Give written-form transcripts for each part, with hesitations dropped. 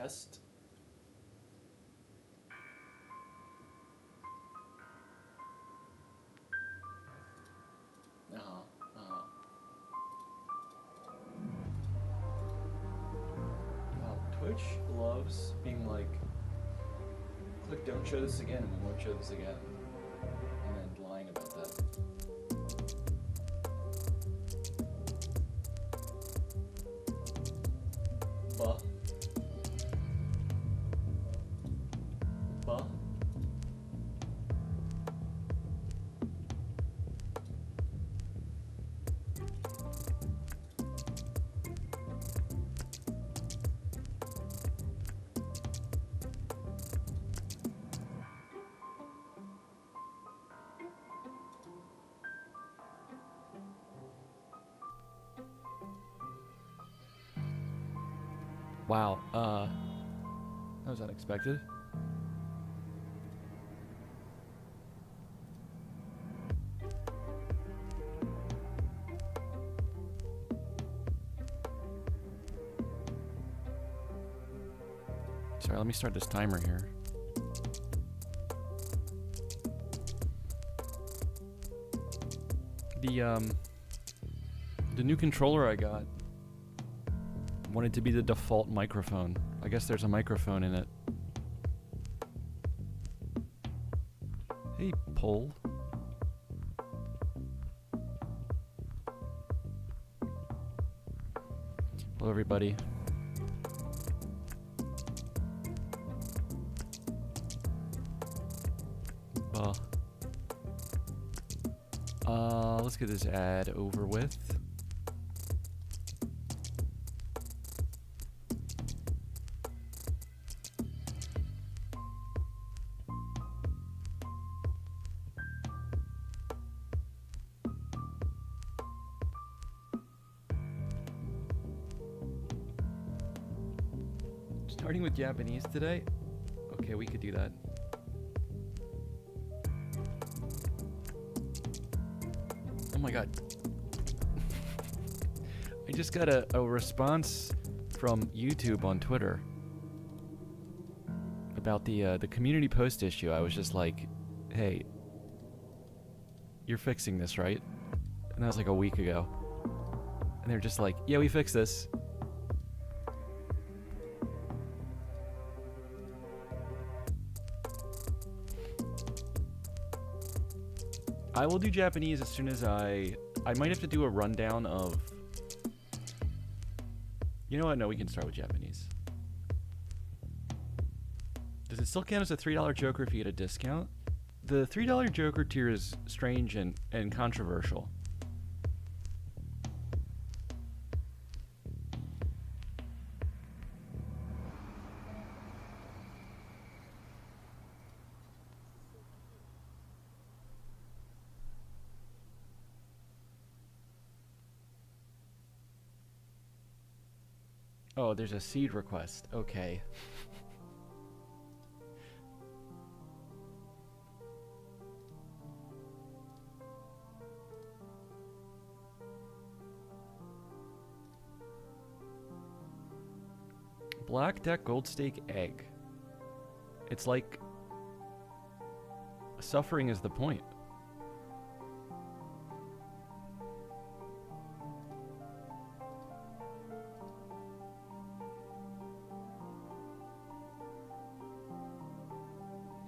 test. Wow, Twitch loves being like, click don't show this again, and we won't show this again. And then lying about that. Buh. Buh. Wow, that was unexpected. Sorry, let me start this timer here. The new controller I got wanted to be the default microphone. I guess there's a microphone in it. Hey, Pole. Hello, everybody. Let's get this ad over with. Starting with Japanese today? Okay, we could do that. Oh my god. I just got a response from YouTube on Twitter about the community post issue. I was just like, hey, you're fixing this, right? And that was like a week ago. And they're just like, yeah, we fixed this. I will do Japanese as soon as I might have to do a rundown of... You know what? No, we can start with Japanese. Does it still count as a $3 Joker if you get a discount? The $3 Joker tier is strange and controversial. Oh, there's a seed request. Okay. Black Deck Gold Steak Egg. It's like suffering is the point.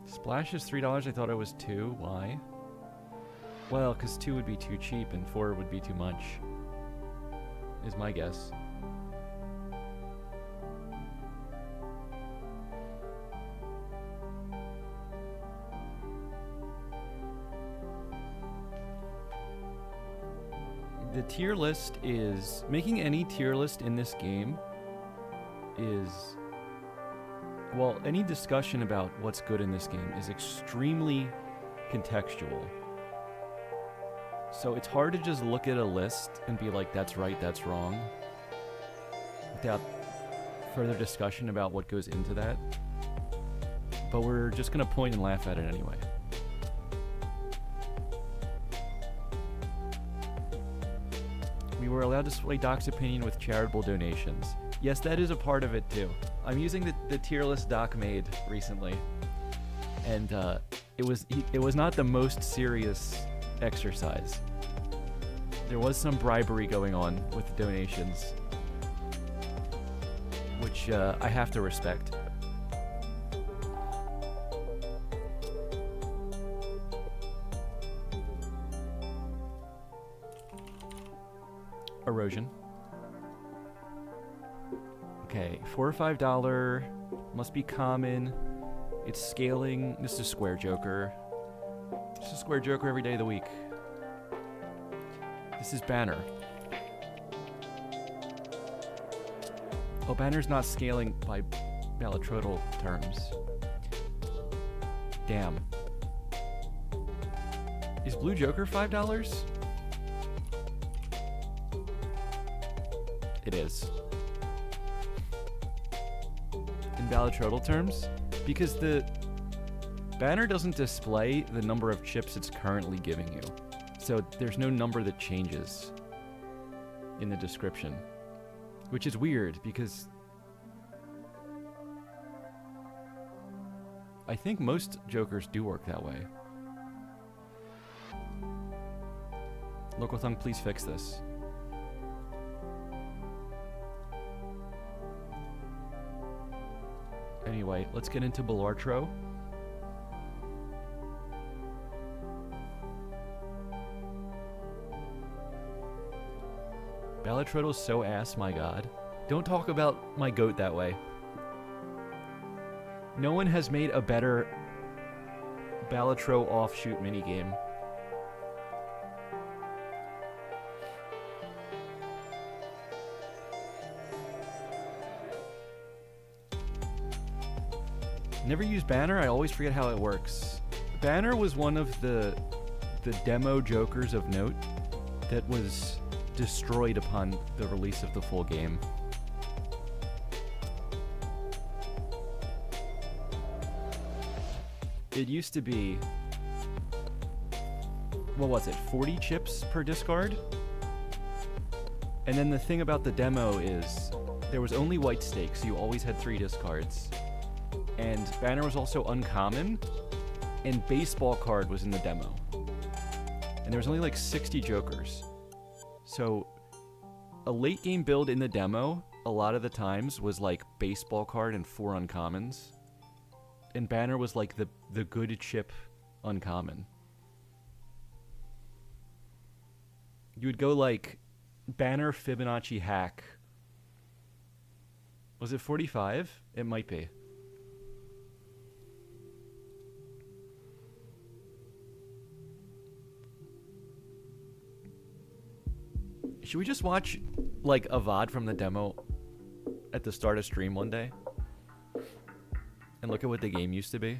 Splash is $3. I thought it was $2. Why? Well, because 2 would be too cheap and 4 would be too much. Is my guess. The tier list is... Making any tier list in this game is... Well, any discussion about what's good in this game is extremely contextual. So it's hard to just look at a list and be like, that's right, that's wrong, without further discussion about what goes into that. But we're just going to point and laugh at it anyway. We were allowed to sway Doc's opinion with charitable donations. Yes, that is a part of it too. I'm using the tier list Doc made recently, and it was not the most serious exercise. There was some bribery going on with the donations, which I have to respect. Erosion. Okay, $4 or $5 must be common. It's scaling. This is a square joker. This is a square joker every day of the week. This is banner. Oh, banner's not scaling by Balatro terms. Damn. Is blue joker $5? It is. In Balatro terms, because the banner doesn't display the number of chips it's currently giving you. So there's no number that changes in the description, which is weird because I think most jokers do work that way. Local Thung, please fix this. Anyway, let's get into Balatro. Balatro's so ass, my god. Don't talk about my goat that way. No one has made a better Balatro offshoot minigame. Never use Banner, I always forget how it works. Banner was one of the demo jokers of note that was destroyed upon the release of the full game. It used to be, what was it, 40 chips per discard? And then the thing about the demo is there was only white stakes, so you always had 3 discards. And Banner was also uncommon, and Baseball Card was in the demo. And there was only like 60 jokers. So a late game build in the demo, a lot of the times, was like Baseball Card and 4 uncommons. And Banner was like the good chip uncommon. You would go like Banner Fibonacci hack. Was it 45? It might be. Should we just watch like a VOD from the demo at the start of stream one day? And look at what the game used to be?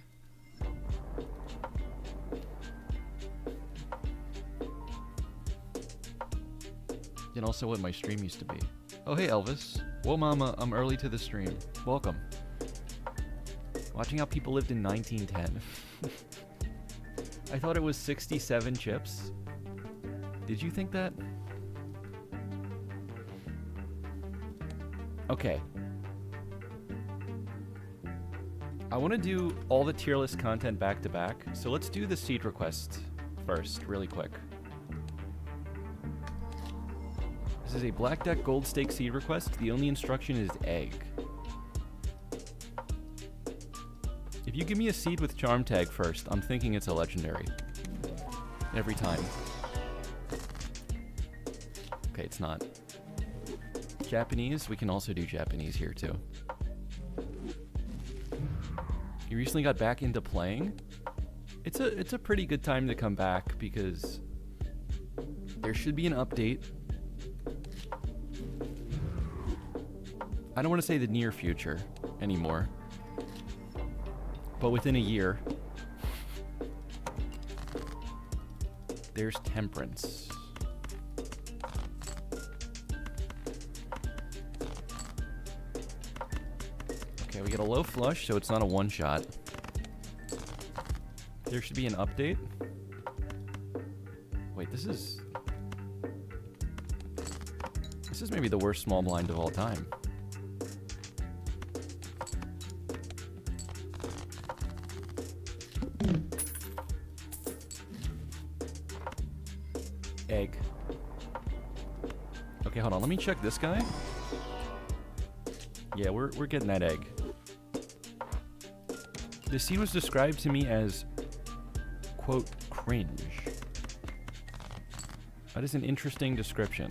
And also what my stream used to be. Oh hey Elvis. Whoa mama, I'm early to the stream. Welcome. Watching how people lived in 1910. I thought it was 67 chips. Did you think that? Okay. I want to do all the tier list content back to back, so let's do the seed request first, really quick. This is a Black Deck Gold Stake seed request. The only instruction is egg. If you give me a seed with Charm Tag first, I'm thinking it's a legendary. Every time. Okay, it's not. Japanese, we can also do Japanese here too. You recently got back into playing? It's a pretty good time to come back because there should be an update. I don't want to say the near future anymore, but within a year, there's Temperance. Okay, we get a low flush, so it's not a one-shot. There should be an update. Wait, this is maybe the worst small blind of all time. Okay, hold on. Let me check this guy. Yeah, we're getting that egg. The seed was described to me as, quote, cringe. That is an interesting description.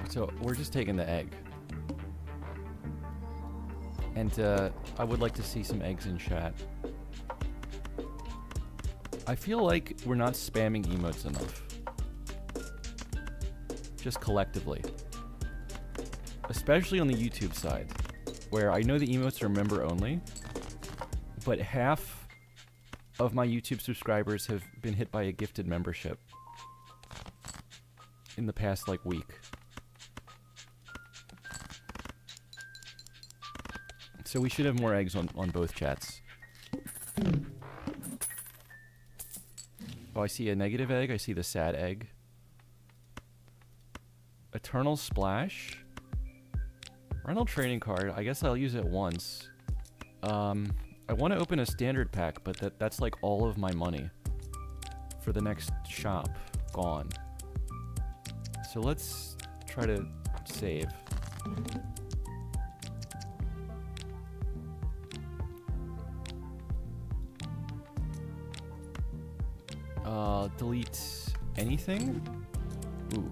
So we're just taking the egg. And I would like to see some eggs in chat. I feel like we're not spamming emotes enough. Just collectively. Especially on the YouTube side, where I know the emotes are member only, but half of my YouTube subscribers have been hit by a gifted membership in the past, like, week. So we should have more eggs on both chats. Oh, I see a negative egg. I see the sad egg. Eternal Splash. Rental trading card. I guess I'll use it once. I want to open a standard pack, but that's like all of my money for the next shop gone. So let's try to save. Delete anything? Ooh.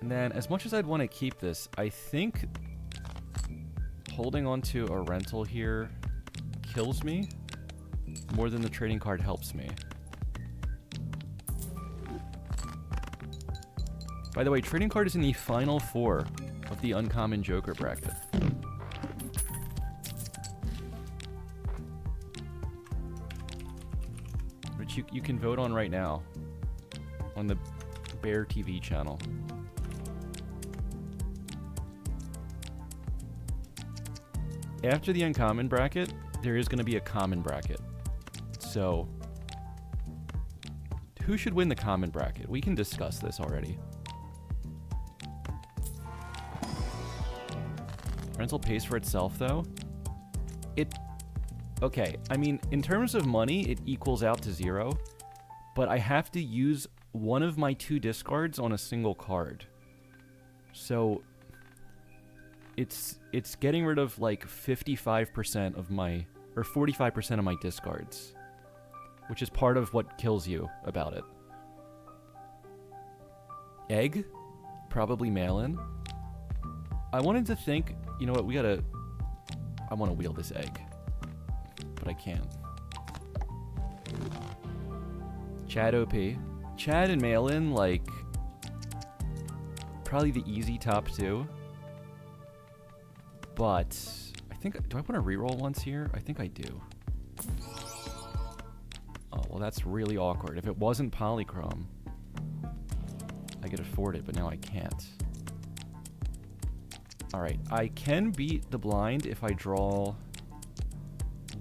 And then, as much as I'd want to keep this, I think holding on to a rental here kills me more than the trading card helps me. By the way, trading card is in the final 4 of the uncommon Joker bracket. Which you can vote on right now on the Bear TV channel. After the uncommon bracket, there is going to be a common bracket. So, who should win the common bracket? We can discuss this already. Rental pays for itself, though. Okay, I mean, in terms of money, it equals out to 0. But I have to use one of my 2 discards on a single card. So, it's getting rid of like 55% of my, or 45% of my discards, which is part of what kills you about it. Egg? Probably mail-in. I wanted to think, you know what, I want to wheel this egg, but I can't. Chad OP. Chad and mail-in, like, probably the easy top 2. But I think, do I want to reroll once here? I think I do. Oh, well, that's really awkward. If it wasn't Polychrome, I could afford it, but now I can't. Alright, I can beat the blind if I draw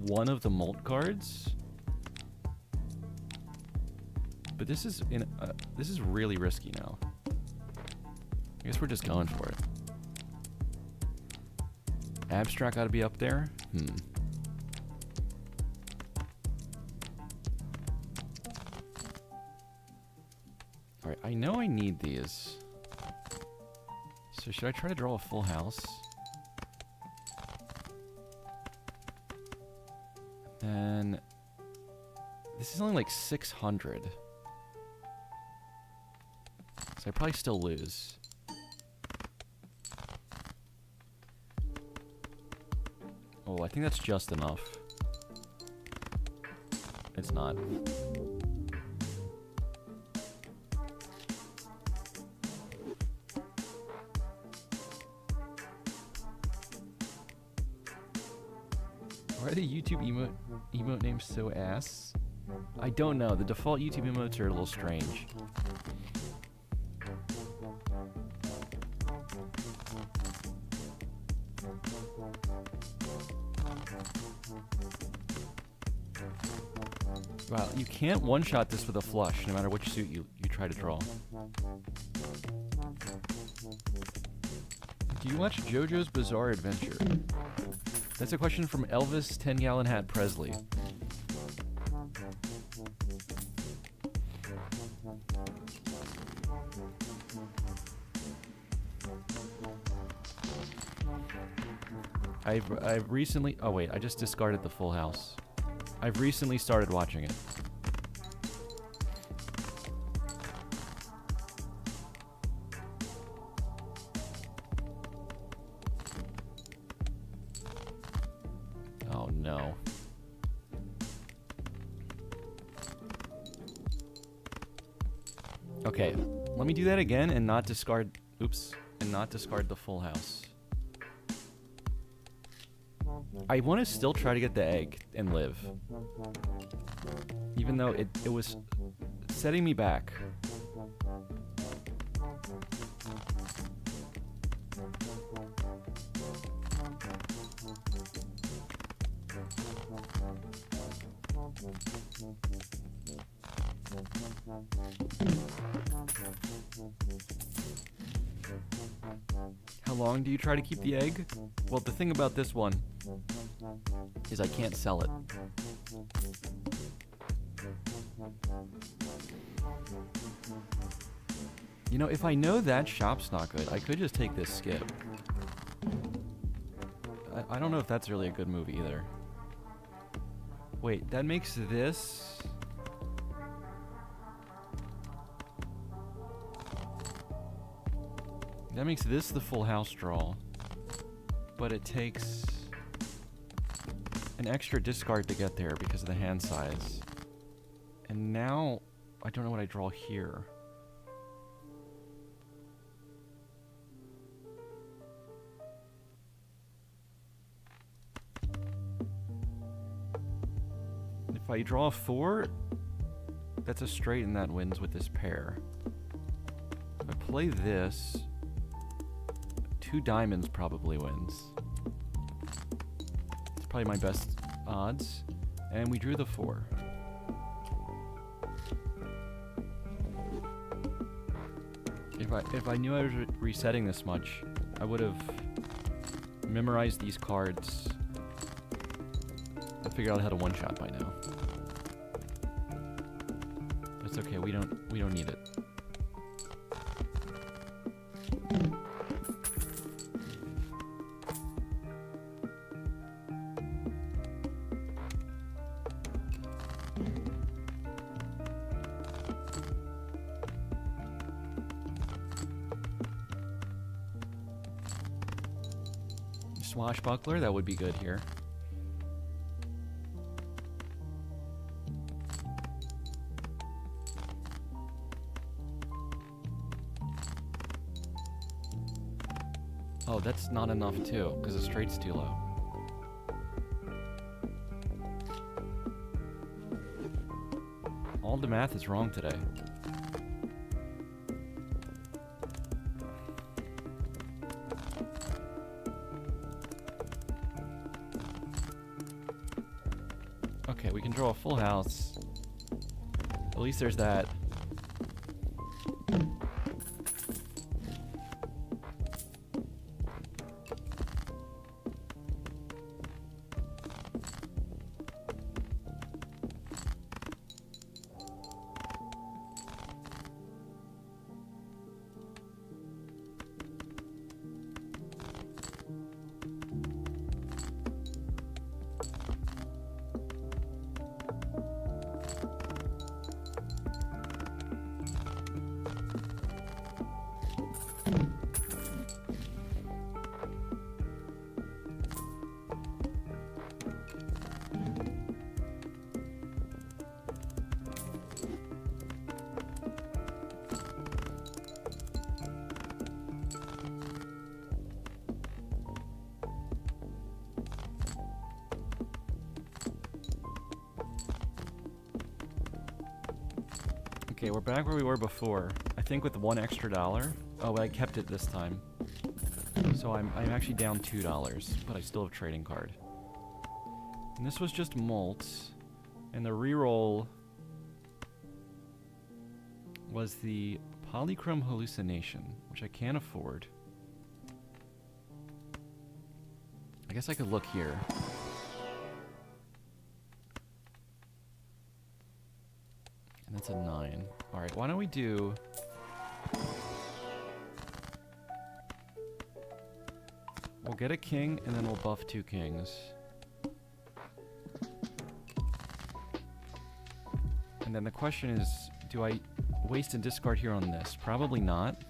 one of the Molt cards. But this is really risky now. I guess we're just going for it. Abstract ought to be up there. Alright, I know I need these. So should I try to draw a full house? Then this is only like 600. So I probably still lose. Oh, I think that's just enough. It's not. Why are the YouTube emote names so ass? I don't know. The default YouTube emotes are a little strange. Wow, you can't one-shot this with a flush, no matter which suit you try to draw. Do you watch JoJo's Bizarre Adventure? That's a question from Elvis 10-Gallon Hat Presley. I've recently... Oh wait, I just discarded the Full House. I've recently started watching it. Oh no. Okay, let me do that again and not discard... Oops. And not discard the Full House. I want to still try to get the egg and live. Even though it was setting me back. How long do you try to keep the egg? Well, the thing about this one is I can't sell it. You know, if I know that shop's not good, I could just take this skip. I don't know if that's really a good move either. Wait, that makes this... That makes this the Full House draw. But it takes an extra discard to get there because of the hand size. And now, I don't know what I draw here. If I draw a 4, that's a straight and that wins with this pair. If I play this, 2 diamonds probably wins. It's probably my best odds. And we drew the 4. If I knew I was resetting this much, I would have memorized these cards. I figured out how to one-shot by now. But it's okay, we don't need it. Swashbuckler, that would be good here. Oh, that's not enough too, because the straight's too low. All the math is wrong today. Okay, we can draw a Full House. At least there's that. Okay, we're back where we were before. I think with $1 extra. Oh, I kept it this time. So I'm actually down $2, but I still have trading card. And this was just Molt. And the reroll was the Polychrome Hallucination, which I can't afford. I guess I could look here. And that's a 9. Alright, why don't we do... We'll get a king, and then we'll buff 2 kings. And then the question is, do I waste and discard here on this? Probably not.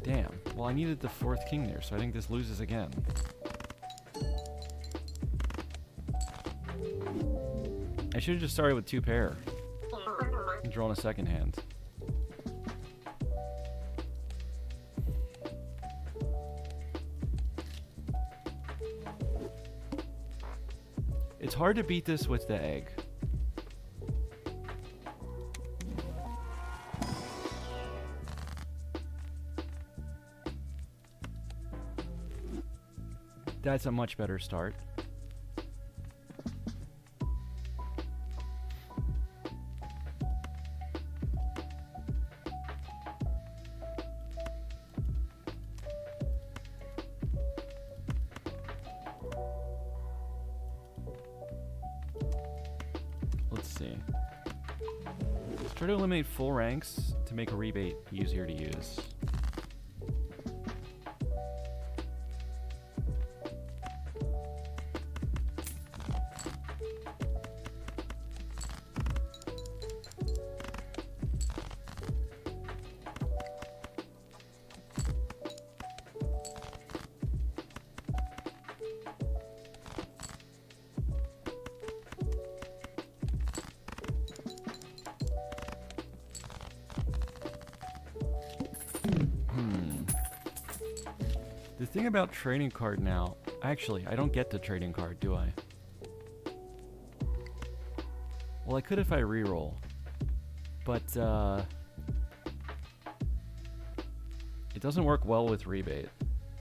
Damn. Well, I needed the 4th king there, so I think this loses again. I should have just started with 2 pair. And drawn a second hand. It's hard to beat this with the egg. That's a much better start. Let's see. Let's try to eliminate full ranks to make a rebate easier to use. The thing about trading card now, actually, I don't get the trading card, do I? Well, I could if I reroll, but it doesn't work well with rebate.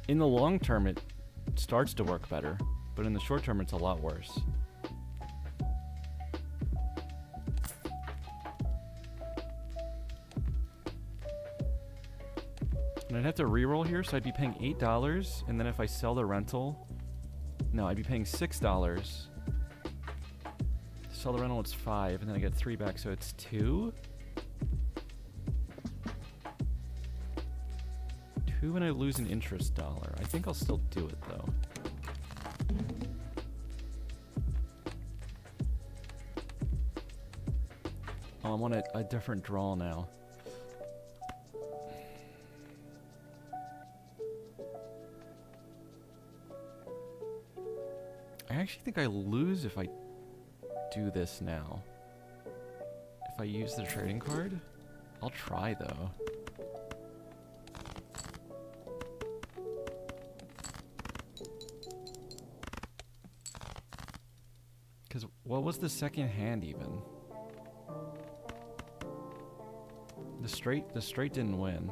In the long term, it starts to work better, but in the short term, it's a lot worse. And I'd have to reroll here, so I'd be paying $8, and then if I sell the rental, no, I'd be paying $6. Sell the rental, it's 5, and then I get 3 back, so it's 2. 2, and I lose an interest dollar. I think I'll still do it, though. Oh, I'm on a different draw now. I actually think I lose if I do this now. If I use the trading card? I'll try, though. Because what was the second hand, even? The straight didn't win.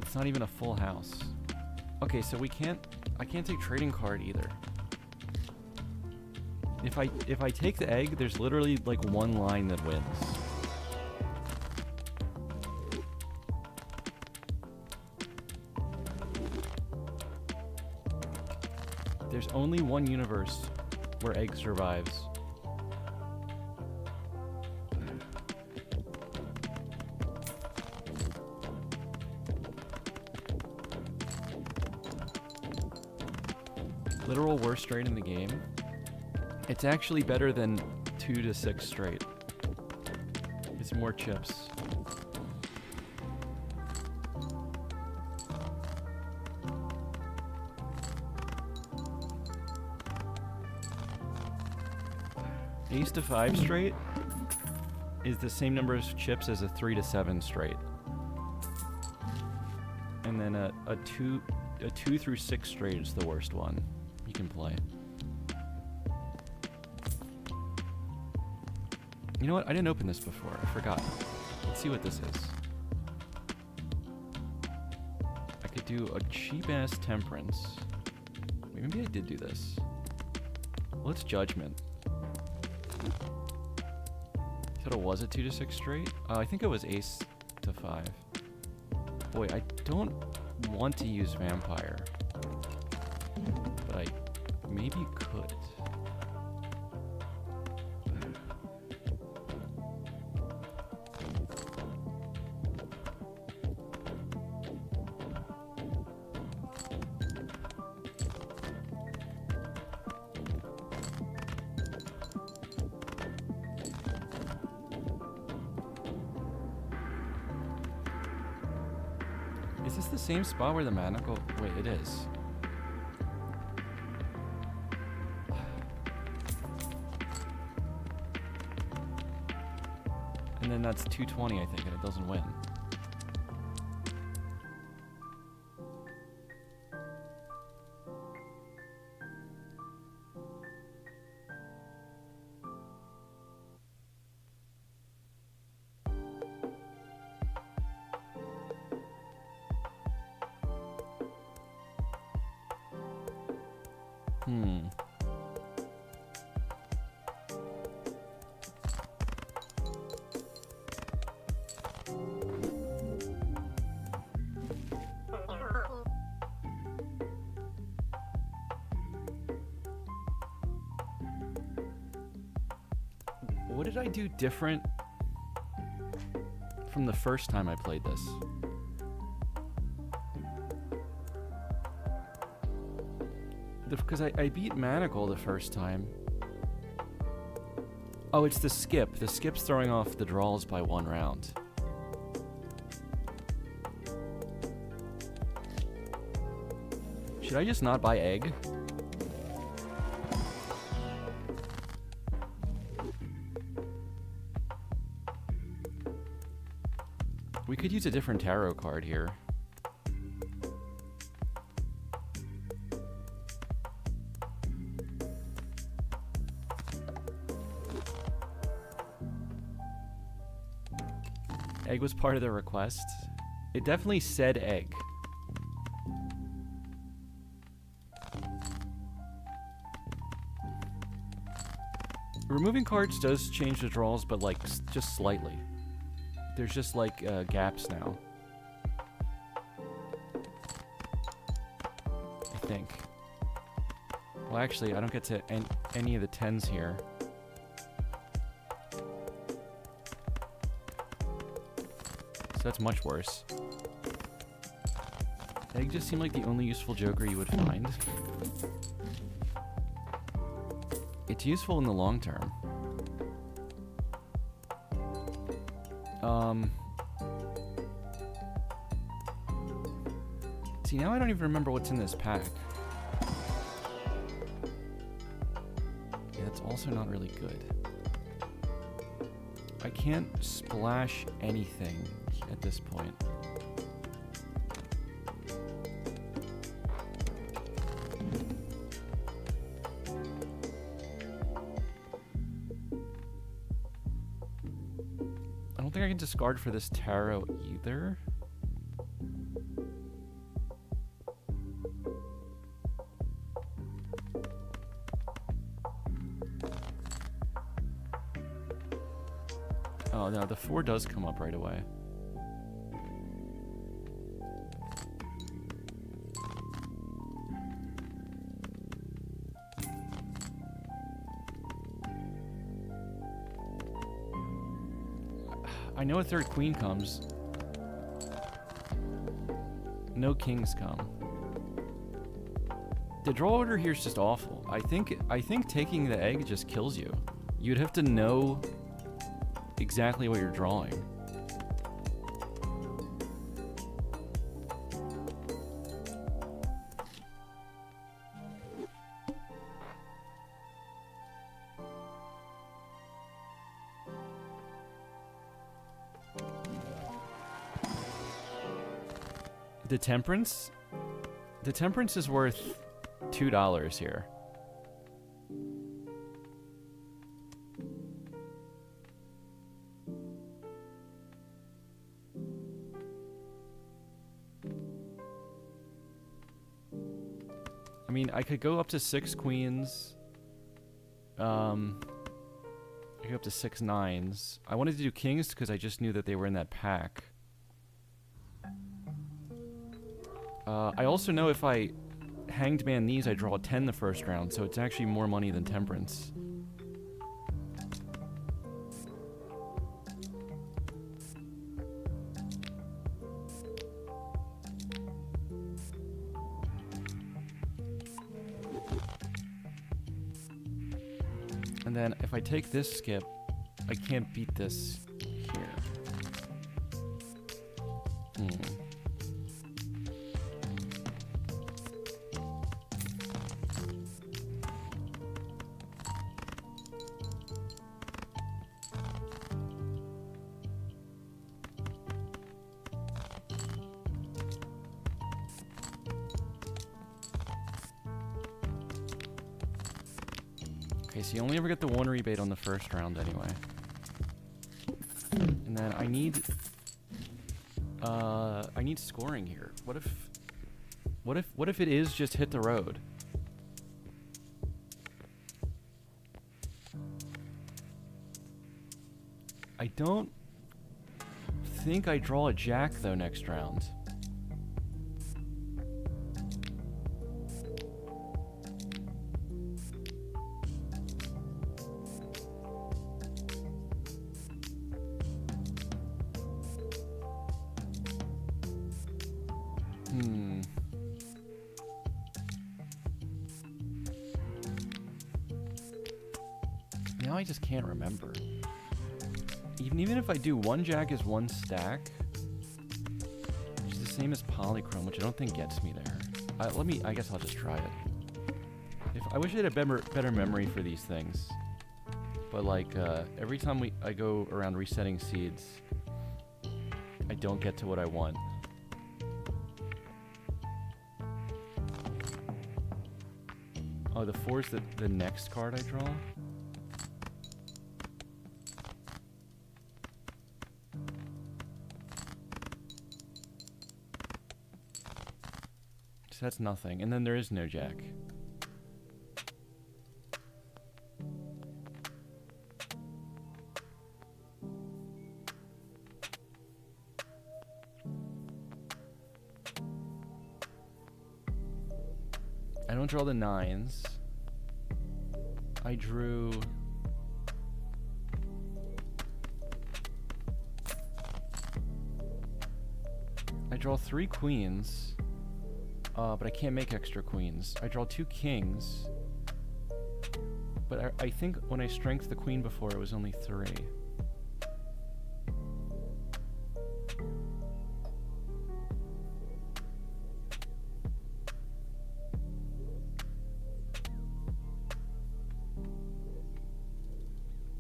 It's not even a full house. Okay, so I can't take trading card either. If I take the egg, there's literally like one line that wins. There's only one universe where egg survives. Literal worst trade in the game. It's actually better than 2 to 6 straight. It's more chips. Ace to 5 straight is the same number of chips as a 3 to 7 straight. And then a 2 through 6 straight is the worst one you can play. You know what? I didn't open this before. I forgot. Let's see what this is. I could do a cheap-ass temperance. Maybe I did do this. Well, it's judgment. Thought it was a 2 to 6 straight? I think it was ace to 5. Boy, I don't want to use vampire. But I maybe could. Is this the same spot where the manacle... Wait, it is. And then that's 220, I think, and it doesn't win. What did I do different from the first time I played this? Because I beat Manacle the first time. Oh, it's the skip. The skip's throwing off the draws by 1 round. Should I just not buy egg? We could use a different tarot card here. Egg was part of the request. It definitely said egg. Removing cards does change the draws, but like just slightly. There's just like gaps now. I think. Well, actually, I don't get to any of the 10s here. So that's much worse. Egg just seemed like the only useful joker you would find. It's useful in the long term. See, now I don't even remember what's in this pack. Yeah, it's also not really good. I can't splash anything at this point. I don't think I can discard for this tarot either. Oh no, the 4 does come up right away. I know a 3rd queen comes. No kings come. The draw order here is just awful. I think taking the egg just kills you. You'd have to know exactly what you're drawing. The temperance? The temperance is worth $2 here. I mean, I could go up to 6 queens. I could go up to 6 nines. I wanted to do kings because I just knew that they were in that pack. I also know if I hanged man these, I draw a 10 the first round, so it's actually more money than temperance. And then if I take this skip, I can't beat this here. Okay, so you only ever get the 1 rebate on the first round anyway. And then I need scoring here. What if it is just hit the road? I don't think I draw a jack though next round. Now I just can't remember. Even if I do 1 jack is 1 stack, which is the same as polychrome, which I don't think gets me there. I guess I'll just try it. I wish I had a better memory for these things. But like, every time I go around resetting seeds, I don't get to what I want. Oh, the 4 is the next card I draw? So that's nothing. And then there is no jack. I don't draw the 9s. I drew... I draw 3 queens, but I can't make extra queens. I draw 2 kings, but I think when I strengthed the queen before, it was only 3.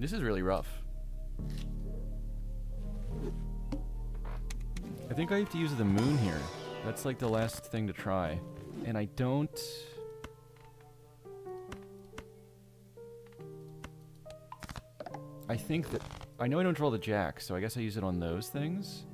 This is really rough. I think I have to use the moon here. That's like the last thing to try. And I don't... I think that... I know I don't draw the jack, so I guess I use it on those things.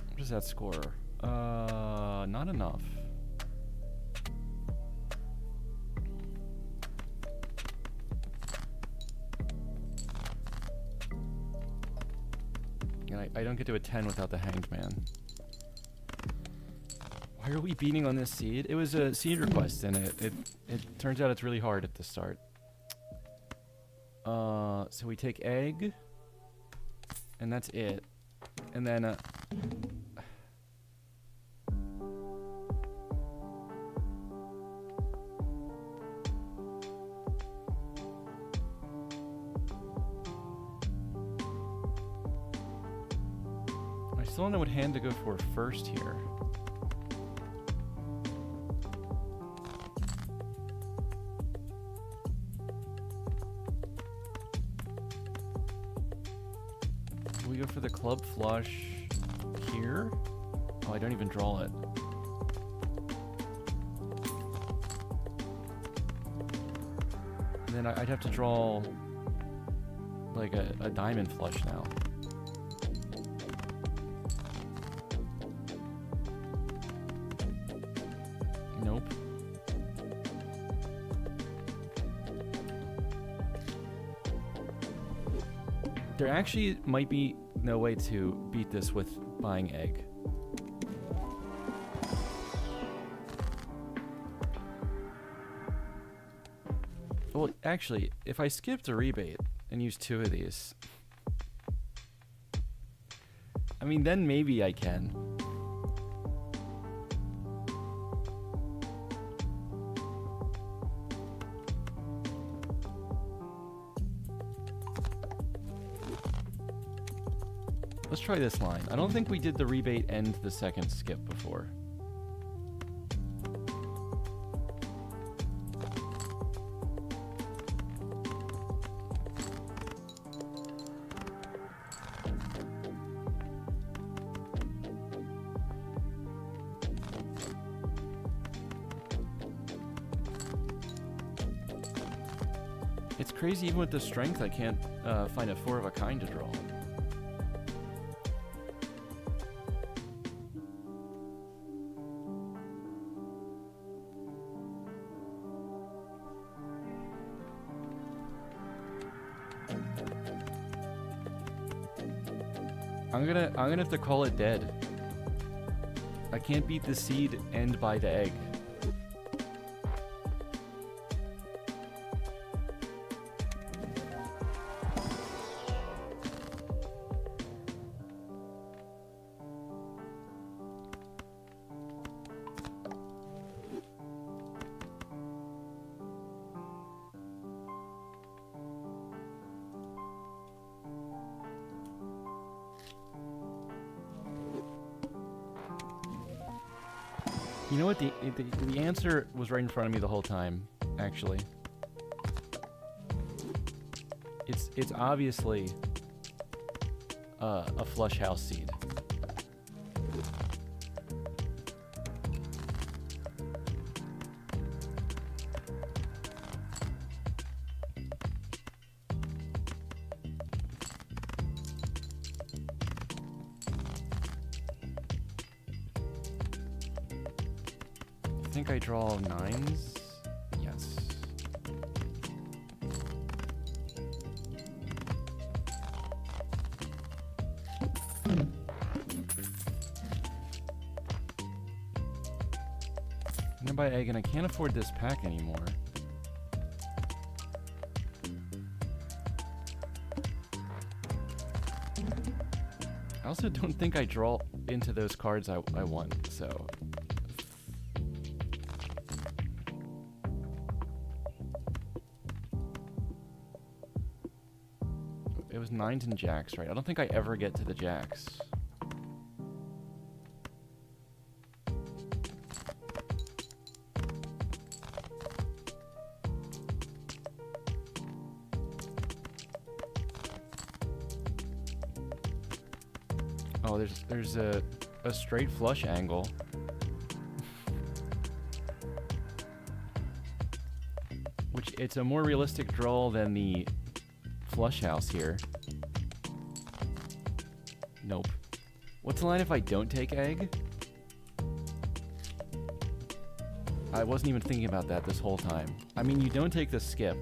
What does that score? Not enough. And I don't get to a 10 without the Hanged Man. Why are we beating on this seed? It was a seed request, and it turns out it's really hard at the start. So we take egg, and that's it. And then, I still don't know what hand to go for first here. We go for the club flush here. Oh, I don't even draw it. And then I'd have to draw like a diamond flush now. Nope. There actually might be no way to beat this with buying egg. Well, actually, if I skipped a rebate and used 2 of these, I mean, then maybe I can. Let's try this line. I don't think we did the rebate and the second skip before. It's crazy, even with the strength, I can't find a 4 of a kind to draw. I'm gonna have to call it dead. I can't beat the seed and buy the egg. You know what? The answer was right in front of me the whole time, actually. It's obviously a flush house seed. I think I draw 9s. Yes. I'm gonna buy egg, and I can't afford this pack anymore. I also don't think I draw into those cards I want, so... It was 9s and jacks, right? I don't think I ever get to the jacks. Oh, there's a straight flush angle. Which, it's a more realistic draw than the flush house here. Nope. What's the line if I don't take egg? I wasn't even thinking about that this whole time. I mean, you don't take the skip.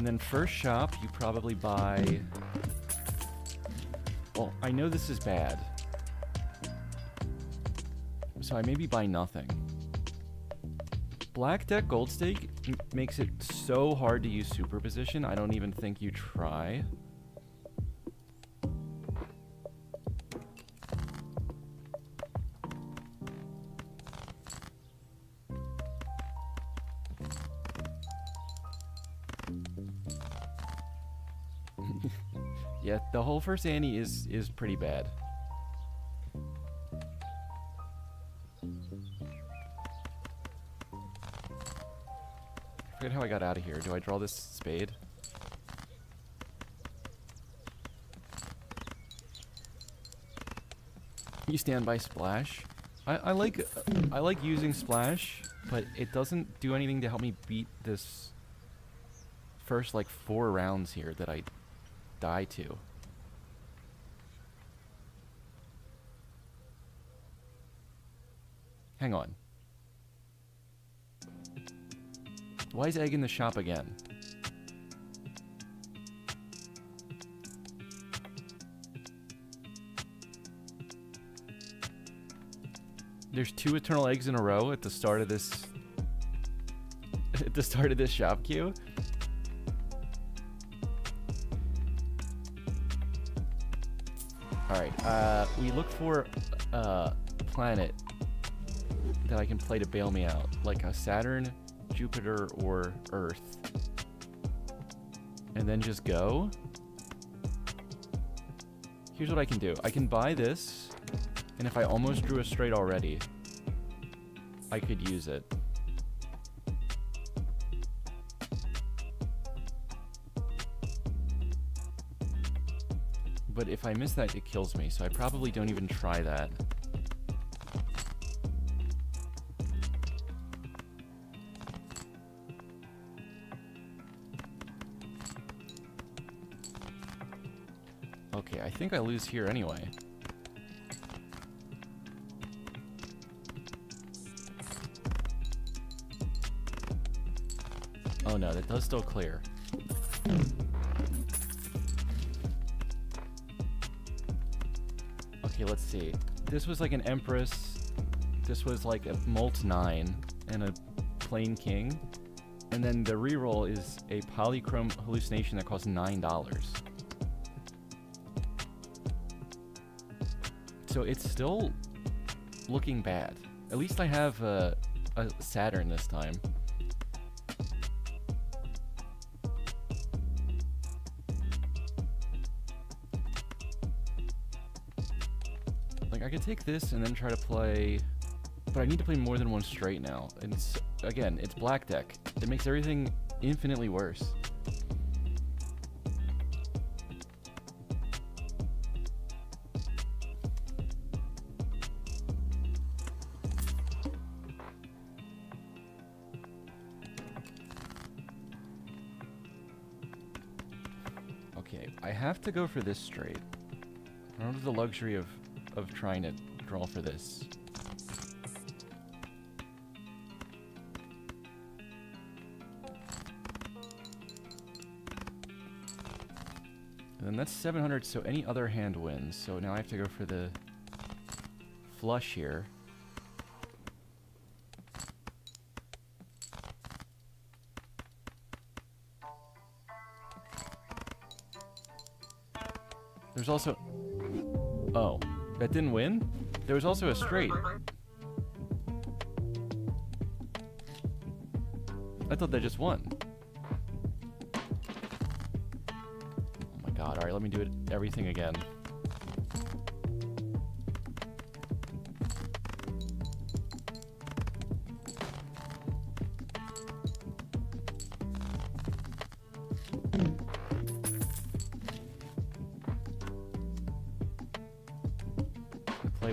And then first shop, you probably buy... Well, I know this is bad. So I maybe buy nothing. Black deck gold stake makes it so hard to use superposition, I don't even think you try. Yeah, the whole first ante is pretty bad. I forget how I got out of here. Do I draw this spade? You stand by splash. I like using splash, but it doesn't do anything to help me beat this first like 4 rounds here that I die to. Hang on. Why is egg in the shop again? There's 2 eternal eggs in a row at the start of this at the start of this shop queue. Alright, we look for a planet that I can play to bail me out, like a Saturn, Jupiter, or Earth. And then just go. Here's what I can do. I can buy this, and if I almost drew a straight already, I could use it. But if I miss that, it kills me, so I probably don't even try that. Okay, I think I lose here anyway. Oh no, that does still clear. Okay, let's see. This was like an Empress. This was like a Molt 9 and a plain King. And then the reroll is a Polychrome Hallucination that costs $9. So it's still looking bad. At least I have a Saturn this time. Like, I could take this and then try to play... But I need to play more than one straight now. And again, it's black deck. It makes everything infinitely worse. Okay, I have to go for this straight. I don't have the luxury of trying to draw for this. And then that's 700, so any other hand wins. So now I have to go for the flush here. There's also... Oh, that didn't win? There was also a straight. I thought that just won. Oh my god, alright, let me do everything again.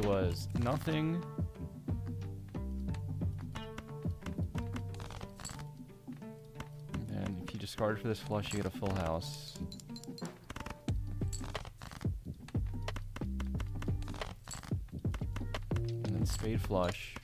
Was nothing. And if you discard for this flush, you get a full house. And then spade flush.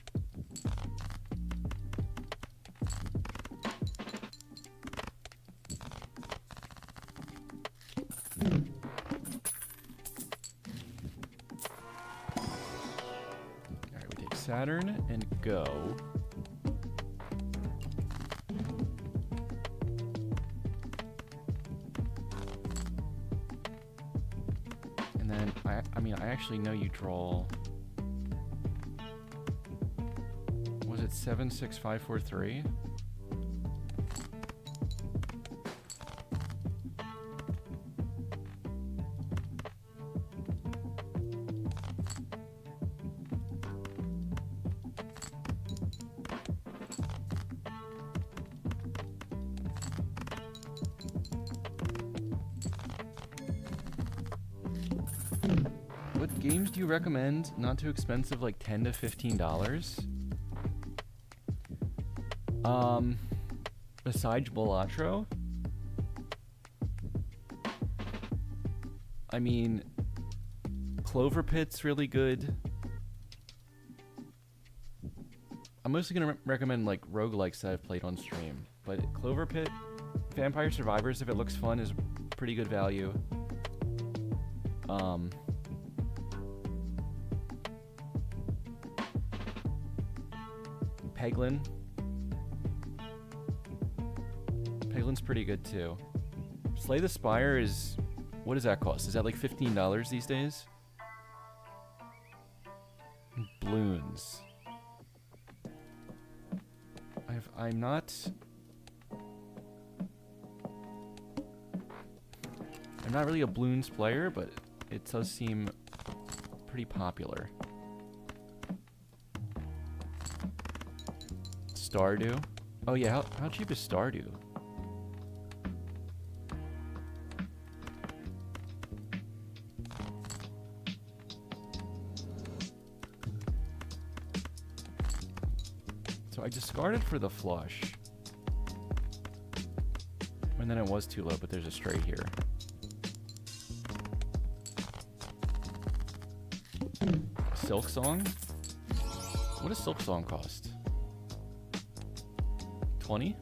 Saturn and Go. And then, I mean, I actually know you draw... Was it 7, 6, 5, 4, 3? What games do you recommend? Not too expensive, like $10 to $15? Besides Balatro? I mean, Clover Pit's really good. I'm mostly gonna recommend like roguelikes that I've played on stream. But Clover Pit, Vampire Survivors, if it looks fun, is pretty good value. Peglin. Peglin's pretty good too. Slay the Spire is... What does that cost? Is that like $15 these days? Bloons. I'm not really a Bloons player, but it does seem pretty popular. Stardew. Oh yeah, how cheap is Stardew? So I discarded for the flush. And then it was too low, but there's a straight here. Silk Song? What does Silk Song cost? 20?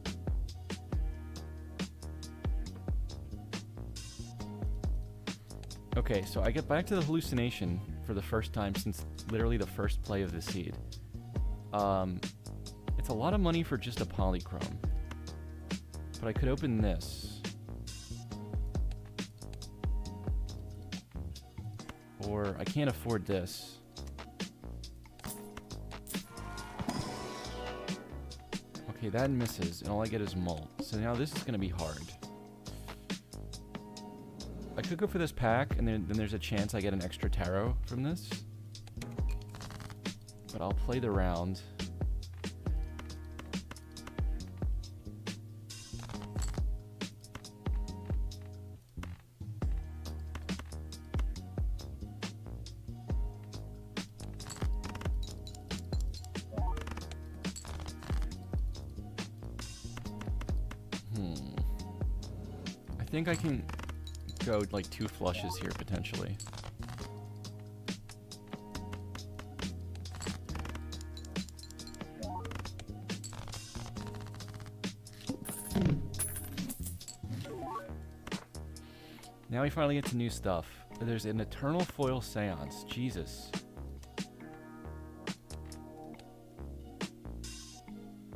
Okay, so I get back to the hallucination for the first time since literally the first play of the seed. It's a lot of money for just a polychrome. But I could open this. Or I can't afford this. Okay, that misses, and all I get is malt. So now this is going to be hard. I could go for this pack, and then there's a chance I get an extra tarot from this. But I'll play the round. I think I can go like 2 flushes here potentially. Now we finally get to new stuff. There's an Eternal Foil Seance. Jesus.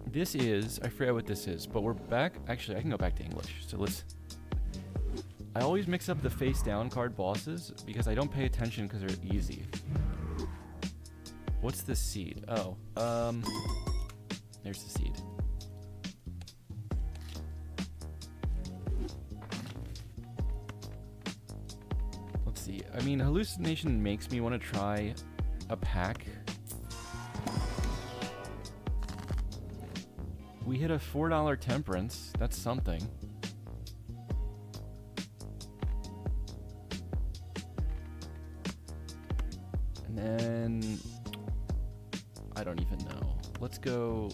This is... I forget what this is, but we're back... Actually, I can go back to English. So let's... I always mix up the face down card bosses because I don't pay attention because they're easy. What's the seed? Oh, there's the seed. Let's see. I mean, hallucination makes me want to try a pack. We hit a $4 temperance. That's something. And I don't even know. Let's go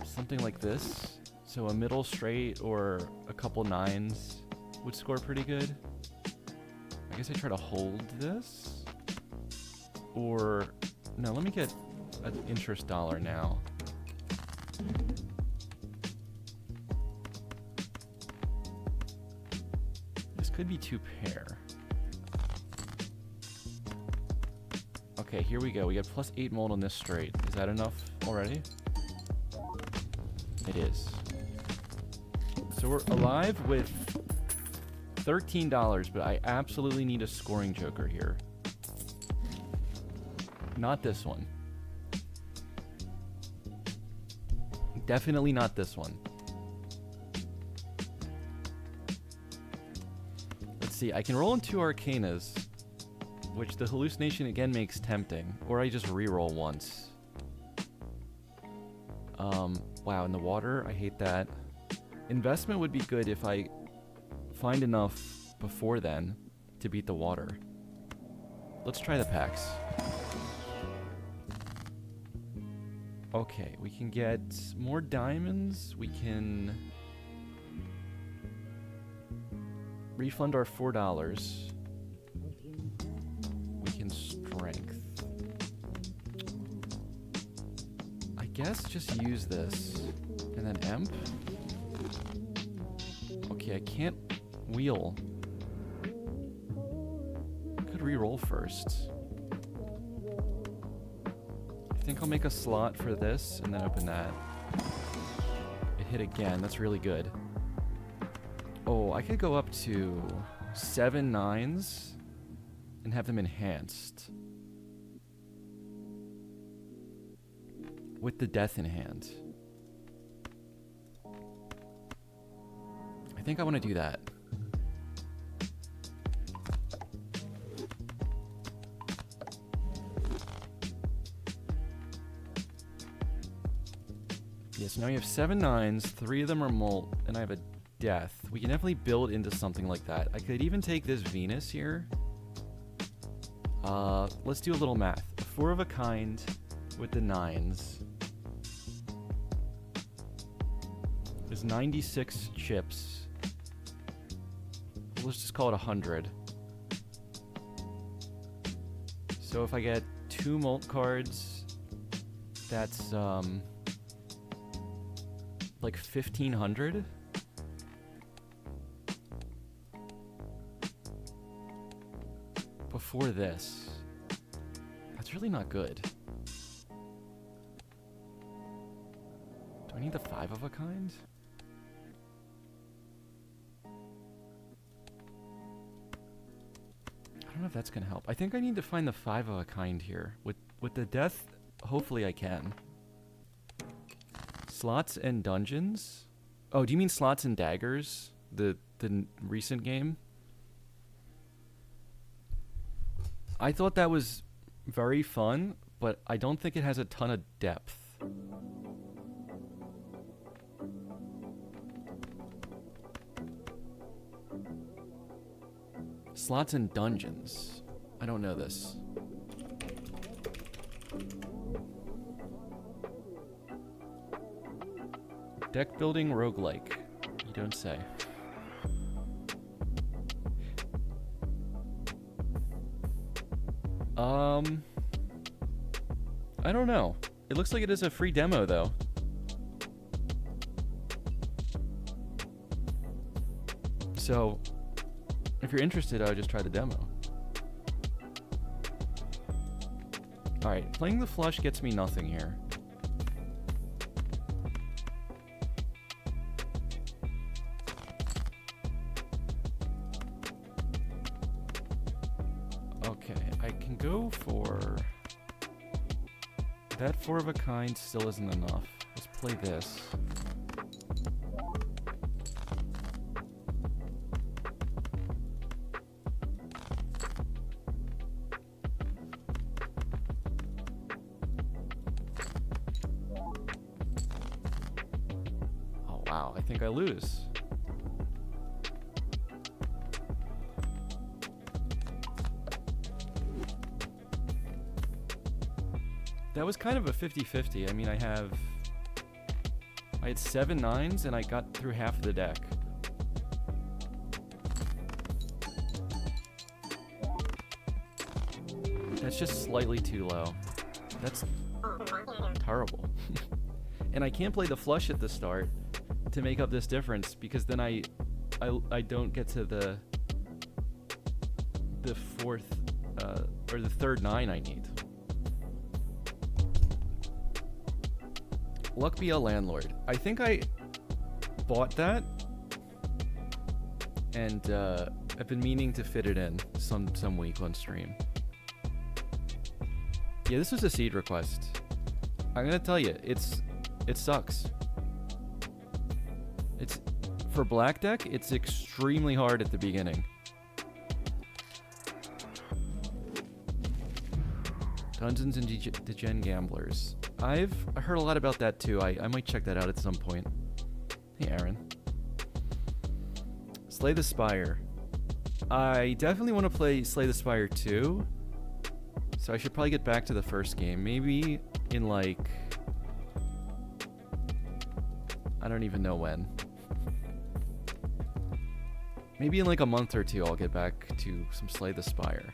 something like this. So a middle straight or a couple 9s would score pretty good. I guess I try to hold this. Or, no, let me get an interest dollar now. This could be 2 pair. Okay, here we go. We got plus 8 mold on this straight. Is that enough already? It is. So we're alive with $13, but I absolutely need a scoring joker here. Not this one. Definitely not this one. Let's see. I can roll in 2 Arcanas, which the hallucination again makes tempting. Or I just re-roll once. Wow, in the water, I hate that. Investment would be good if I find enough before then to beat the water. Let's try the packs. Okay, we can get more diamonds. We can refund our $4. We can strength. I guess just use this. And then Emp. Okay, I can't wheel. I could re-roll first. I think I'll make a slot for this and then open that. It hit again. That's really good. Oh, I could go up to 7 9s and have them enhanced. With the death in hand. I think I want to do that. Yes, now you have 7 9s, 3 of them are molt, and I have a death. We can definitely build into something like that. I could even take this Venus here. Let's do a little math. 4 of a kind with the 9s is 96 chips. Let's just call it 100. So if I get 2 molt cards, that's like 1,500. Before this. That's really not good. Do I need the 5 of a kind? I don't know if that's gonna help. I think I need to find the 5 of a kind here. With the death, hopefully I can. Slots and dungeons? Oh, do you mean slots and daggers? The recent game? I thought that was very fun, but I don't think it has a ton of depth. Slots and dungeons. I don't know this. Deck building roguelike. You don't say. I don't know. It looks like it is a free demo, though. So, if you're interested, I would just try the demo. Alright, playing the flush gets me nothing here. Okay, I can go for... That 4 of a kind still isn't enough. Let's play this. Oh wow, I think I lose. That was kind of a 50-50. I mean, I had 7 9s and I got through half of the deck. That's just slightly too low. That's terrible. And I can't play the flush at the start to make up this difference because then I don't get to the fourth or the third 9 I need. Luck be a landlord. I think I bought that, and I've been meaning to fit it in some week on stream. Yeah, this was a seed request. I'm gonna tell you, it sucks. It's for black deck. It's extremely hard at the beginning. Dungeons and Degen Gamblers. I've heard a lot about that too. I might check that out at some point. Hey, Aaron. Slay the Spire. I definitely want to play Slay the Spire 2. So I should probably get back to the first game. Maybe in like... I don't even know when. Maybe in like a month or two I'll get back to some Slay the Spire.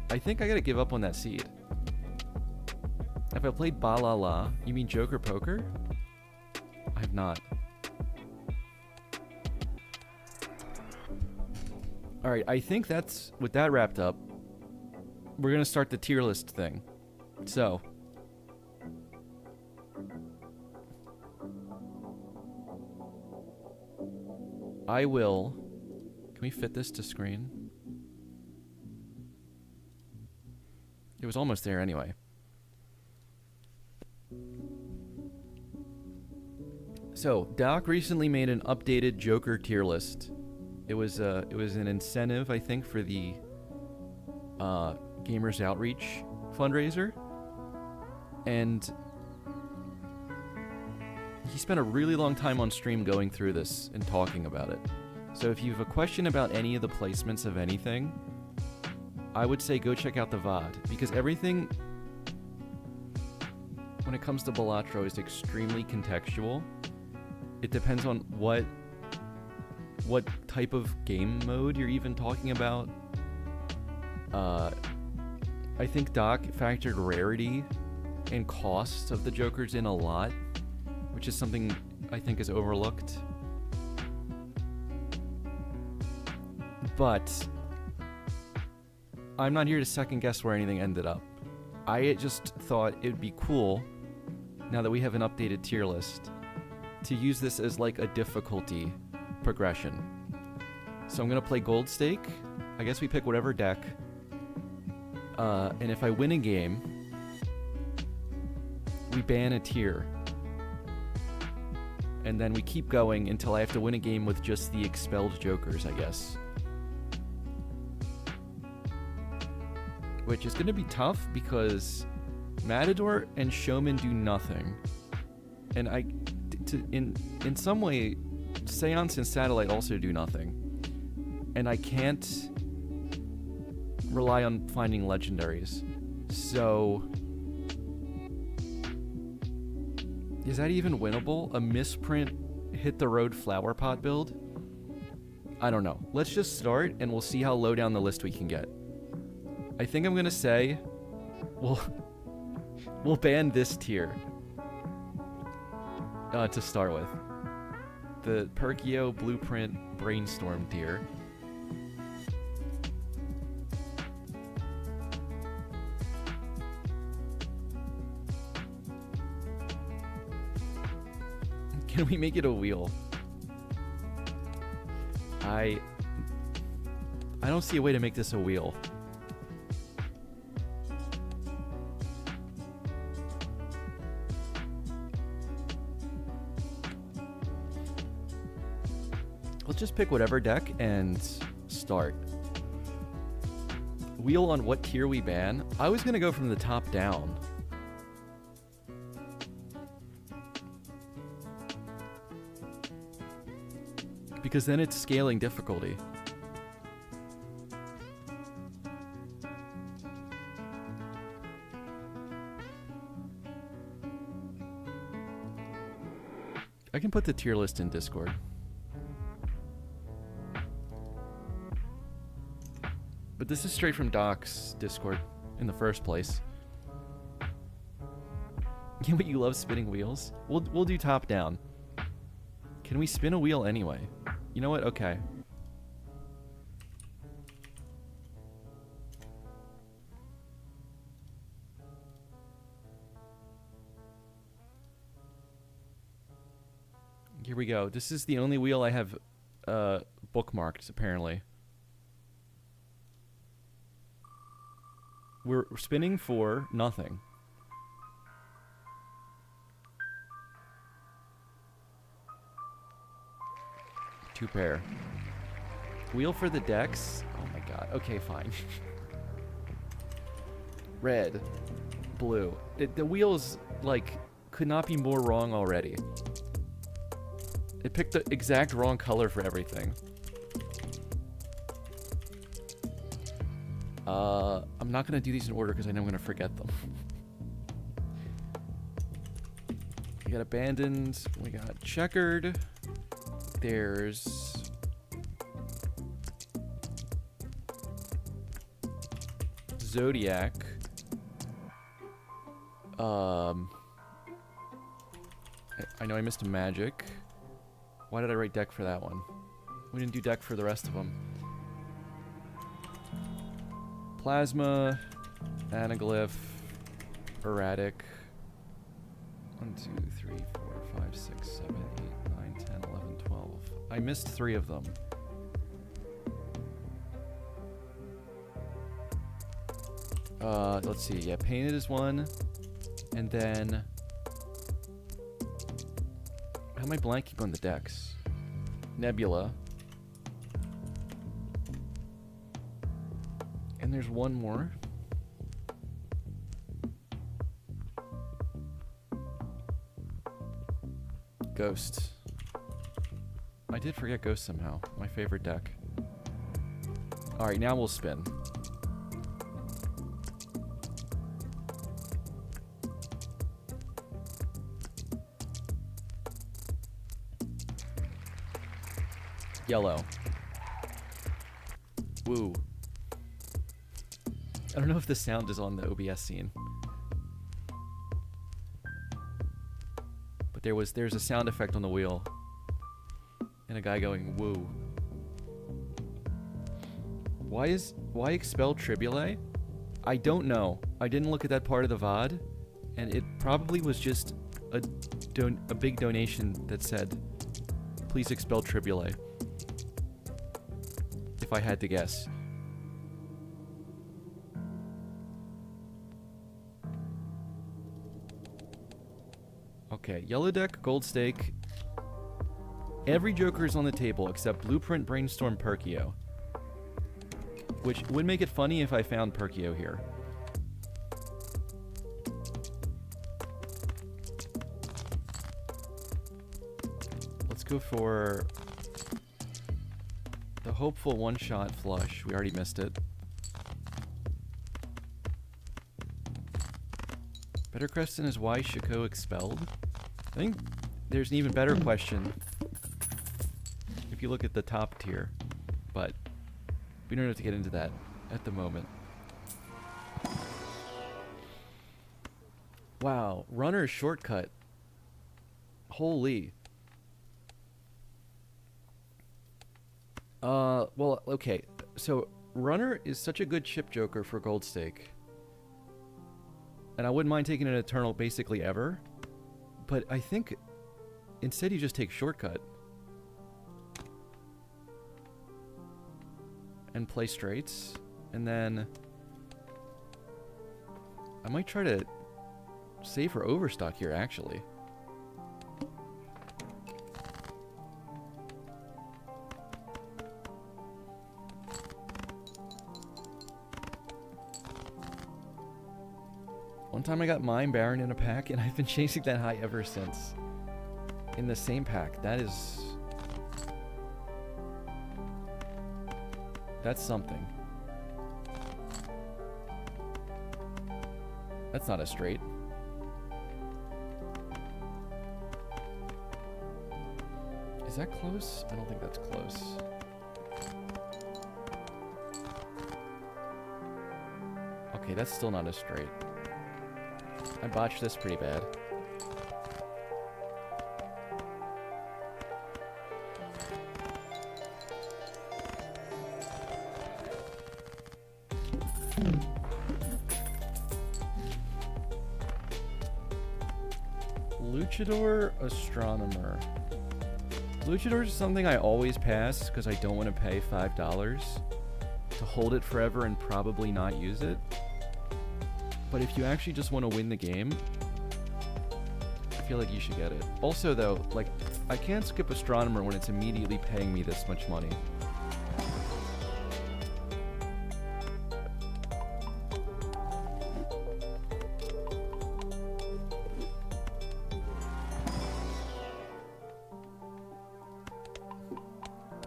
I think I gotta give up on that seed. Have I played Balala? You mean Joker Poker? I have not. Alright, I think that's... With that wrapped up, we're gonna start the tier list thing. So... I will... Can we fit this to screen? It was almost there anyway. So, Doc recently made an updated Joker tier list. It was an incentive, I think, for the Gamers Outreach fundraiser. And he spent a really long time on stream going through this and talking about it. So if you have a question about any of the placements of anything, I would say go check out the VOD, because everything when it comes to Balatro is extremely contextual. It depends on what type of game mode you're even talking about. I think Doc factored rarity and cost of the Jokers in a lot, which is something I think is overlooked. But I'm not here to second guess where anything ended up. I just thought it'd be cool, now that we have an updated tier list, to use this as like a difficulty progression. So I'm gonna play Gold Stake. I guess we pick whatever deck. And if I win a game, we ban a tier. And then we keep going until I have to win a game with just the expelled Jokers, I guess. Which is gonna be tough because Matador and Showman do nothing. And in some way, Seance and Satellite also do nothing. And I can't rely on finding legendaries. So... is that even winnable? A misprint hit the road flower pot build? I don't know. Let's just start and we'll see how low down the list we can get. I think I'm gonna say we'll ban this tier to start with. The Perkio Blueprint Brainstorm tier. Can we make it a wheel? I don't see a way to make this a wheel. Let's just pick whatever deck and start. Wheel on what tier we ban? I was gonna go from the top down. Because then it's scaling difficulty. I can put the tier list in Discord. But this is straight from Doc's Discord in the first place. Yeah, but you love spinning wheels? We'll do top down. Can we spin a wheel anyway? You know what? Okay. Here we go. This is the only wheel I have bookmarked, apparently. We're spinning for nothing. Two pair. Wheel for the decks. Oh my god. Okay, fine. Red. Blue. The wheels, like, could not be more wrong already. It picked the exact wrong color for everything. I'm not going to do these in order because I know I'm going to forget them. We got abandoned. We got checkered. There's... Zodiac. I know I missed a magic. Why did I write deck for that one? We didn't do deck for the rest of them. Plasma, Anaglyph, Erratic. 1, 2, 3, 4, 5, 6, 7, 8, 9, 10, 11, 12. I missed 3 of them. Let's see. Yeah, Painted is one. And then... How am I blanking on the decks? Nebula. And there's one more. Ghost. I did forget Ghost somehow. My favorite deck. Alright, now we'll spin. Yellow. Woo. I don't know if the sound is on the OBS scene. But there's a sound effect on the wheel. And a guy going woo. Why expel Tribule? I don't know. I didn't look at that part of the VOD, and it probably was just a big donation that said, please expel Tribule. If I had to guess. Okay, yellow deck, gold stake. Every joker is on the table except Blueprint, Brainstorm, Perkio. Which would make it funny if I found Perkio here. Let's go for the hopeful one-shot flush. We already missed it. Better question is why Shiko expelled? I think there's an even better question if you look at the top tier, but we don't have to get into that at the moment. Wow, runner shortcut. Holy. Well, okay. So, runner is such a good chip joker for gold stake. And I wouldn't mind taking an eternal basically ever. But I think instead you just take shortcut. And play straights. And then I might try to save for overstock here, actually. One time I got Mime Baron in a pack, and I've been chasing that high ever since. In the same pack. That's something. That's not a straight. Is that close? I don't think that's close. Okay, that's still not a straight. I botched this pretty bad. Luchador Astronomer. Luchadors is something I always pass because I don't want to pay $5 to hold it forever and probably not use it. But if you actually just want to win the game, I feel like you should get it. Also though, like, I can't skip Astronomer when it's immediately paying me this much money.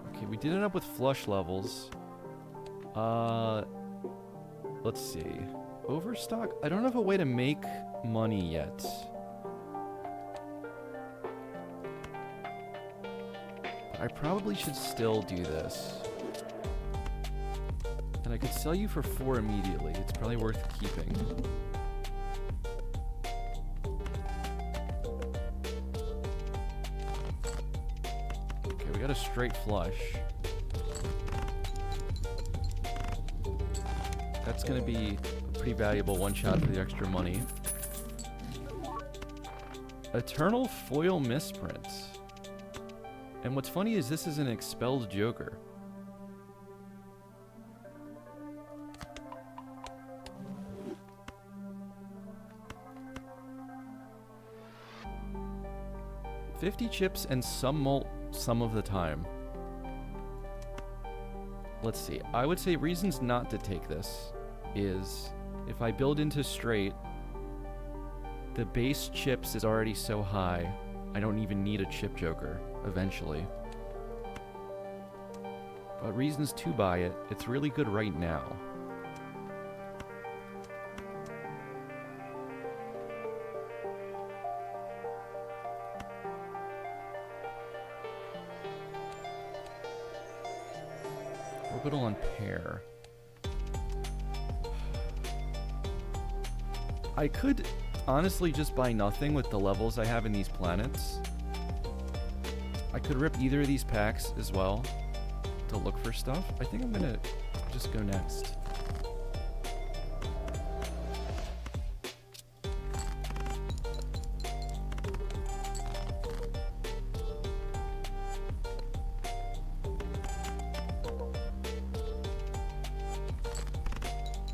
Okay, we did end up with flush levels. Let's see. Overstock? I don't have a way to make money yet. But I probably should still do this. And I could sell you for 4 immediately. It's probably worth keeping. Okay, we got a straight flush. That's gonna be a pretty valuable one-shot for the extra money. Eternal Foil Misprint. And what's funny is this is an expelled Joker. $50 chips and some malt some of the time. Let's see. I would say reasons not to take this is if I build into straight, the base chips is already so high, I don't even need a chip joker eventually. But reasons to buy it, it's really good right now. Orbital on pair. I could honestly just buy nothing with the levels I have in these planets. I could rip either of these packs as well to look for stuff. I think I'm gonna just go next.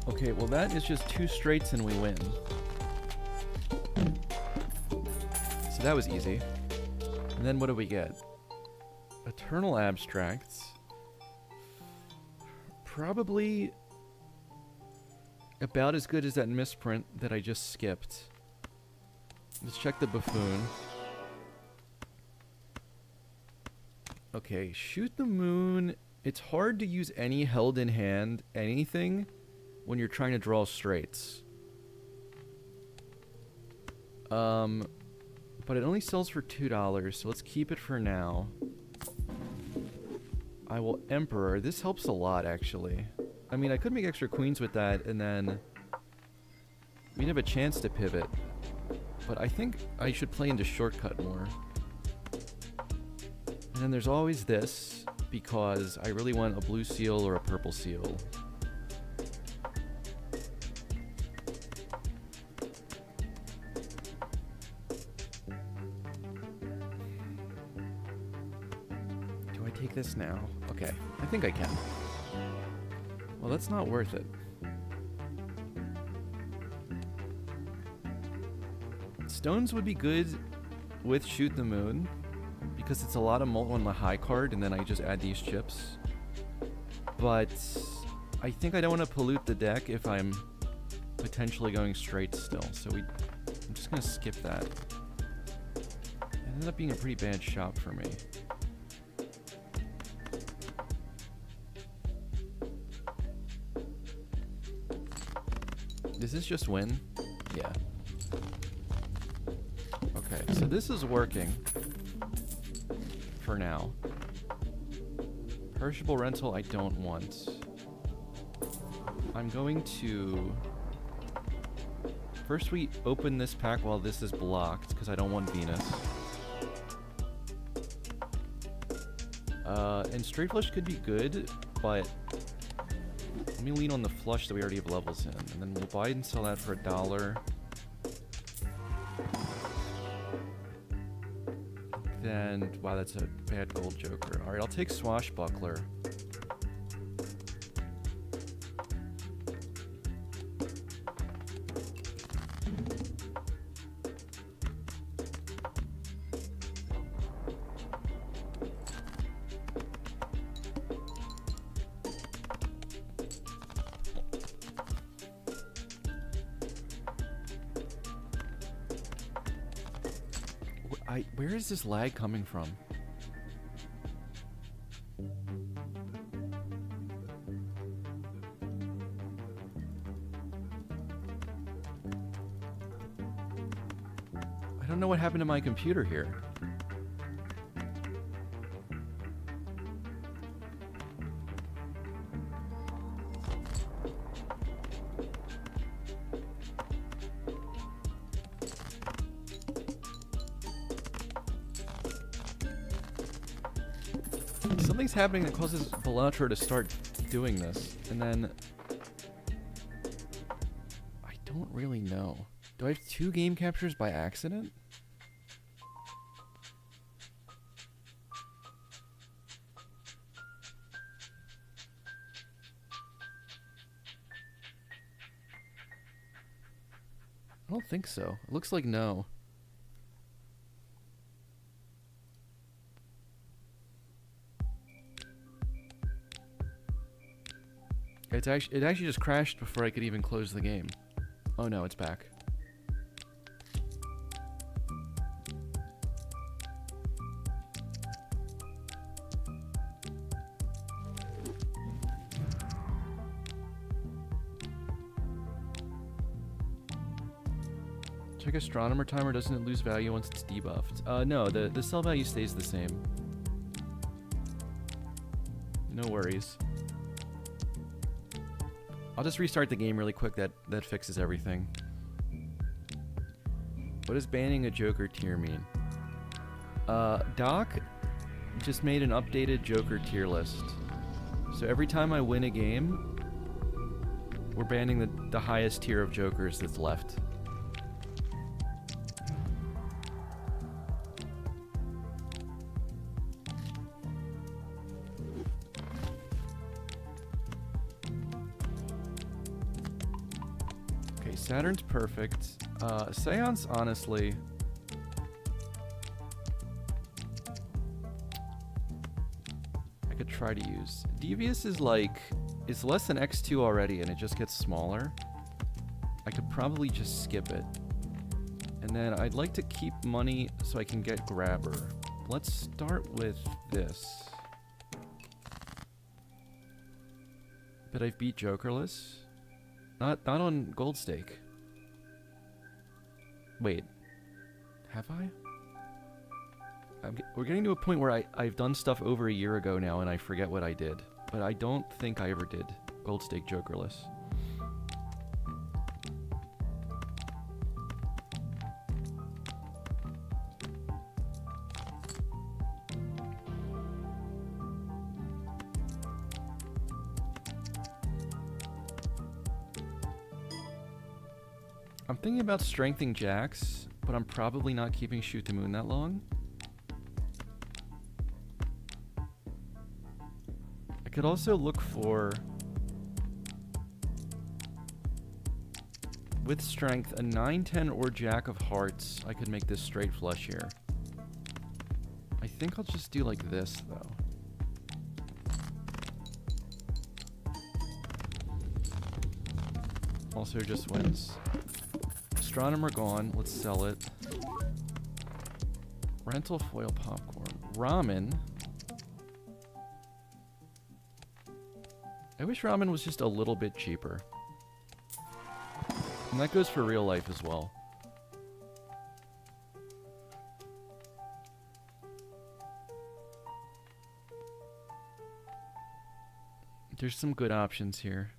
Okay, well that is just 2 straights and we win. So that was easy. And then what do we get? Eternal Abstracts. Probably about as good as that misprint that I just skipped. Let's check the Buffoon. Okay, Shoot the Moon. It's hard to use any held in hand anything when you're trying to draw straights. But it only sells for $2, so let's keep it for now. I will Emperor. This helps a lot, actually. I mean, I could make extra queens with that, and then we'd have a chance to pivot. But I think I should play into Shortcut more. And then there's always this, because I really want a blue seal or a purple seal. Take this now. Okay, I think I can. Well, that's not worth it. Stones would be good with Shoot the Moon because it's a lot of mult on the high card and then I just add these chips. But I think I don't want to pollute the deck if I'm potentially going straight still. So I'm just going to skip that. It ended up being a pretty bad shot for me. Does this just win? Yeah. Okay, so this is working. For now. Perishable rental I don't want. I'm going to... First we open this pack while this is blocked, because I don't want Venus. And straight flush could be good, but... Let me lean on the flush that we already have levels in, and then we'll buy and sell that for $1. then... Wow, that's a bad gold joker. Alright, I'll take Swashbuckler. Where is this lag coming from? I don't know what happened to my computer here. Something's happening that causes Balatro to start doing this, and then... I don't really know. Do I have 2 game captures by accident? I don't think so. It looks like no. It actually just crashed before I could even close the game. Oh no, it's back. Check astronomer timer, doesn't it lose value once it's debuffed? No, the sell value stays the same. No worries. I'll just restart the game really quick, that fixes everything. What does banning a Joker tier mean? Doc just made an updated Joker tier list. So every time I win a game, we're banning the highest tier of Jokers that's left. Saturn's perfect. Seance, honestly... I could try to use. Devious is like... It's less than X2 already, and it just gets smaller. I could probably just skip it. And then I'd like to keep money so I can get Grabber. Let's start with this. But I've beat Jokerless. Not on Gold Stake. Wait. Have I? We're getting to a point where I've done stuff over a year ago now and I forget what I did. But I don't think I ever did Gold Stake Jokerless. I'm thinking about strengthening Jax, but I'm probably not keeping Shoot the Moon that long. I could also look for, with strength, a 9-10 or Jack of Hearts. I could make this straight flush here. I think I'll just do like this, though. Also just wins. Astronomer gone. Let's sell it. Rental foil popcorn. Ramen. I wish ramen was just a little bit cheaper. And that goes for real life as well. There's some good options here.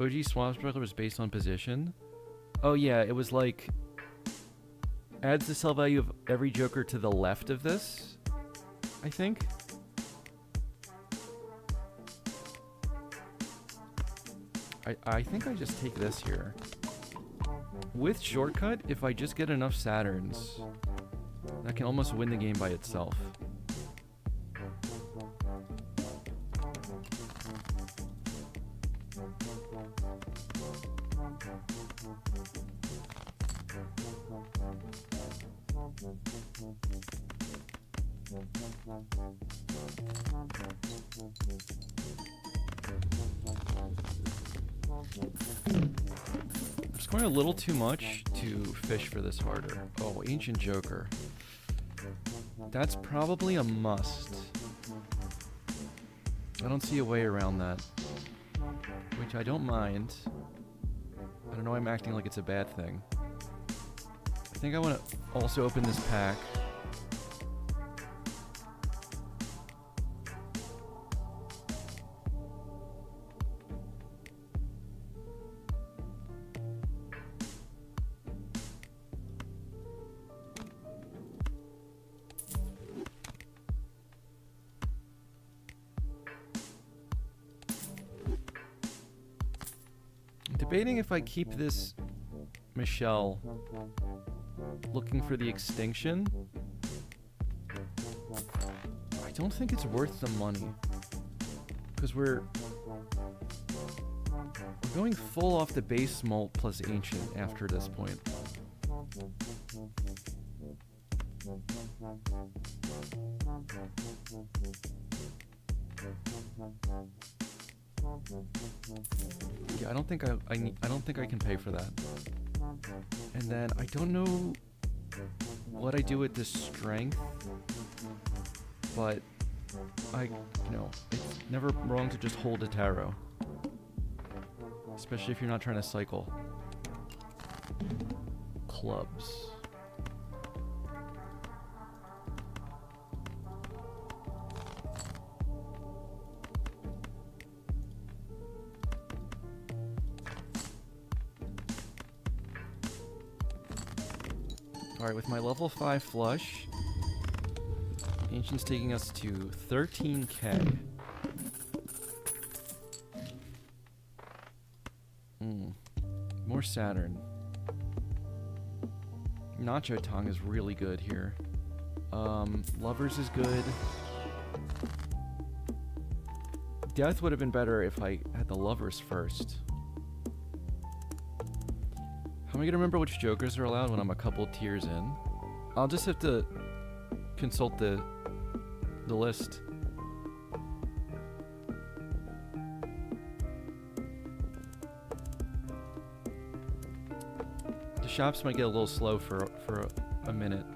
OG Swashbuckler was based on position. Oh yeah, it was like... adds the sell value of every Joker to the left of this, I think. I think I just take this here. with shortcut, if I just get enough Saturns, I can almost win the game by itself. I'm just going a little too much to fish for this harder. Oh, Ancient Joker. That's probably a must. I don't see a way around that. Which I don't mind. I don't know why I'm acting like it's a bad thing. I think I want to also open this pack. Debating if I keep this Michelle looking for the extinction. I don't think it's worth the money. Because we're going full off the base molt plus ancient after this point. Yeah, I don't think I don't think I can pay for that. And then I don't know what I do with this strength, but it's never wrong to just hold a tarot, especially if you're not trying to cycle. Clubs. Alright, with my level 5 flush, Ancient's taking us to 13k. More Saturn. Nacho Tongue is really good here. Lovers is good. Death would have been better if I had the Lovers first. How am I gonna remember which jokers are allowed when I'm a couple tiers in? I'll just have to consult the list. The shops might get a little slow for a minute.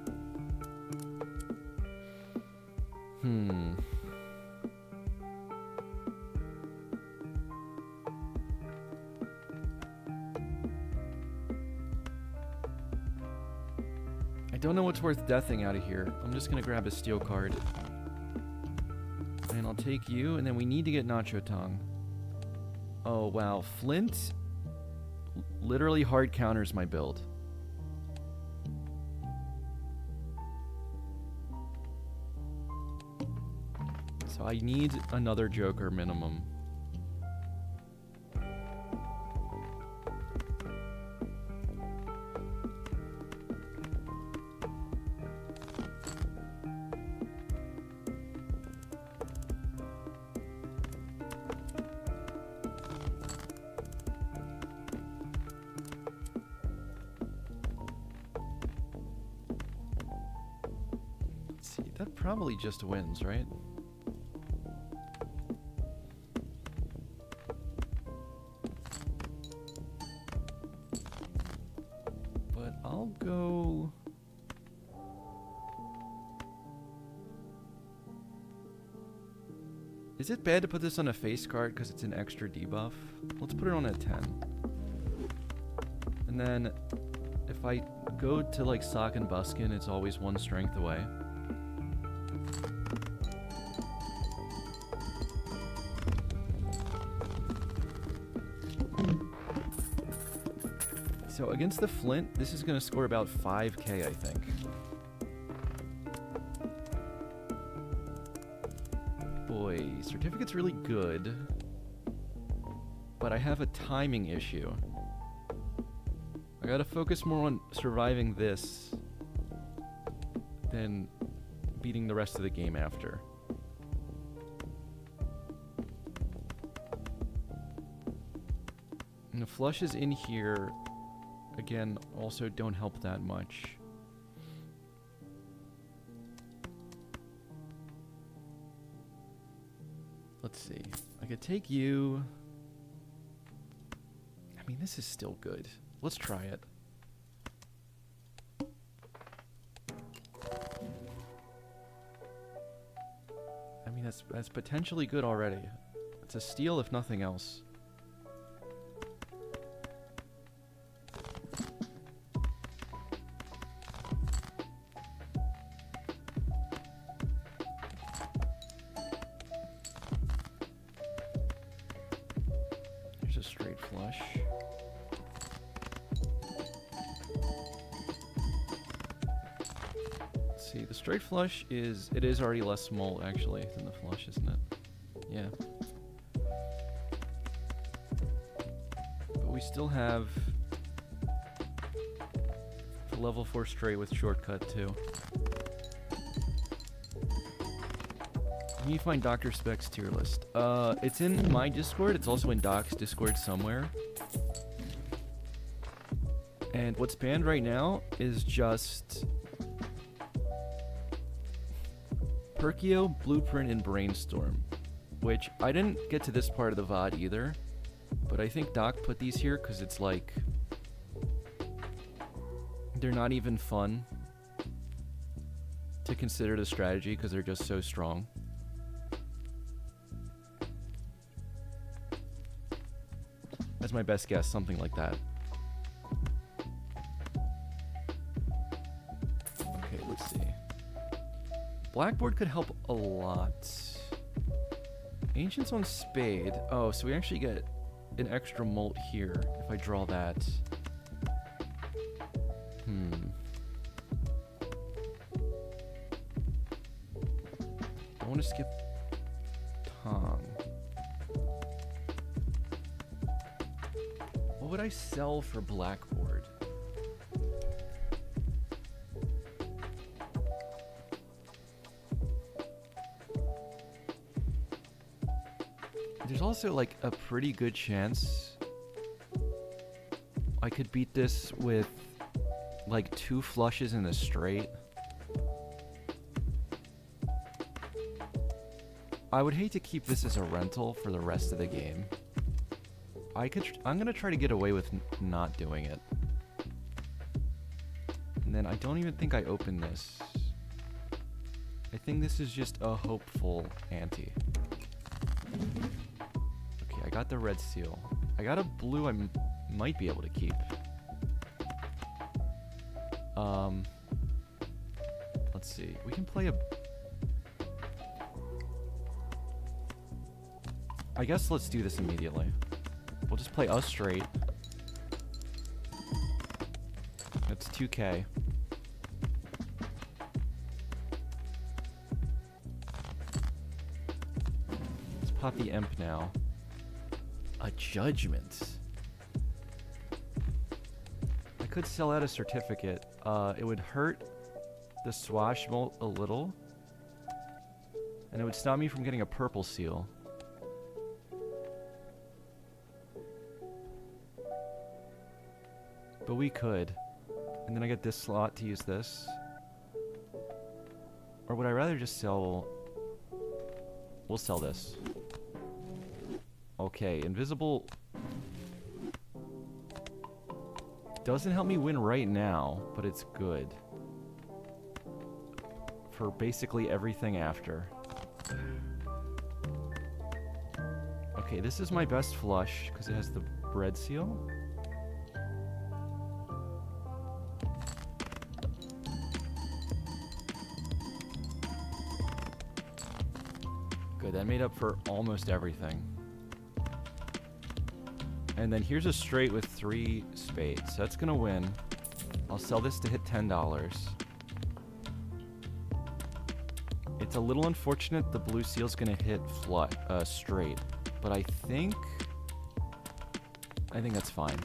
I don't know what's worth deathing out of here. I'm just gonna grab a steel card. And I'll take you, and then we need to get Nacho Tongue. Oh wow, Flint literally hard counters my build. So I need another Joker minimum. That probably just wins, right? But I'll go... Is it bad to put this on a face card because it's an extra debuff? Let's put it on a 10. And then if I go to like Sock and Buskin, it's always one strength away. So against the Flint, this is going to score about 5k, I think. Boy, Certificate's really good. But I have a timing issue. I gotta focus more on surviving this than beating the rest of the game after. And the flushes in here, again, also don't help that much. Let's see. I could take you. I mean, this is still good. Let's try it. I mean, that's potentially good already. It's a steal if nothing else. There's a straight flush. Let's see, the straight flush is already less small actually than the flush, isn't it? Yeah. But we still have the level 4 straight with shortcut too. Let me find Dr. Speck's tier list. It's in my Discord. It's also in Doc's Discord somewhere. And what's banned right now is just Perkio, Blueprint, and Brainstorm. Which, I didn't get to this part of the VOD either. But I think Doc put these here because it's like... they're not even fun to consider the strategy because they're just so strong. That's my best guess, something like that. Okay, let's see. Blackboard could help a lot. Ancients on Spade. Oh, so we actually get an extra molt here if I draw that. I want to skip Tom. What would I sell for Blackboard? There's also like a pretty good chance I could beat this with like 2 flushes in a straight. I would hate to keep this as a rental for the rest of the game. I'm gonna try to get away with not doing it. And then I don't even think I open this. I think this is just a hopeful ante. Okay, I got the red seal. I got a blue I might be able to keep. Let's see. We can play a... I guess let's do this immediately. We'll just play us straight. That's 2k. Let's pop the imp now. A judgment. I could sell out a certificate. It would hurt the swash molt a little. And it would stop me from getting a purple seal. But we could. And then I get this slot to use this. Or would I rather just sell... We'll sell this. Okay, invisible... doesn't help me win right now, but it's good. For basically everything after. Okay, this is my best flush, because it has the bread seal. Good, that made up for almost everything. And then here's a straight with 3 spades. That's gonna win. I'll sell this to hit $10. It's a little unfortunate the blue seal's gonna hit straight, but I think that's fine.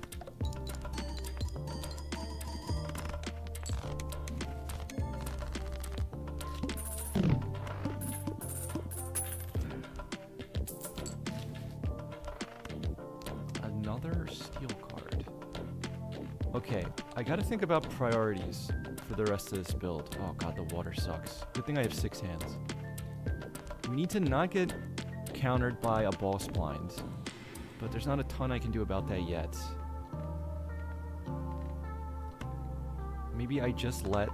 Okay, I gotta think about priorities for the rest of this build. Oh god, the water sucks. Good thing I have 6 hands. We need to not get countered by a boss blind, but there's not a ton I can do about that yet. Maybe I just let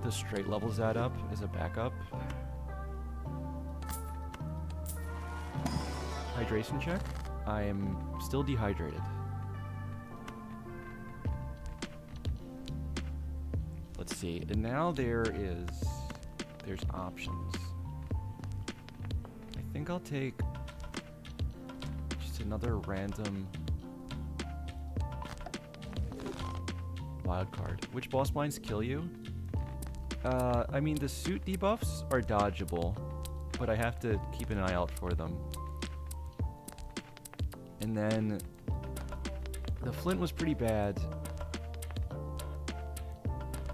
the straight levels add up as a backup. Hydration check. I am still dehydrated. Let's see. And now there's options. I think I'll take just another random wild card. Which boss blinds kill you? I mean, the suit debuffs are dodgeable, but I have to keep an eye out for them. And then the flint was pretty bad.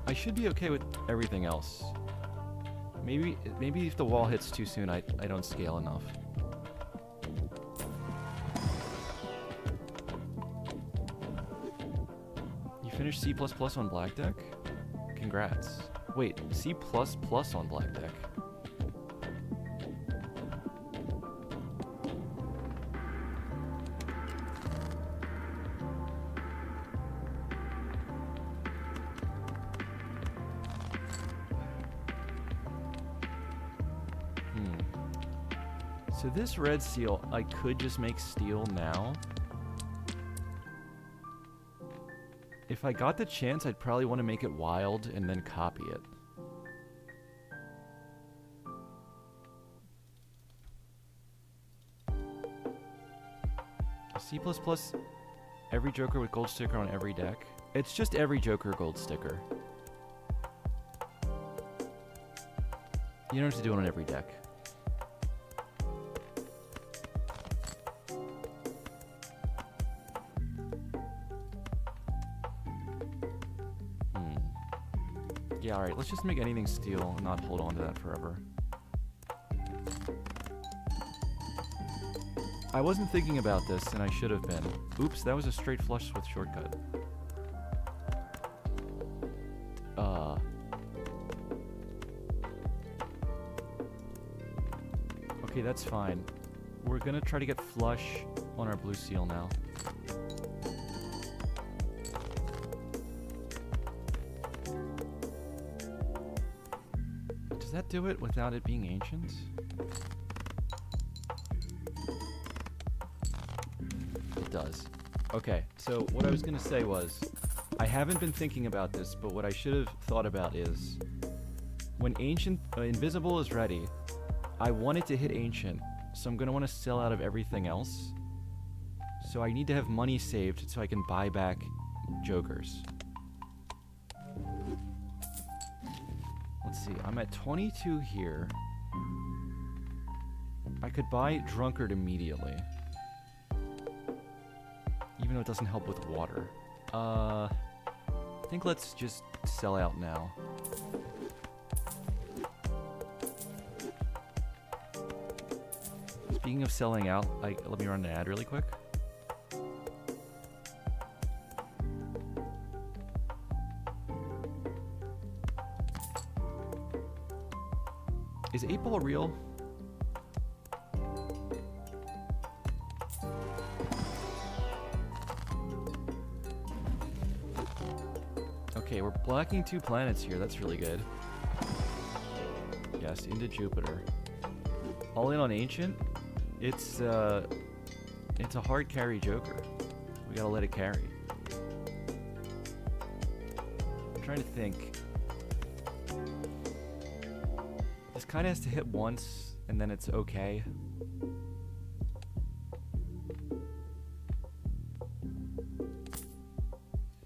I should be okay with everything else. Maybe if the wall hits too soon, I don't scale enough. You finished C++ on Black Deck? Congrats. Wait, C++ on Black Deck? So this red seal, I could just make steel now. If I got the chance, I'd probably want to make it wild and then copy it. C++, every Joker with gold sticker on every deck. It's just every Joker gold sticker. You don't have to do it on every deck. Yeah, alright, let's just make anything steel and not hold on to that forever. I wasn't thinking about this, and I should have been. Oops, that was a straight flush with shortcut. Okay, that's fine. We're gonna try to get flush on our blue seal now. Does that do it without it being ancient? It does. Okay, so what I was gonna say was, I haven't been thinking about this, but what I should have thought about is, when invisible is ready, I want it to hit ancient, so I'm gonna want to sell out of everything else. So I need to have money saved so I can buy back Jokers. Let's see, I'm at 22 here. I could buy Drunkard immediately. Even though it doesn't help with water. I think let's just sell out now. Speaking of selling out, let me run an ad really quick. Is 8-Ball real? Okay, we're blocking 2 planets here. That's really good. Yes, into Jupiter. All in on Ancient. It's a hard carry Joker. We gotta let it carry. I'm trying to think. This kind of has to hit once, and then it's okay.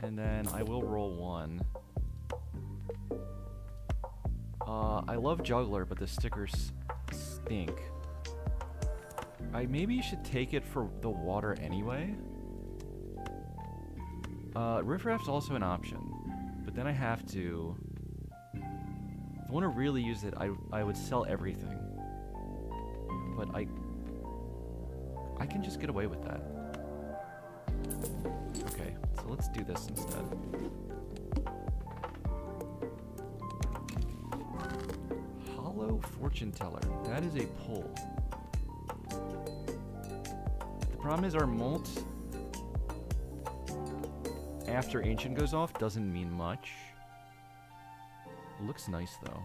And then I will roll 1. I love Juggler, but the stickers stink. I maybe should take it for the water anyway. Riff Raft's also an option, but then I have to... If I want to really use it, I would sell everything. But I can just get away with that. Okay, so let's do this instead. Hollow Fortune Teller. That is a pull. The problem is our molt after Ancient goes off doesn't mean much. It looks nice though.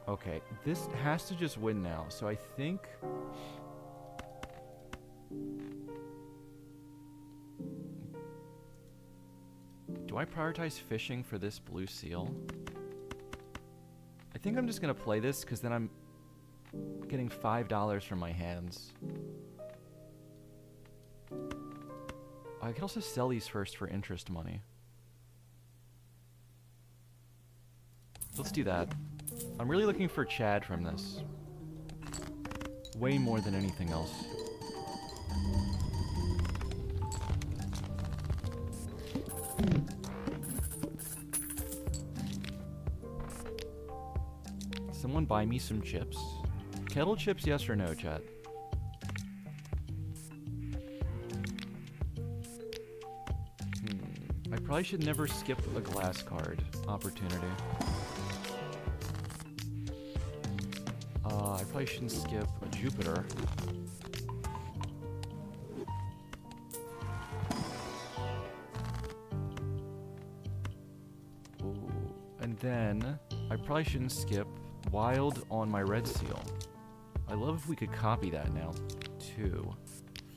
Okay, this has to just win now, so I think... Do I prioritize fishing for this blue seal? I think I'm just gonna play this, because then I'm getting $5 from my hands. I could also sell these first for interest money. Let's do that. I'm really looking for Chad from this. Way more than anything else. Someone buy me some chips. Kettle chips, yes or no, Chad? I probably should never skip a glass card opportunity. I probably shouldn't skip a Jupiter. Ooh. And then, I probably shouldn't skip Wild on my red seal. I love if we could copy that now, too.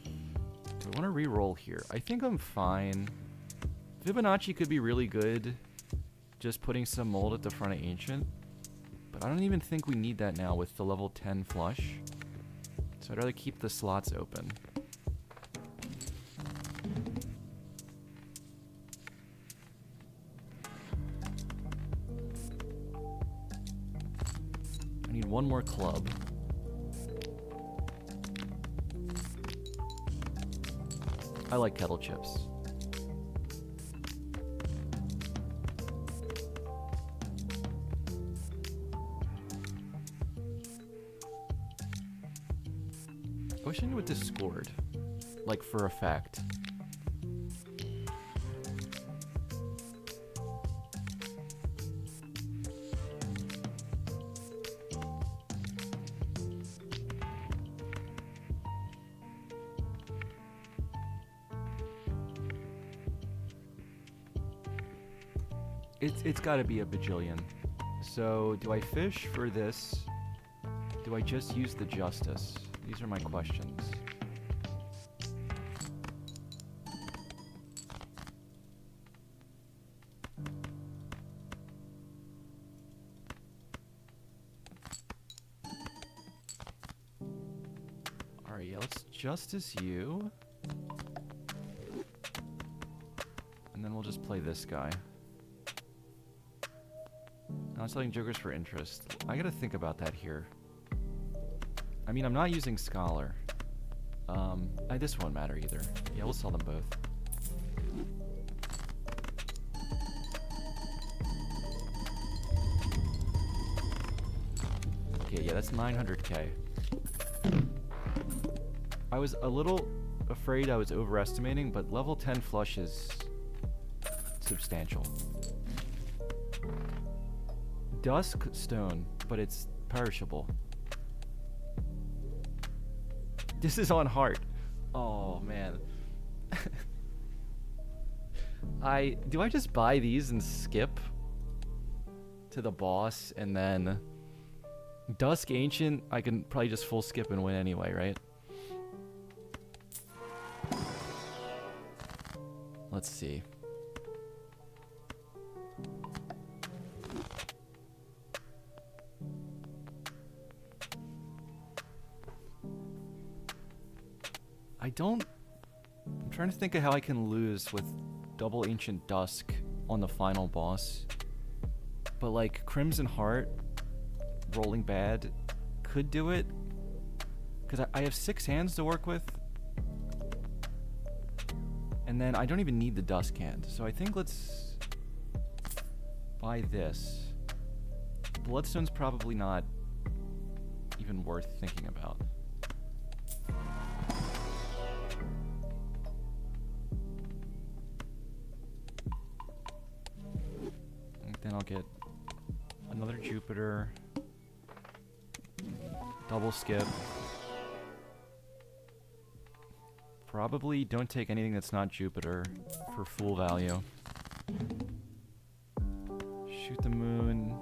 Do I want to re-roll here? I think I'm fine. Fibonacci could be really good, just putting some mold at the front of Ancient. But I don't even think we need that now with the level 10 flush. So I'd rather keep the slots open. I need one more club. I like kettle chips. I wish I knew what this scored. Like, for a fact. It's gotta be a bajillion. So, do I fish for this? Do I just use the Justice? These are my questions. Alright, yeah, let's Justice you. And then we'll just play this guy. Now I'm selling Jokers for interest. I gotta think about that here. I mean, I'm not using Scholar. This won't matter either. Yeah, we'll sell them both. Okay, yeah, that's 900k. I was a little afraid I was overestimating, but level 10 flush is substantial. Dusk stone, but it's perishable. This is on heart. Oh man. Do I just buy these and skip to the boss and then Dusk Ancient I can probably just full skip and win anyway, right? Let's see. I'm trying to think of how I can lose with double Ancient Dusk on the final boss. But like Crimson Heart, rolling bad, could do it. Because I have 6 hands to work with. And then I don't even need the Dusk hand. So I think let's buy this. Bloodstone's probably not even worth thinking about. And then I'll get another Jupiter. Double skip. Probably don't take anything that's not Jupiter for full value. Shoot the moon.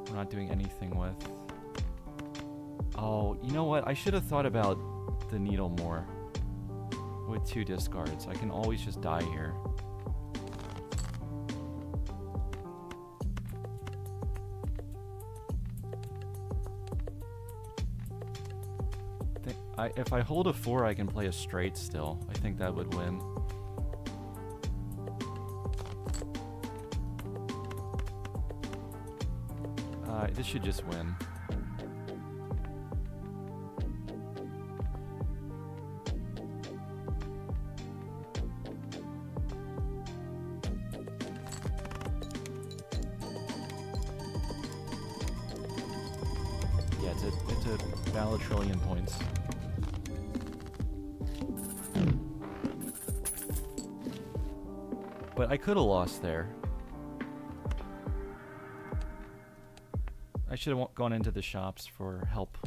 We're not doing anything with. Oh, you know what? I should have thought about the needle more. With 2 discards. I can always just die here. If I hold a 4, I can play a straight still. I think that would win. This should just win. Yeah, it's a Balatro points. But I could have lost there. I should have gone into the shops for help.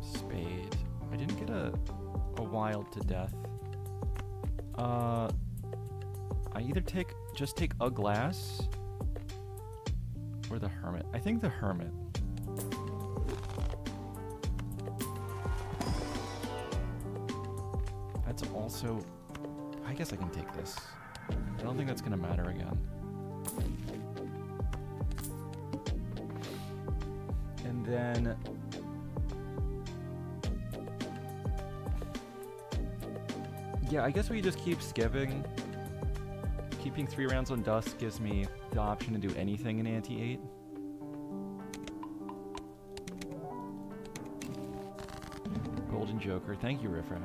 Spade. I didn't get a wild to death. I either just take a glass or the hermit. I think the hermit. That's also... I guess I can take this. I don't think that's gonna matter again. And then... yeah, I guess we just keep skipping. Keeping 3 rounds on dust gives me the option to do anything in ante-8. Golden Joker. Thank you, Riffraff.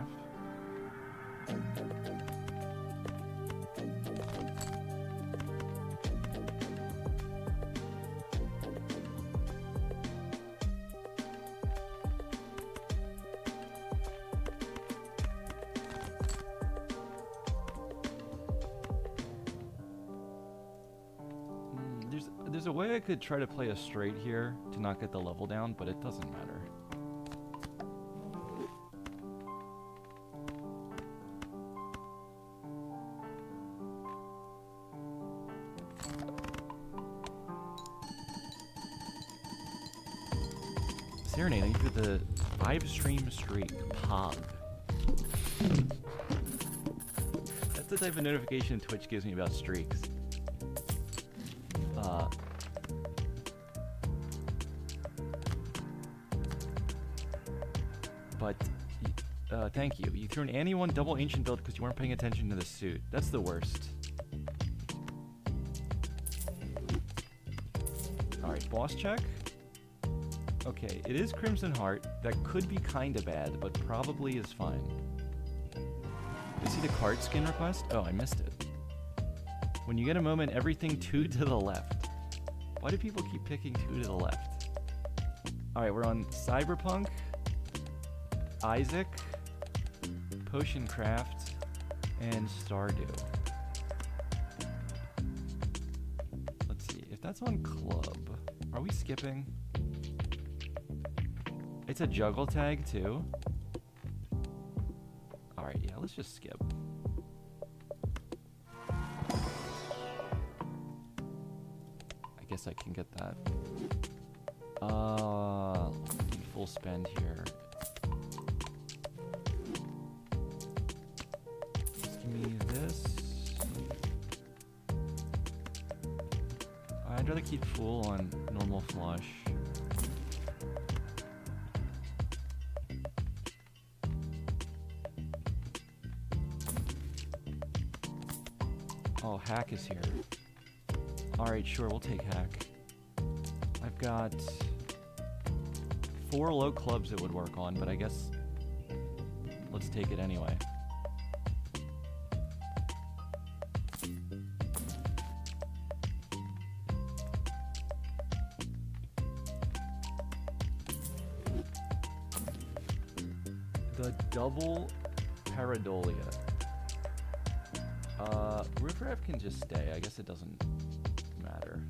There's a way I could try to play a straight here to not get the level down, but it doesn't matter. Serenading through the 5-stream streak. Pog. That's the type of notification Twitch gives me about streaks. But thank you. You threw an Annie 1 double ancient build because you weren't paying attention to the suit. That's the worst. Alright, boss check. Okay, it is Crimson Heart. That could be kinda bad, but probably is fine. You see the card skin request? Oh, I missed it. When you get a moment, everything 2 to the left. Why do people keep picking 2 to the left? Alright, we're on Cyberpunk, Isaac, Potion Craft, and Stardew. Let's see, if that's on Club, are we skipping? It's a juggle tag too? Alright, yeah, let's just skip. I guess I can get that. Full spend here. Just give me this. I'd rather keep full on normal flush. Oh, Hack is here. Alright, sure, we'll take Hack. I've got 4 low clubs it would work on, but I guess let's take it anyway. The double pareidolia. Riffraff can just stay. I guess it doesn't matter.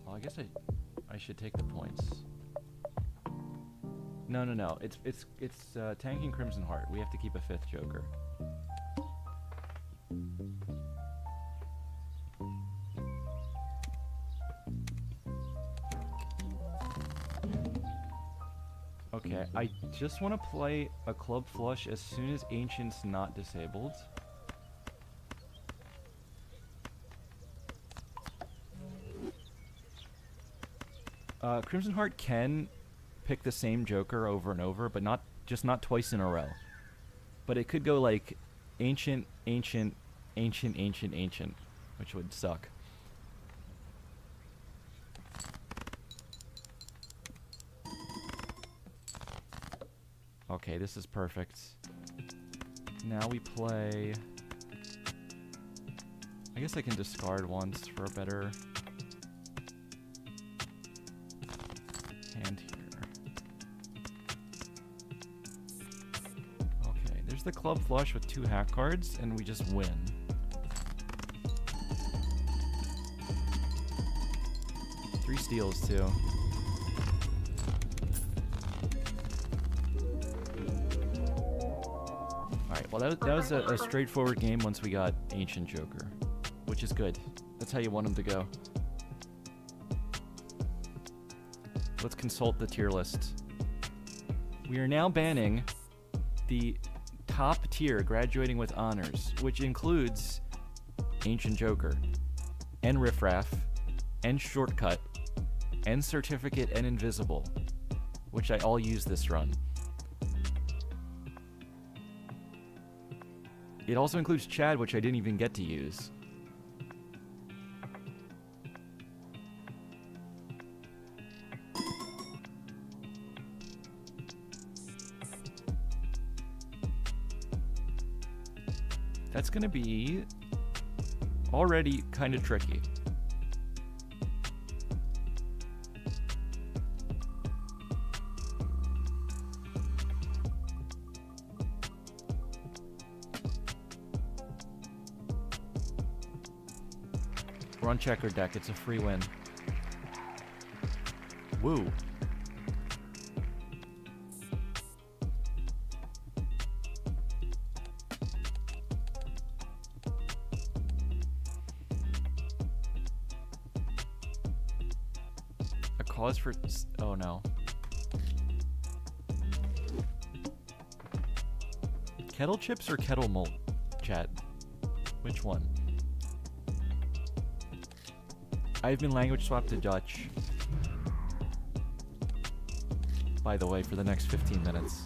Well, I guess I should take the points. No. It's tanking Crimson Heart. We have to keep a 5th Joker. Okay, I just want to play a club flush as soon as Ancient's not disabled. Crimson Heart can pick the same Joker over and over, but not twice in a row. But it could go like Ancient, Ancient, Ancient, Ancient, Ancient, which would suck. Okay, this is perfect. Now we play... I guess I can discard once for a better hand here. Okay, there's the club flush with 2 hack cards, and we just win. Three steals, too. Well, that was a straightforward game once we got Ancient Joker, which is good. That's how you want him to go. Let's consult the tier list. We are now banning the top tier graduating with honors, which includes Ancient Joker, and Riffraff, and Shortcut, and Certificate, and Invisible, which I all use this run. It also includes Chad, which I didn't even get to use. That's gonna be already kind of tricky. We're on checker deck. It's a free win. Woo. A cause for... Oh, no. Kettle chips or kettle malt, chat? Which one? I've been language swapped to Dutch, by the way, for the next 15 minutes.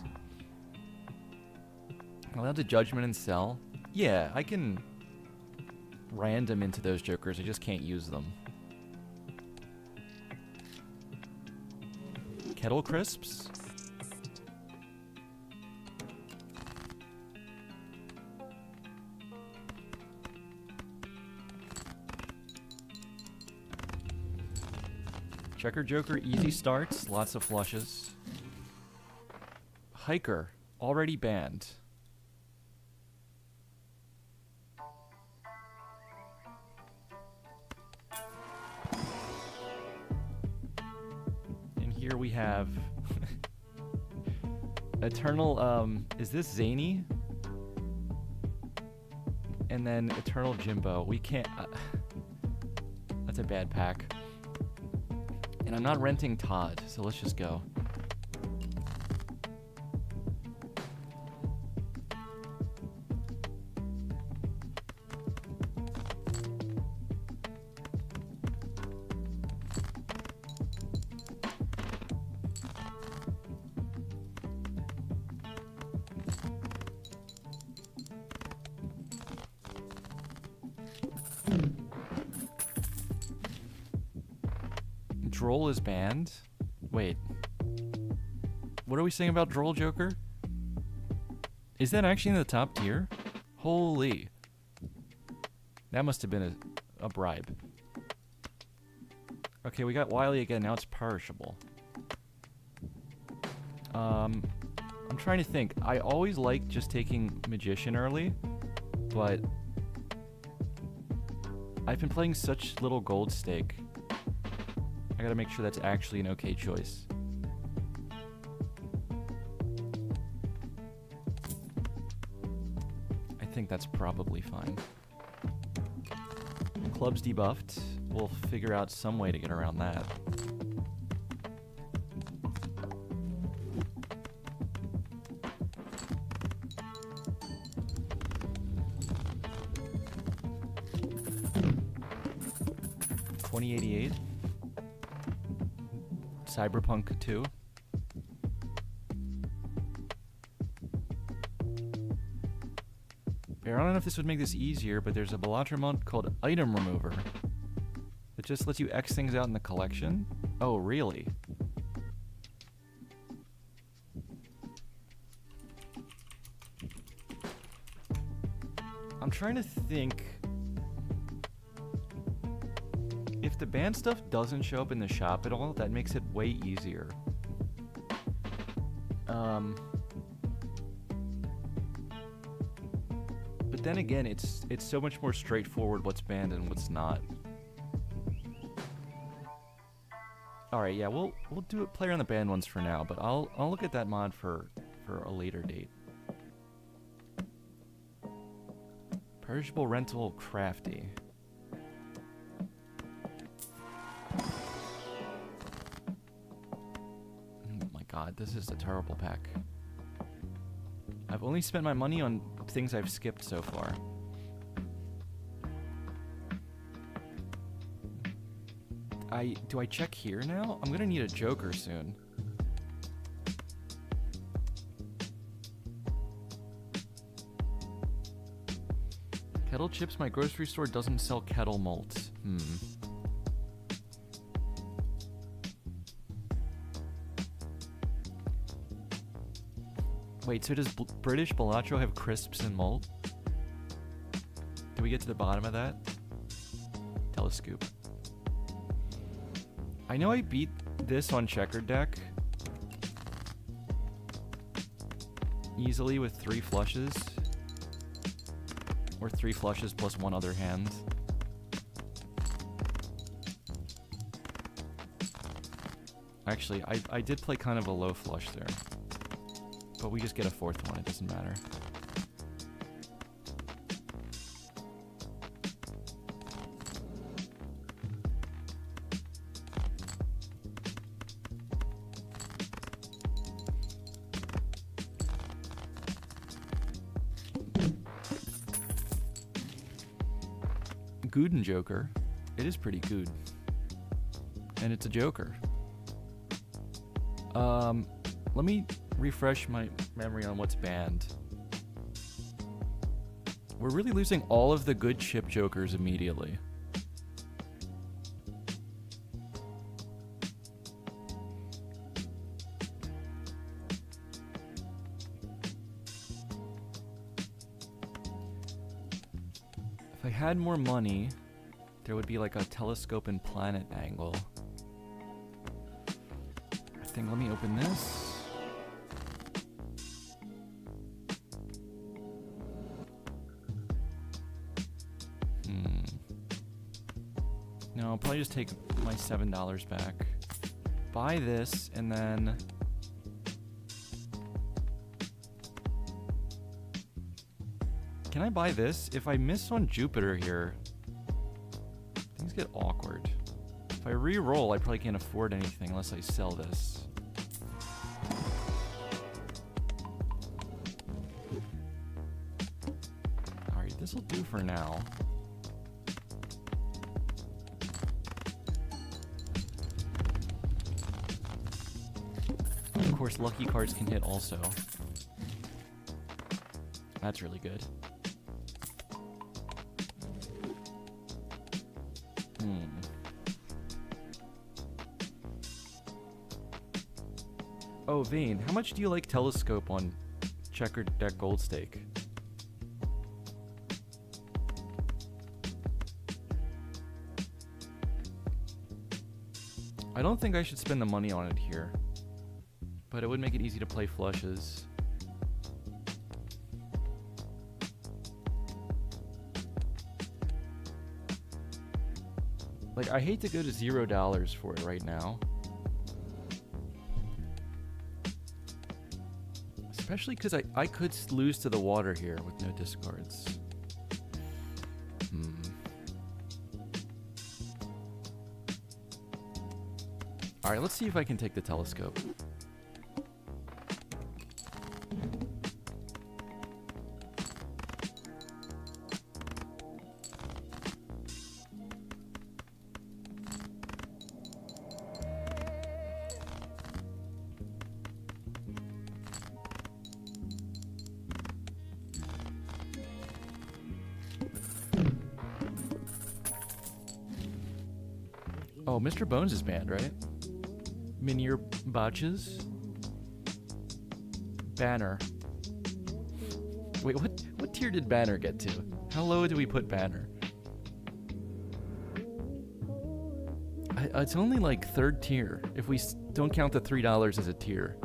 Allowed to judgment and sell? Yeah, I can random into those jokers, I just can't use them. Kettle crisps? Checker Joker, easy starts, lots of flushes. Hiker, already banned. And here we have Eternal, is this Zany? And then Eternal Jimbo. We can't, that's a bad pack. And I'm not renting Todd, so let's just go. Droll is banned? Wait. What are we saying about Droll Joker? Is that actually in the top tier? Holy. That must have been a bribe. Okay, we got Wily again. Now it's perishable. I'm trying to think. I always like just taking Magician early, but I've been playing such little gold stake. I gotta make sure that's actually an okay choice. I think that's probably fine. Club's debuffed. We'll figure out some way to get around that. $2088. Cyberpunk 2. I don't know if this would make this easier, but there's a Balatro mod called Item Remover. It just lets you X things out in the collection? Oh, really? I'm trying to think. If the banned stuff doesn't show up in the shop at all, that makes it way easier. But then again, it's so much more straightforward what's banned and what's not. All right, yeah, we'll do it player on the banned ones for now, but I'll look at that mod for a later date. Perishable rental crafty. Oh my god, this is a terrible pack. I've only spent my money on things I've skipped so far. Do I check here now? I'm gonna need a Joker soon. Kettle chips, my grocery store doesn't sell kettle malts. Wait, so does British Balatro have crisps and malt? Did we get to the bottom of that? Telescope. I know I beat this on checkered deck easily with 3 flushes. Or 3 flushes plus 1 other hand. Actually, I did play kind of a low flush there. But we just get a 4th one, it doesn't matter. Good and Joker. It is pretty good. And it's a Joker. Let me refresh my memory on what's banned. We're really losing all of the good chip Jokers immediately. If I had more money, there would be like a telescope and planet angle. I think, let me open this. No, I'll probably just take my $7 back. Buy this, and then... Can I buy this? If I miss on Jupiter here, things get awkward. If I re-roll, I probably can't afford anything unless I sell this. Alright, this'll do for now. Of course, lucky cards can hit also. That's really good. Oh, Vane, how much do you like Telescope on Checkered Deck Gold Stake? I don't think I should spend the money on it here, but it would make it easy to play flushes. Like, I hate to go to $0 for it right now. Especially because I could lose to the water here with no discards. Alright, let's see if I can take the Telescope. Oh, Mr. Bones is banned, right? Minier Botches. Banner. Wait, what tier did Banner get to? How low do we put Banner? It's only like 3rd tier, if we don't count the $3 as a tier.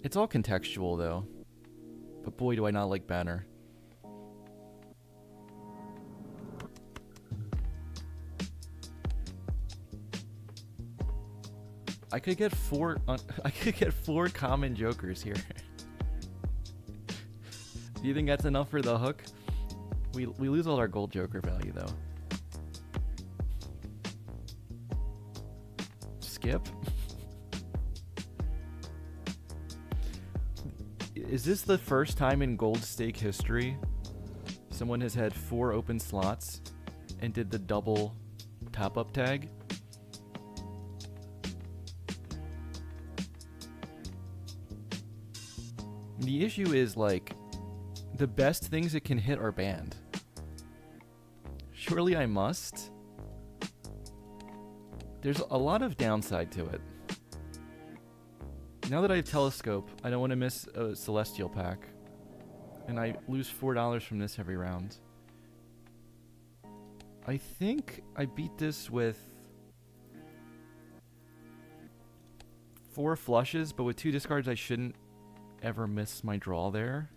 It's all contextual, though. But boy, do I not like Banner. I could get four common jokers here. Do you think that's enough for the hook? We lose all our gold joker value, though. Skip? Is this the first time in Gold Stake history someone has had 4 open slots and did the double top-up tag? The issue is, like, the best things it can hit are banned. Surely I must? There's a lot of downside to it. Now that I have Telescope, I don't want to miss a Celestial pack. And I lose $4 from this every round. I think I beat this with 4 flushes, but with 2 discards I shouldn't ever miss my draw there.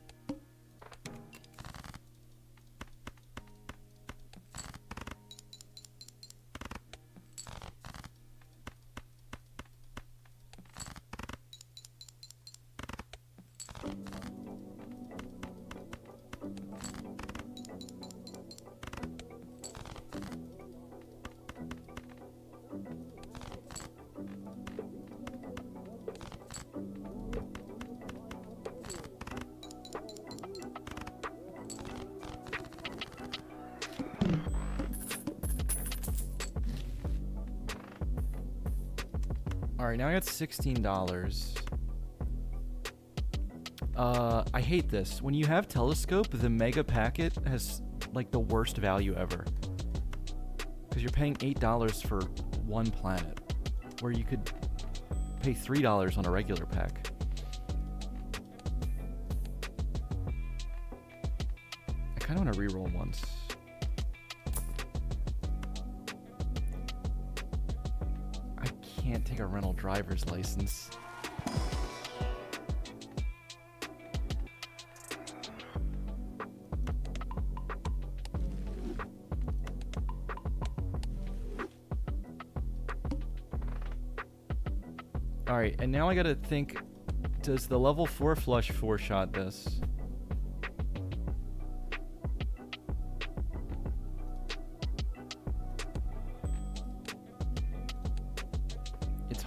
Alright, now I got $16. I hate this. When you have Telescope, the Mega Packet has, like, the worst value ever. Because you're paying $8 for one planet, where you could pay $3 on a regular pack. I kind of want to reroll once. Can't take a rental driver's license. Alright, and now I gotta think, does the level 4 flush 4-shot this?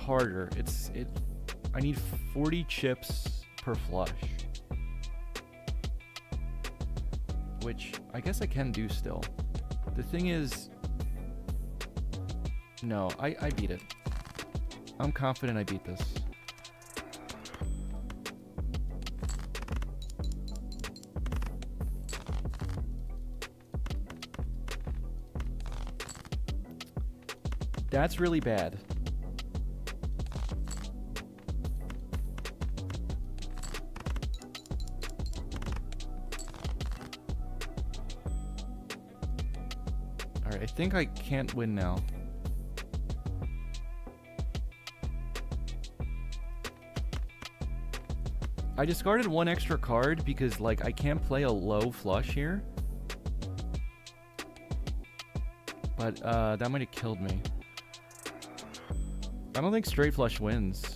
Harder. I need 40 chips per flush, which I guess I can do still. The thing is, no, I beat it. I'm confident I beat this. That's really bad. Alright, I think I can't win now. I discarded one extra card because, like, I can't play a low flush here. But, that might have killed me. I don't think straight flush wins.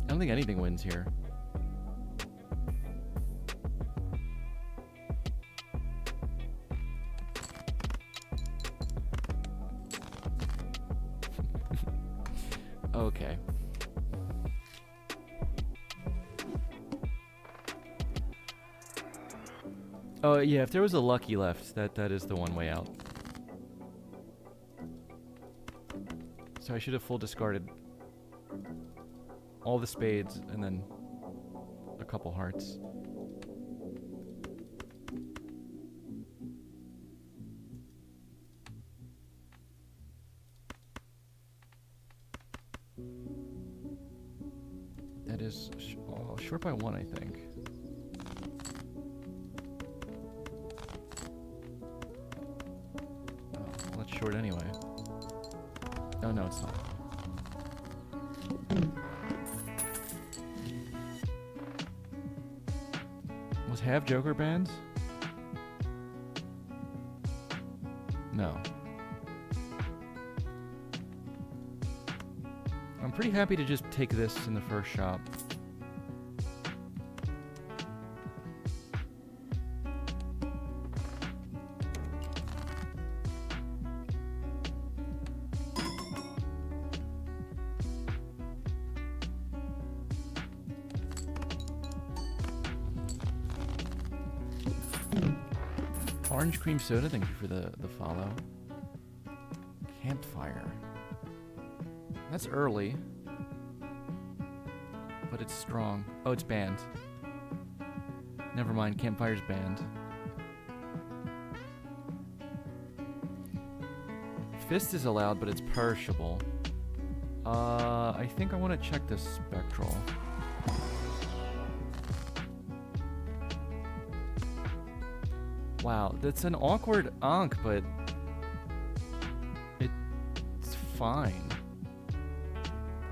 I don't think anything wins here. Okay. Oh yeah, if there was a lucky left, that is the one way out. So I should have full discarded all the spades and then a couple hearts. That is short by one, I think. Oh, well, that's short anyway. Oh no, it's not. Was half Joker banned? No. I'm pretty happy to just take this in the first shop. Orange cream soda, thank you for the follow. Campfire. That's early. But it's strong. Oh, it's banned. Never mind, Campfire's banned. Fist is allowed, but it's perishable. I think I want to check this Spectral. Wow, that's an awkward Ankh, but it's fine.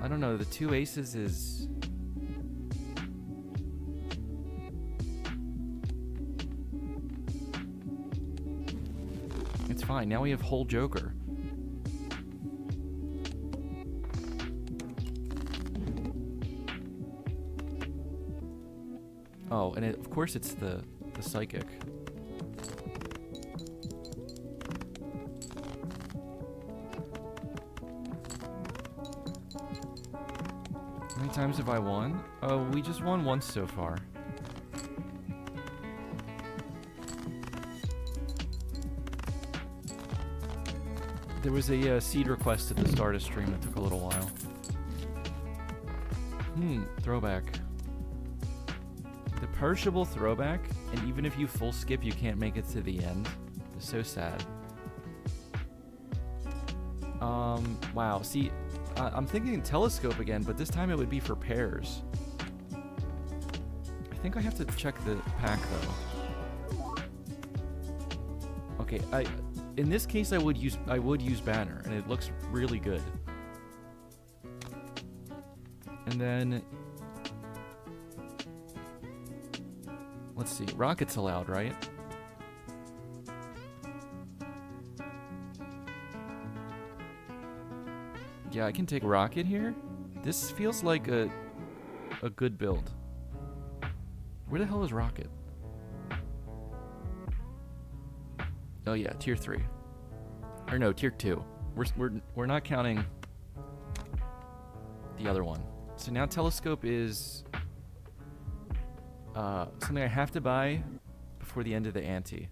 I don't know, the two aces is... It's fine, now we have whole Joker. Oh, and of course it's the Psychic. How many times have I won? Oh, we just won once so far. There was a seed request at the start of stream that took a little while. Throwback. The perishable throwback, and even if you full skip, you can't make it to the end. It's so sad. Wow, see... I'm thinking telescope again, but this time it would be for pairs. I think I have to check the pack though. Okay, in this case I would use banner, and it looks really good. And then let's see, rocket's allowed, right? Yeah, I can take rocket here. This feels like a good build. Where the hell is rocket? Oh yeah, tier 3. Or no, tier 2. We're not counting the other one. So now telescope is something I have to buy before the end of the ante.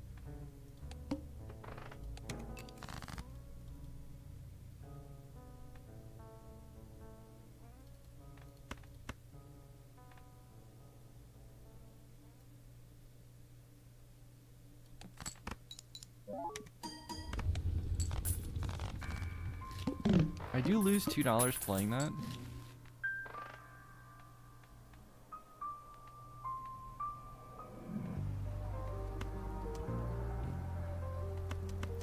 I do lose $2 playing that.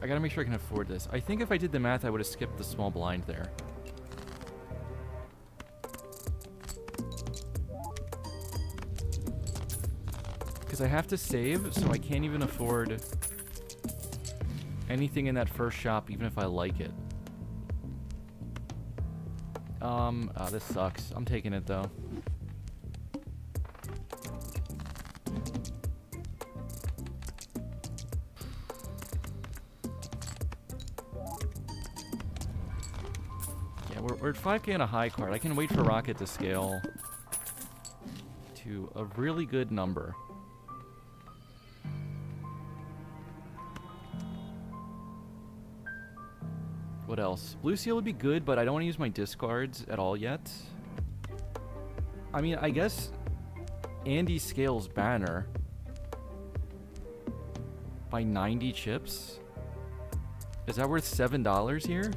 I gotta make sure I can afford this. I think if I did the math, I would have skipped the small blind there. Because I have to save, so I can't even afford anything in that first shop, even if I like it. Oh, this sucks. I'm taking it, though. Yeah, we're at 5k on a high card. I can wait for Rocket to scale to a really good number. What else? Blue Seal would be good, but I don't want to use my discards at all yet. I mean, I guess Andy scales Banner by 90 chips. Is that worth $7 here?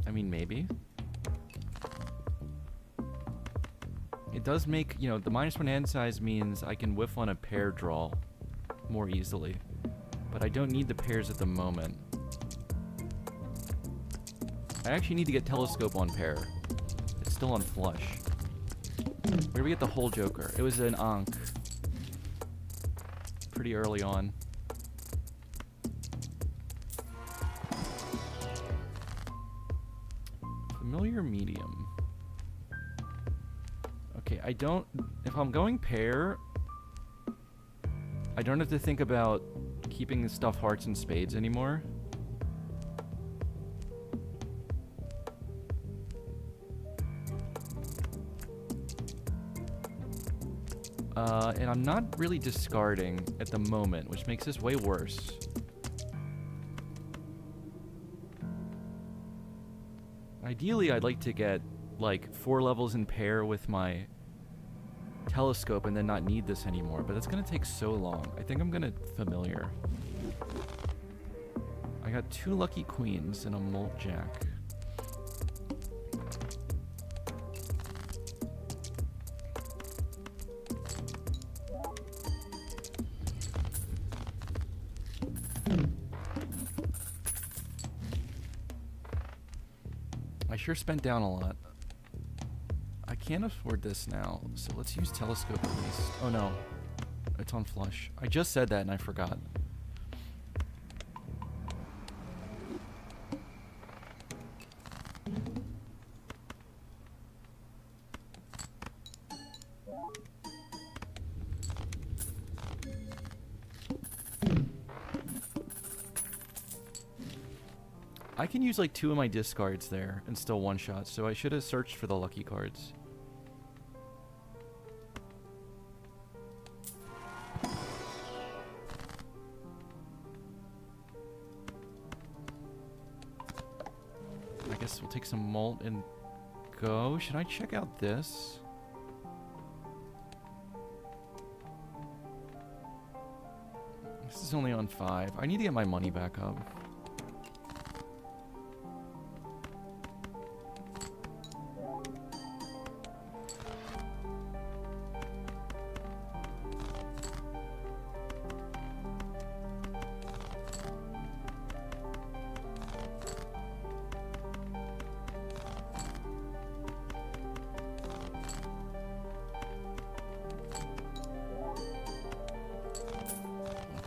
I mean, maybe. It does make, you know, the -1 hand size means I can whiff on a pair draw more easily. But I don't need the pairs at the moment. I actually need to get Telescope on pair. It's still on flush. Where did we get the whole Joker? It was an Ankh. Pretty early on. Familiar medium. Okay, I don't... If I'm going pair, I don't have to think about keeping the stuff hearts and spades anymore. And I'm not really discarding at the moment, which makes this way worse. Ideally, I'd like to get, like, 4 levels in pair with my Telescope and then not need this anymore, but that's gonna take so long. I think I'm gonna Familiar. I got 2 lucky queens and a Molt Jack. I sure spent down a lot. I can't afford this now, so let's use Telescope at least. Oh no, it's on flush. I just said that and I forgot. I can use like 2 of my discards there and still one-shot, so I should have searched for the lucky cards. I guess we'll take some Molt and go. Should I check out this? This is only on 5. I need to get my money back up.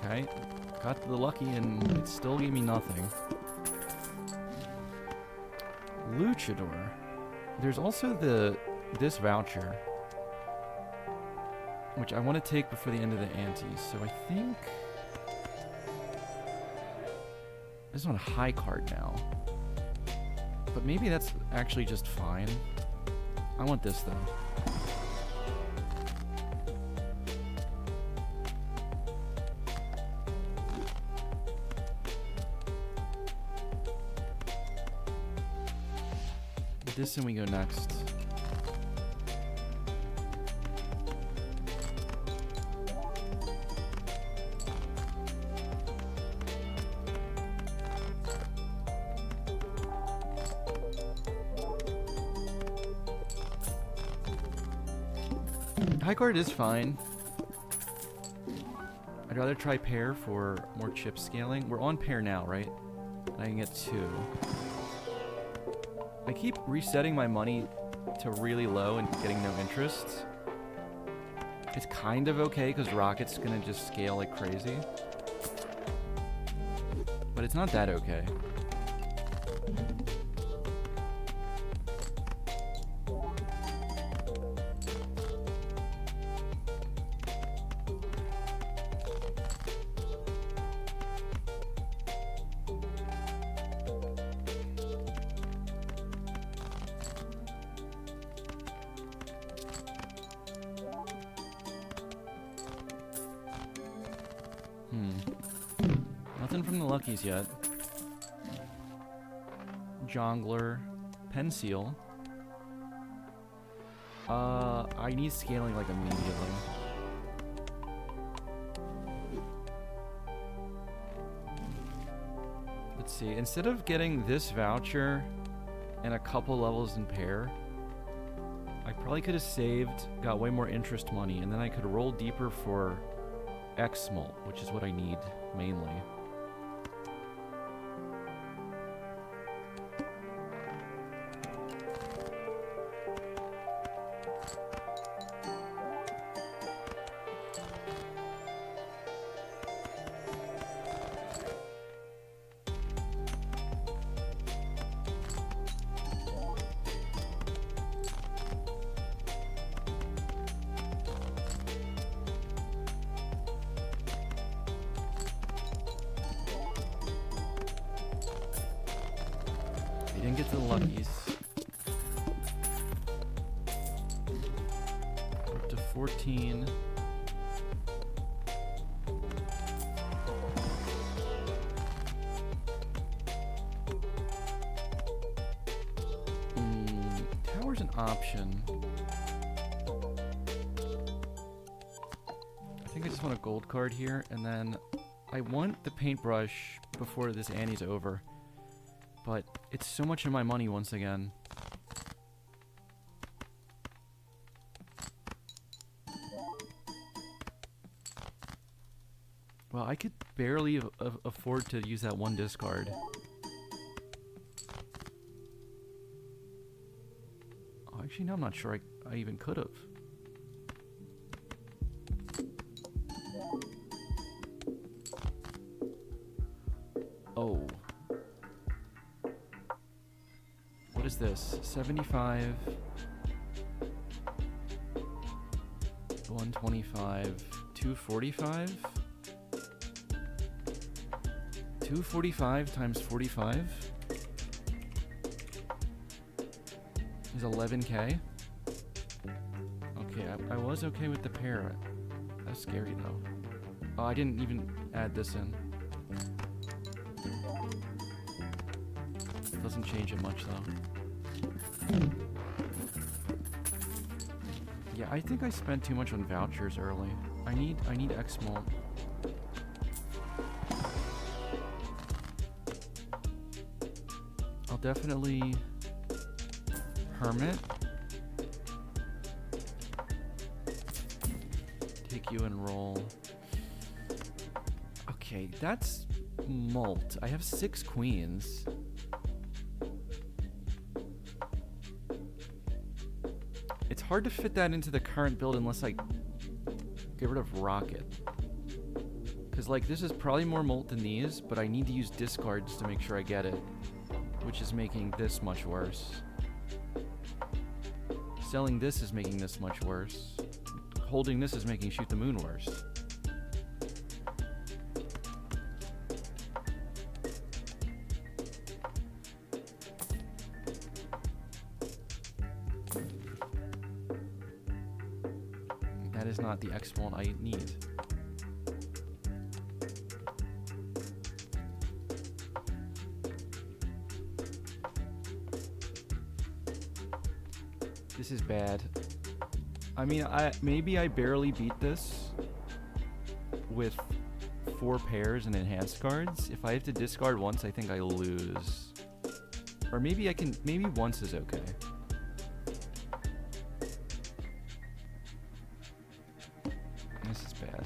Okay, got the lucky and it still gave me nothing. Luchador. There's also this voucher, which I want to take before the end of the antes. So I think this is on a high card now, but maybe that's actually just fine. I want this though. Put this and we go next. High card is fine. I'd rather try pair for more chip scaling. We're on pair now, right? I can get 2. I keep resetting my money to really low and getting no interest. It's kind of okay because Rocket's gonna just scale like crazy. But it's not that okay. Nothing from the Luckies yet. Jongler. Pencil. I need scaling like immediately. Let's see. Instead of getting this voucher and a couple levels in pair, I probably could have saved, got way more interest money, and then I could roll deeper for X-Molt, which is what I need mainly. Didn't get to the Luckies. We're up to 14. Tower's an option. I think I just want a gold card here, and then I want the paintbrush before this Annie's over. But it's so much of my money once again. Well, I could barely afford to use that one discard. Oh, actually, no, I'm not sure I even could have. Oh. What is this? 75, 125, 245? 245 times 45 is 11k. Okay, I was okay with the pair. That's scary though. Oh, I didn't even add this in. Doesn't change it much though. Yeah, I think I spent too much on vouchers early. I need X-Molt. I'll definitely Hermit. Take you and roll. Okay, that's Molt. I have 6 queens. It's hard to fit that into the current build unless I get rid of Rocket. Because, like, this is probably more Molt than these, but I need to use discards to make sure I get it. Which is making this much worse. Selling this is making this much worse. Holding this is making Shoot the Moon worse. That is not the X-Molt I need. This is bad. I mean, maybe I barely beat this with 4 pairs and enhanced cards. If I have to discard once, I think I lose. Or maybe I can, maybe once is okay. This is bad.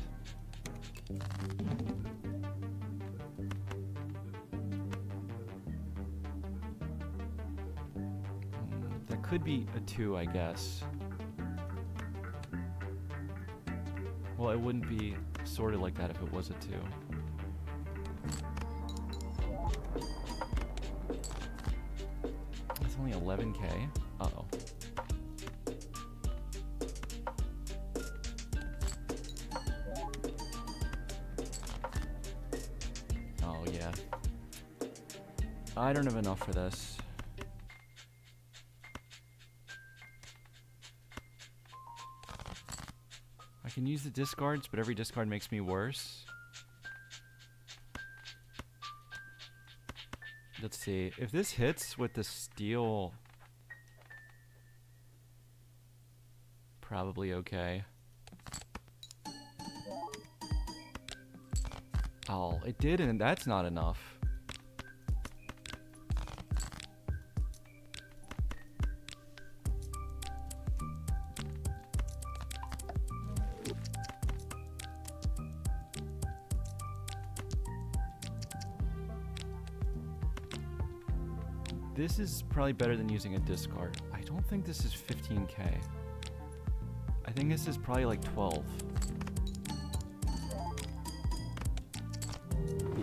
That could be a 2, I guess. Well, it wouldn't be sorted like that if it was a 2. That's only 11k. Uh-oh. Oh, yeah. I don't have enough for this. I can use the discards, but every discard makes me worse. Let's see. If this hits with the steel, probably okay. Oh, it did, and that's not enough. This is probably better than using a discard. I don't think this is 15k. I think this is probably like 12.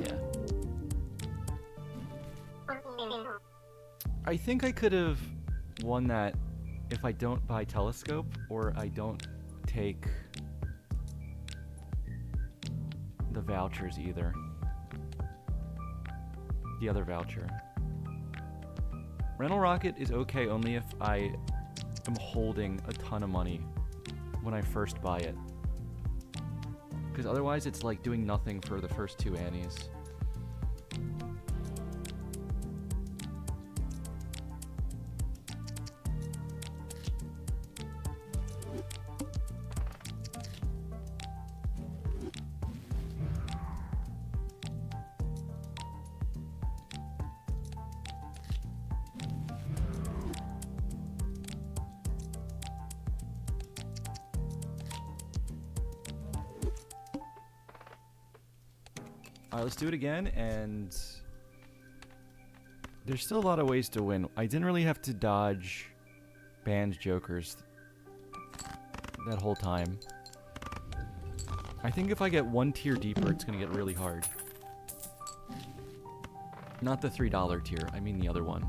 Yeah. I think I could have won that if I don't buy Telescope or I don't take the vouchers either. The other voucher. Rental Rocket is okay only if I am holding a ton of money when I first buy it. Because otherwise it's like doing nothing for the first 2 Annies. Alright, let's do it again, and there's still a lot of ways to win. I didn't really have to dodge banned jokers that whole time. I think if I get 1 tier deeper, it's gonna get really hard. Not the $3 tier, I mean the other one.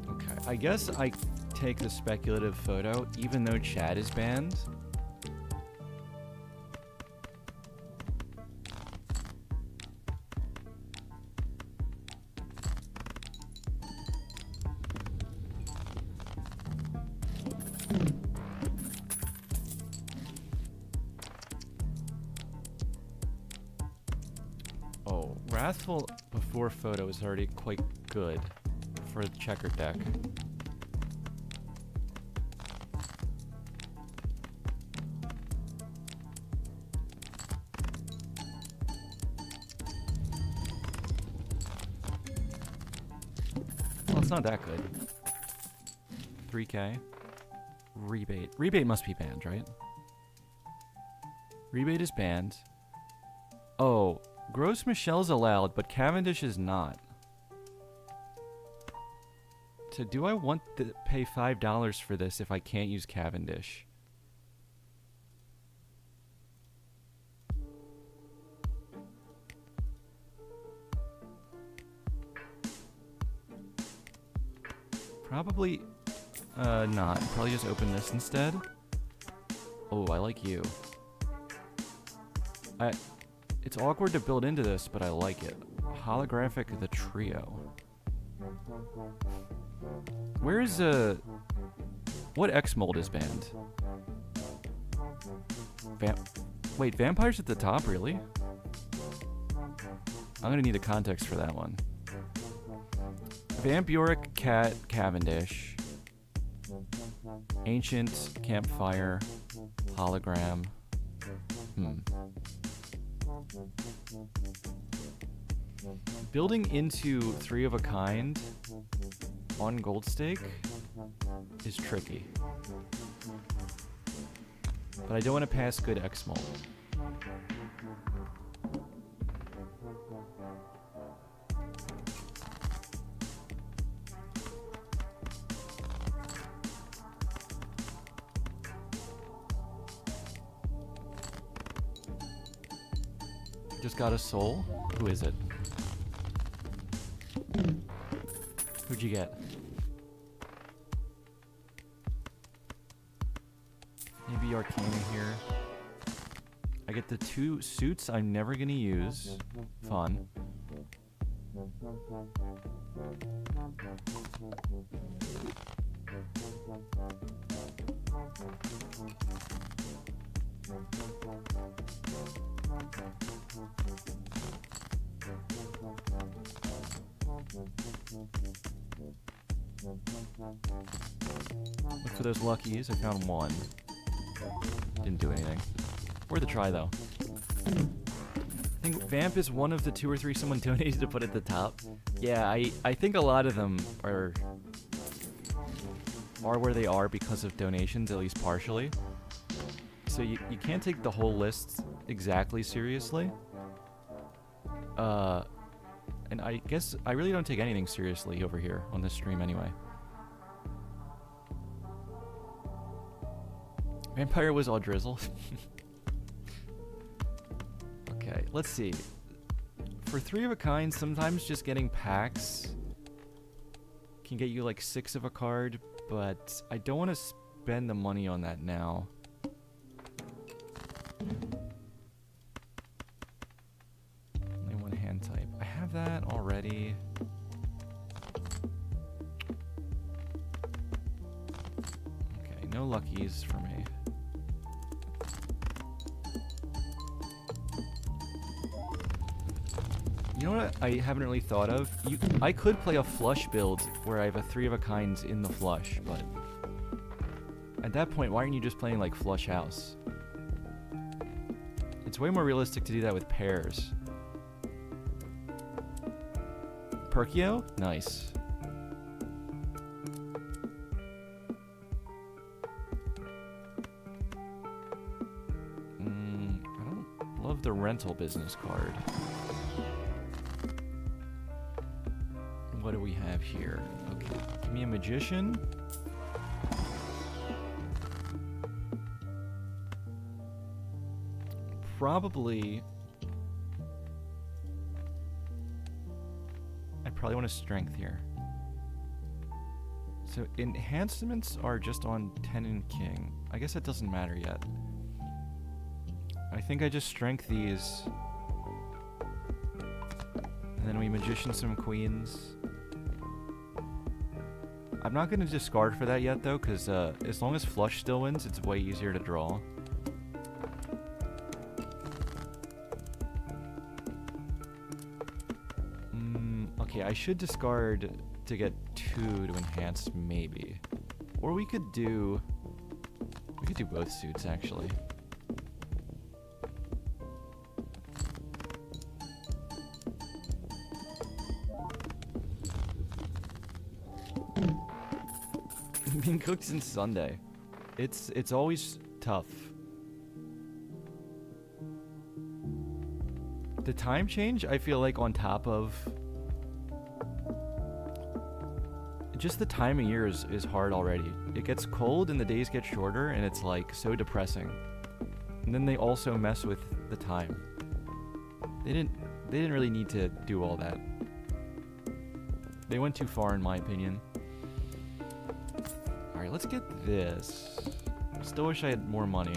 Okay, I guess I take the speculative photo, even though Chad is banned. Oh, Wrathful before photo is already quite good for the checker deck. It's not that good. 3k. Rebate. Rebate must be banned, right? Rebate is banned. Oh, Gross Michelle's allowed, but Cavendish is not. So do I want to pay $5 for this if I can't use Cavendish? Probably not. Probably just open this instead. Oh, I like you. It's awkward to build into this, but I like it. Holographic the Trio. Where is what X mold is banned? Wait, Vampire's at the top, really? I'm gonna need a context for that one. Vampiric Cat Cavendish. Ancient Campfire. Hologram. Building into 3 of a kind on gold stake is tricky. But I don't want to pass good X-Mult. Just got a soul? Who is it? Who'd you get? Maybe Arcana here. I get the 2 suits I'm never gonna use. Fun. Look for those luckies. I found 1. Didn't do anything. Worth a try, though. I think Vamp is one of the 2 or 3 someone donated to put at the top. Yeah, I think a lot of them are where they are because of donations, at least partially. So you can't take the whole list exactly seriously. And I guess I really don't take anything seriously over here on this stream anyway. Vampire was all drizzle. Okay, let's see. For 3 of a kind, sometimes just getting packs can get you like 6 of a card, but I don't want to spend the money on that now. Only 1 hand type. I have that already. Okay, no luckies for me. You know what I haven't really thought of? I could play a flush build where I have a 3 of a kinds in the flush, but at that point, why aren't you just playing like flush house? It's way more realistic to do that with pairs. Perkio? Nice. I don't love the rental business card. What do we have here? Okay, give me a magician. Probably... I probably want a strength here. So enhancements are just on 10 and king. I guess that doesn't matter yet. I think I just strength these. And then we magician some queens. I'm not going to discard for that yet, though, because as long as flush still wins, it's way easier to draw. Okay, I should discard to get 2 to enhance, maybe. Or we could do both suits, actually. Being cooked since Sunday. It's always tough. The time change, I feel like on top of... Just the time of year is hard already. It gets cold and the days get shorter and it's like so depressing. And then they also mess with the time. They didn't really need to do all that. They went too far in my opinion. Alright, let's get this. Still wish I had more money.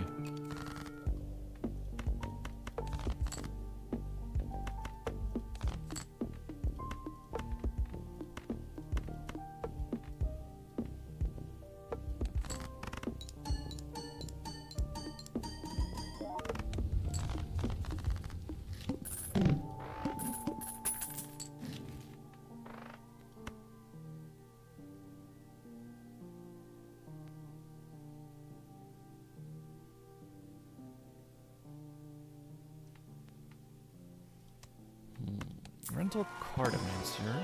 Elemental Cartomancer.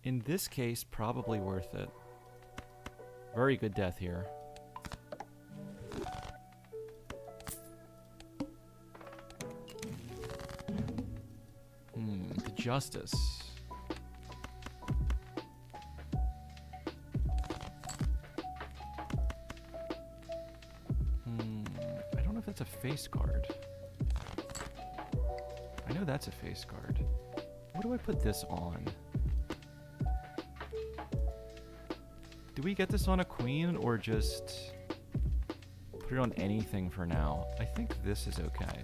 In this case, probably worth it. Very good death here. The Justice. I don't know if that's a face card. I know that's a face card. What do I put this on? Do we get this on a queen or just put it on anything for now? I think this is okay.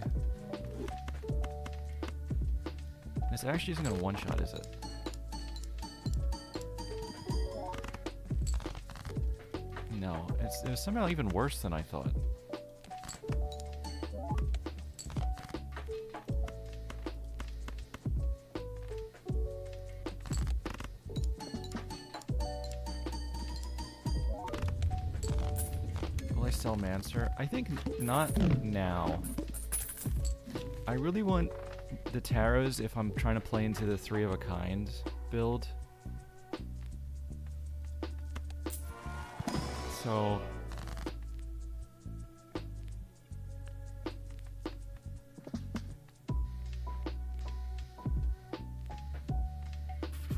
This actually isn't gonna one-shot, is it? No, it was somehow even worse than I thought. Sell Mancer? I think not now. I really want the Taros if I'm trying to play into the 3 of a kind build. So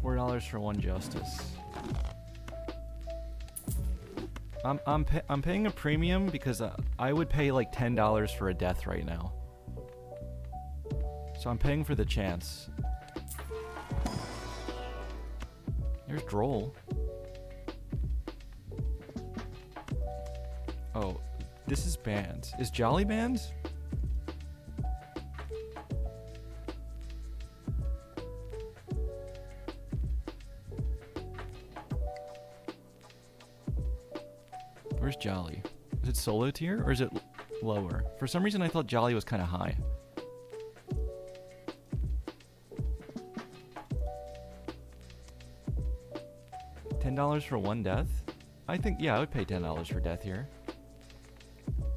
$4 for 1 Justice. I'm paying a premium because I would pay like $10 for a death right now. So I'm paying for the chance. There's Droll. Oh, this is banned. Is Jolly banned? Where's Jolly? Is it solo tier or is it lower? For some reason I thought Jolly was kind of high. $10 for 1 death? I think, yeah, I would pay $10 for death here.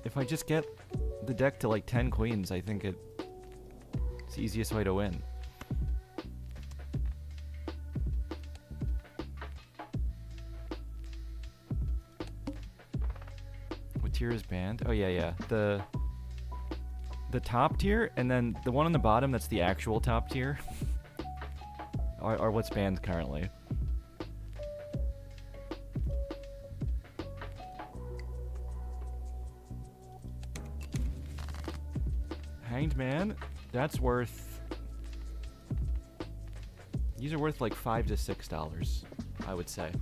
If I just get the deck to like 10 queens, I think it's the easiest way to win. Tier is banned. Oh yeah. The top tier and then the one on the bottom that's the actual top tier are what's banned currently. Hanged Man, that's worth. These are worth like $5 to $6, I would say.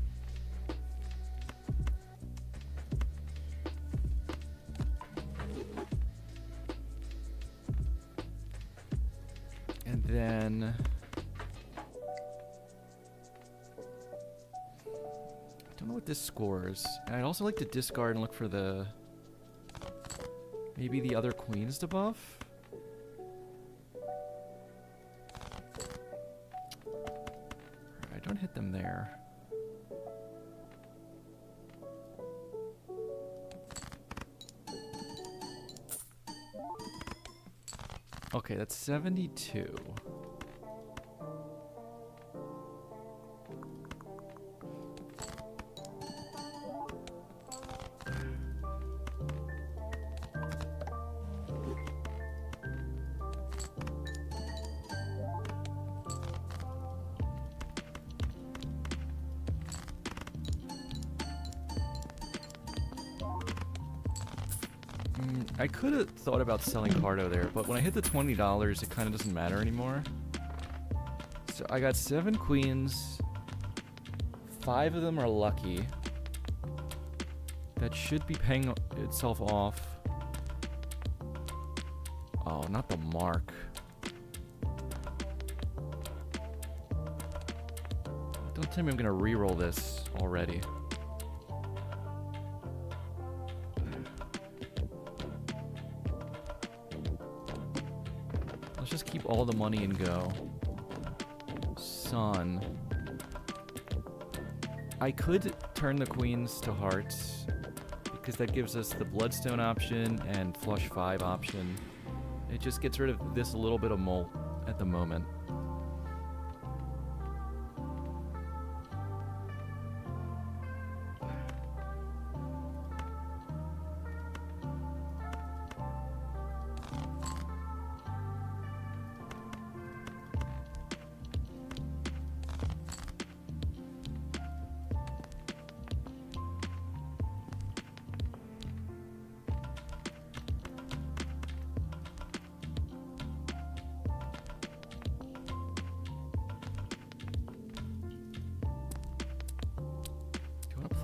Then I don't know what this scores. I'd also like to discard and look for the maybe the other queens to buff. I don't hit them there. Okay, that's 72. I could have thought about selling Cardo there, but when I hit the $20, it kind of doesn't matter anymore. So I got 7 queens. 5 of them are lucky. That should be paying itself off. Oh, not the mark. Don't tell me I'm gonna re-roll this already. Let's just keep all the money and go. Sun. I could turn the queens to hearts, because that gives us the Bloodstone option and Flush 5 option. It just gets rid of this little bit of molt at the moment.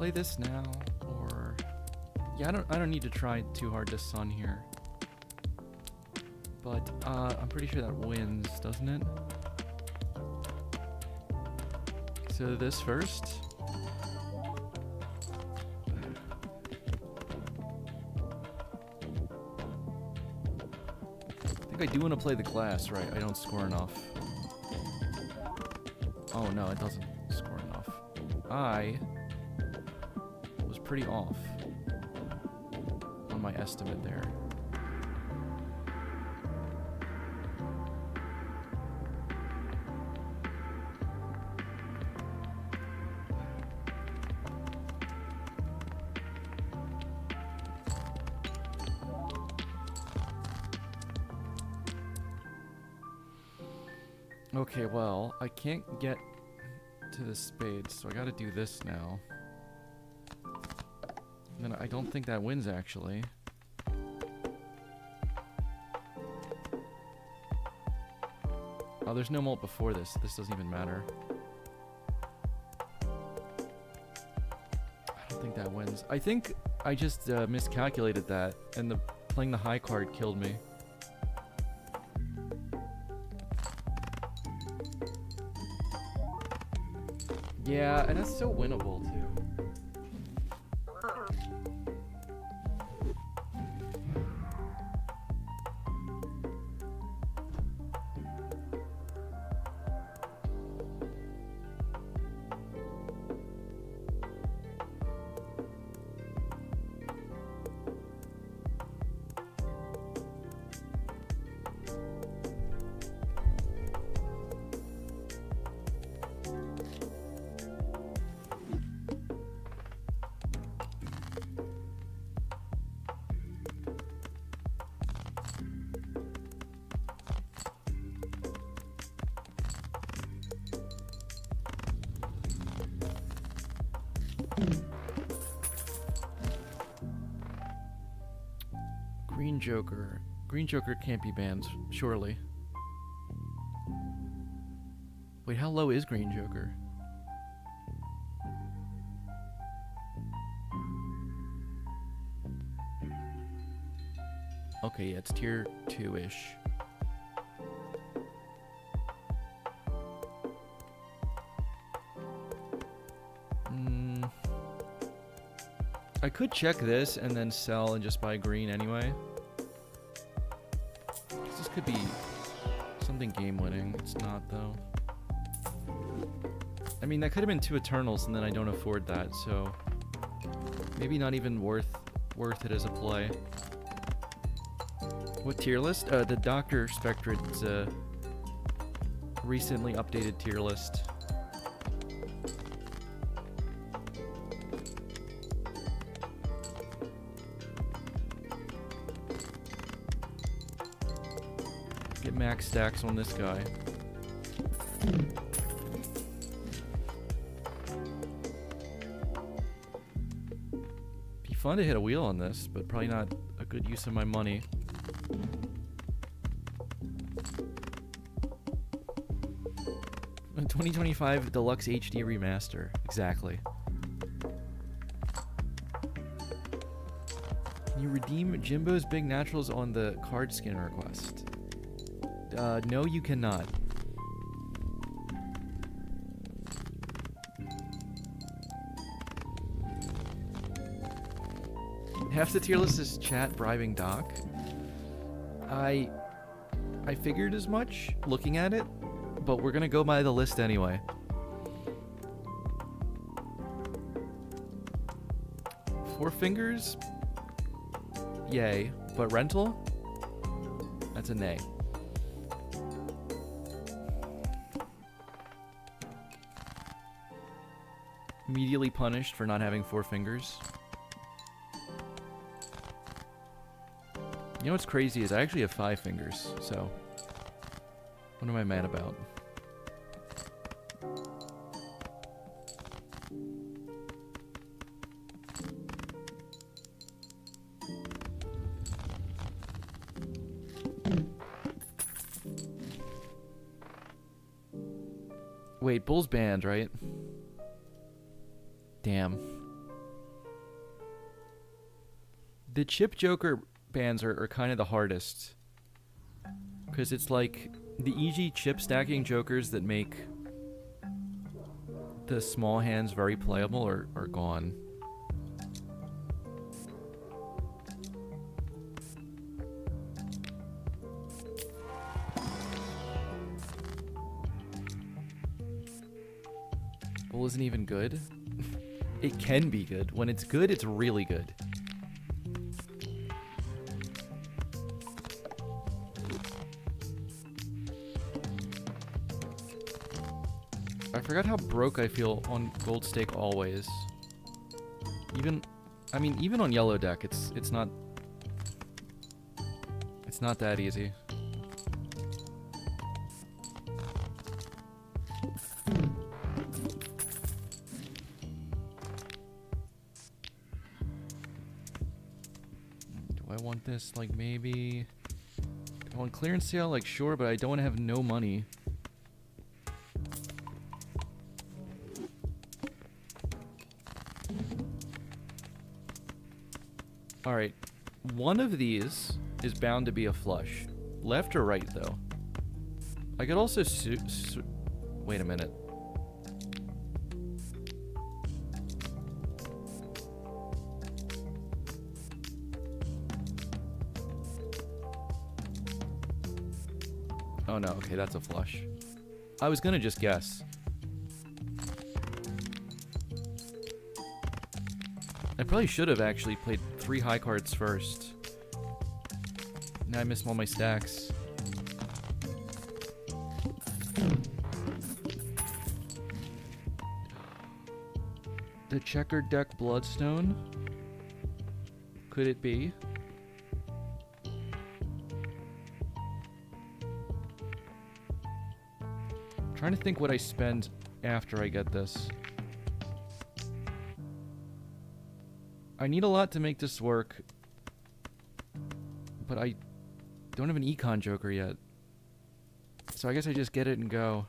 play this now or yeah, I don't need to try too hard to Sun here. But I'm pretty sure that wins, doesn't it? So this first. I think I do want to play the glass, right? I don't score enough. Oh no, it doesn't score enough. I was pretty off on my estimate there. Okay, well, I can't get to the spades, so I gotta do this now. And then I don't think that wins, actually. Oh, there's no mult before this. This doesn't even matter. I don't think that wins. I think I just miscalculated that, and playing the high card killed me. Yeah, and that's so winnable, too. Green Joker. Green Joker can't be banned, surely. Wait, how low is Green Joker? Okay, yeah, it's tier 2-ish. I could check this and then sell and just buy green anyway. This could be something game-winning. It's not, though. I mean, that could have been 2 Eternals, and then I don't afford that, so maybe not even worth it as a play. What tier list? The Dr. Spectred's recently updated tier list. Get max stacks on this guy. Be fun to hit a wheel on this, but probably not a good use of my money. A 2025 Deluxe HD Remaster. Exactly. Can you redeem Jimbo's Big Naturals on the card skin request? No, you cannot. Half the tier list is chat bribing Doc. I figured as much looking at it, but we're gonna go by the list anyway. Four Fingers? Yay. But rental? That's a nay. Immediately punished for not having 4 fingers. You know what's crazy is I actually have 5 fingers, so what am I mad about? Wait, Bull's banned, right? Damn. The chip Joker bans are kind of the hardest. Because it's like the easy chip stacking Jokers that make the small hands very playable are gone. Bull isn't even good. It can be good. When it's good, it's really good. I forgot how broke I feel on gold stake always. Even on yellow deck, it's not that easy. Do I want this like maybe? Do I want clearance sale? Like sure, but I don't want to have no money. Alright, one of these is bound to be a flush. Left or right, though? I could also wait a minute. Oh no, okay, that's a flush. I was gonna just guess. I probably should have actually played 3 high cards first. Now I missed all my stacks. The checkered deck Bloodstone? Could it be? Trying to think what I spend after I get this. I need a lot to make this work, but I don't have an econ Joker yet. So I guess I just get it and go.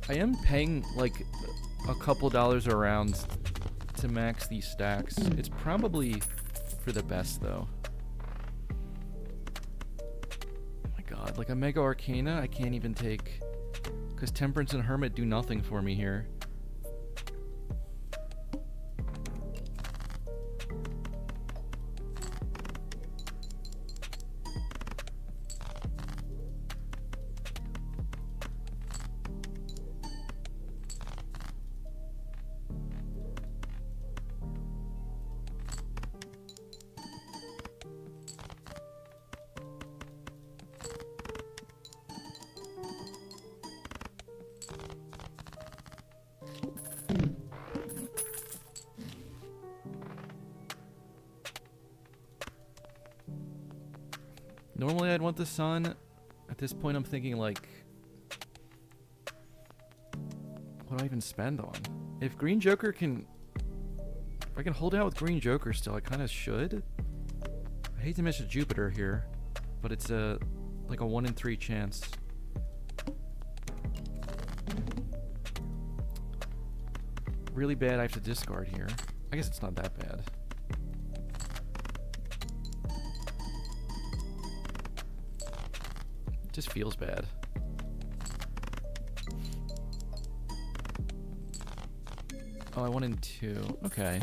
I am paying like a couple dollars a round to max these stacks. It's probably for the best though. Oh my god, like a Mega Arcana I can't even take because Temperance and Hermit do nothing for me here. Normally I'd want the sun. At this point I'm thinking like, what do I even spend on? If Green Joker can, if I can hold out with Green Joker still, I kind of should. I hate to miss a Jupiter here, but it's like a 1 in 3 chance. Really bad I have to discard here. I guess it's not that bad. Just feels bad. Oh, I 1 in 2. Okay.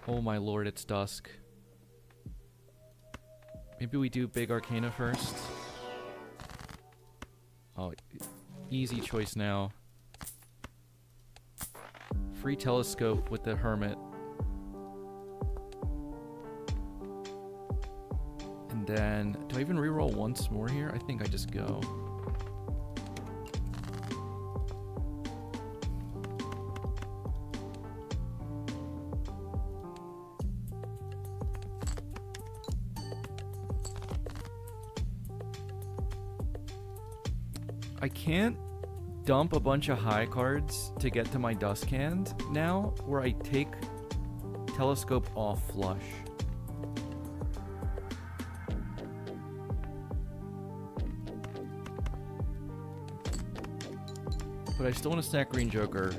Oh my lord, it's dusk. Maybe we do big Arcana first. Oh, easy choice now. Free telescope with the Hermit. And then, do I even reroll once more here? I think I just go. I can't dump a bunch of high cards to get to my dusk hand now, where I take telescope off flush. But I still want to stack green joker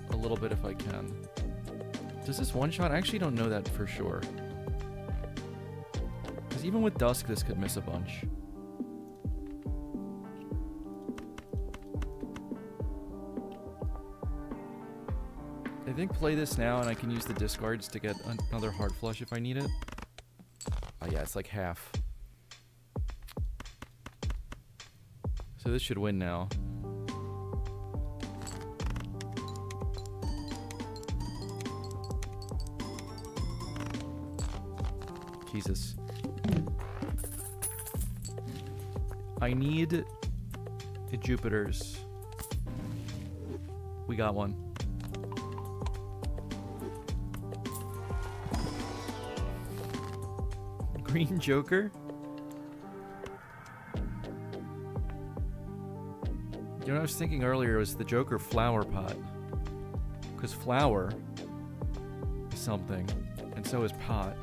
a little bit if I can. Does this one shot? I actually don't know that for sure. Because even with dusk, this could miss a bunch. I think play this now and I can use the discards to get another heart flush if I need it. Oh yeah, it's like half. So this should win now. Jesus. I need the Jupiters. We got one. Green Joker? You know what I was thinking earlier was the Joker flower pot. Because flower is something, and so is pot.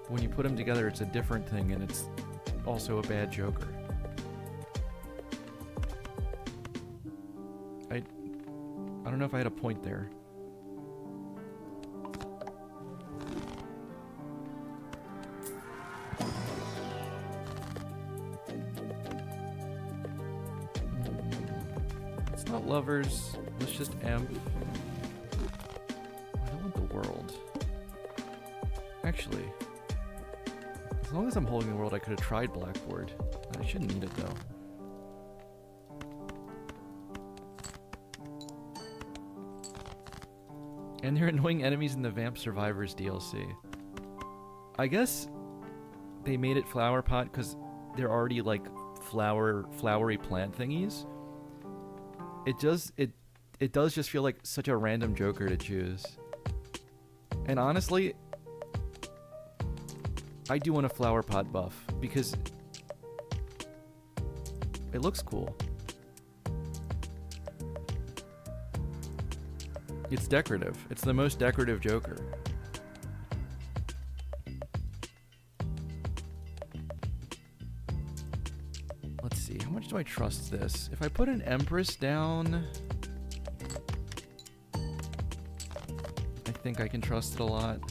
When you put them together, it's a different thing, and it's also a bad Joker. I don't know if I had a point there. It's not lovers. Let's just amp. I don't want the world. Actually, as long as I'm holding the world, I could have tried Blackboard. I shouldn't need it though. And they're annoying enemies in the Vamp Survivors DLC. I guess they made it flower pot because they're already like flowery plant thingies. It does just feel like such a random Joker to choose. And honestly, I do want a flower pot buff because it looks cool. It's decorative. It's the most decorative Joker. Let's see. How much do I trust this? If I put an Empress down, I think I can trust it a lot.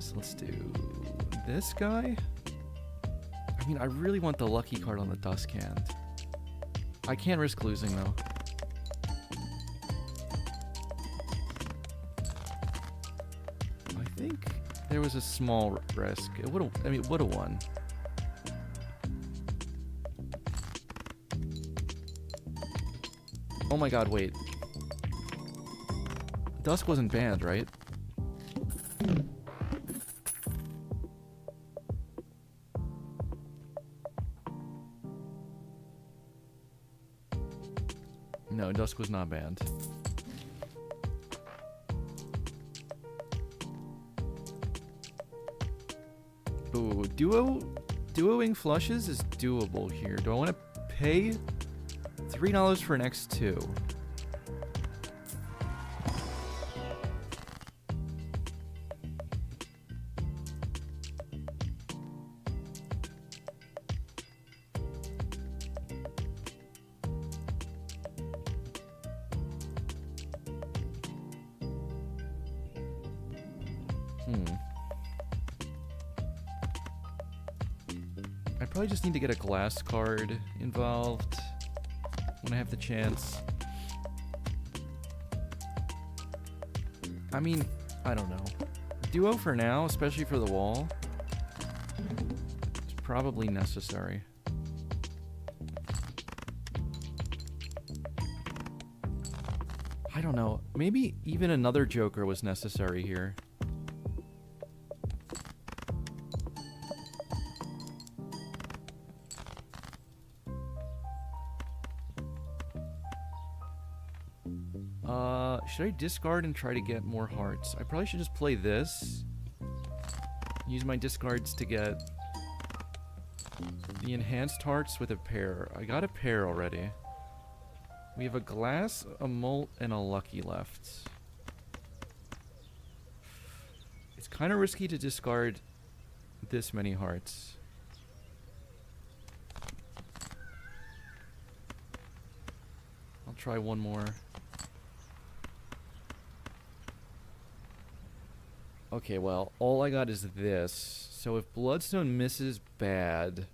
So let's do this guy. I mean, I really want the lucky card on the Dusk hand. I can't risk losing though. I think there was a small risk. It would have. I mean, it would have won. Oh my God! Wait. Dusk wasn't banned, right? No, Dusk was not banned. Ooh, duoing flushes is doable here. Do I want to pay $3 for an X2? I probably just need to get a glass card involved when I have the chance. I mean, I don't know. Duo for now, especially for the wall. It's probably necessary. I don't know. Maybe even another Joker was necessary here. Should I discard and try to get more hearts? I probably should just play this. Use my discards to get The enhanced hearts with a pair. I got a pair already. We have a glass, a molt, and a lucky left. It's kind of risky to discard this many hearts. I'll try one more. Okay, well, all I got is this. So if Bloodstone misses bad,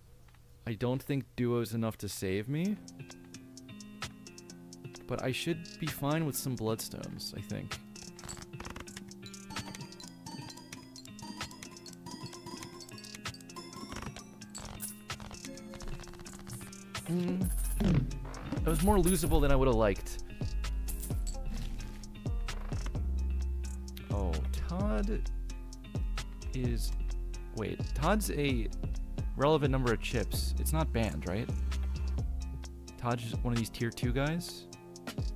I don't think Duo's enough to save me. But I should be fine with some Bloodstones, I think. It was more losable than I would have liked. Oh, Todd is... Wait, Todd's a relevant number of chips. It's not banned, right? Todd's just one of these tier 2 guys?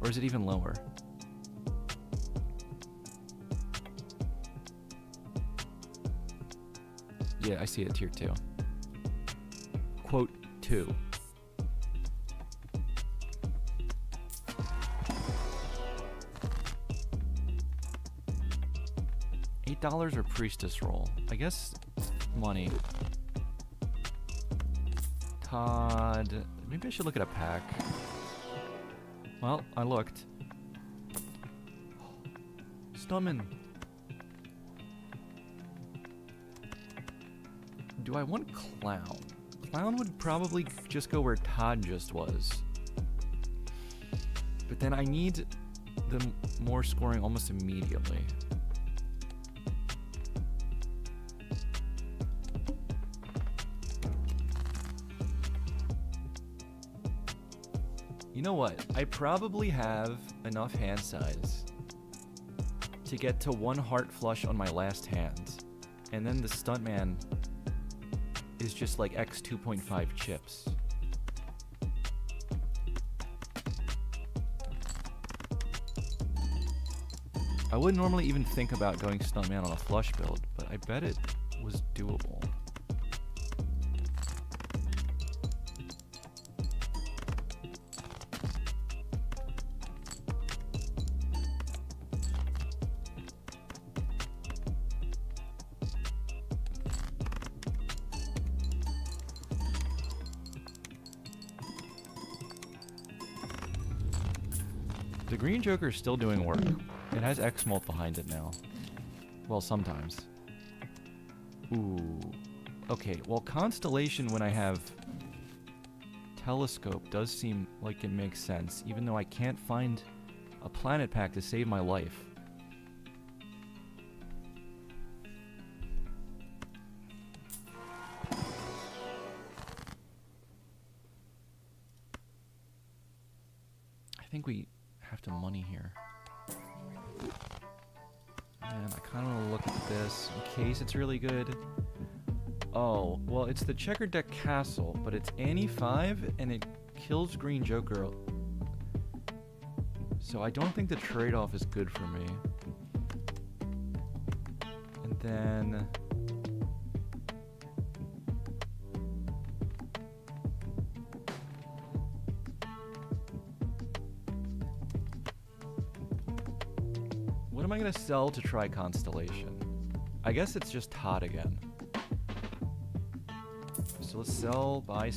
Or is it even lower? Yeah, I see it, tier 2. Quote 2. $8 or priestess roll? I guess money. Todd. Maybe I should look at a pack. Well, I looked. Stummin. Do I want Clown? Clown would probably just go where Todd just was. But then I need the more scoring almost immediately. You know what? I probably have enough hand size to get to 1 heart flush on my last hand. And then the Stuntman is just like X 2.5 chips. I wouldn't normally even think about going Stuntman on a flush build, but I bet it was doable. The green Joker is still doing work. It has X-Molt behind it now. Well, sometimes. Ooh. Okay, well, Constellation when I have Telescope does seem like it makes sense, even though I can't find a planet pack to save my life. I think we have to money here. Man, I kind of want to look at this in case it's really good. Oh, well, it's the Checkered Deck Castle, but it's Annie 5 and it kills Green Joker. So I don't think the trade-off is good for me. And then... what am I gonna sell to try Constellation? I guess it's just Todd again. So let's sell, buy.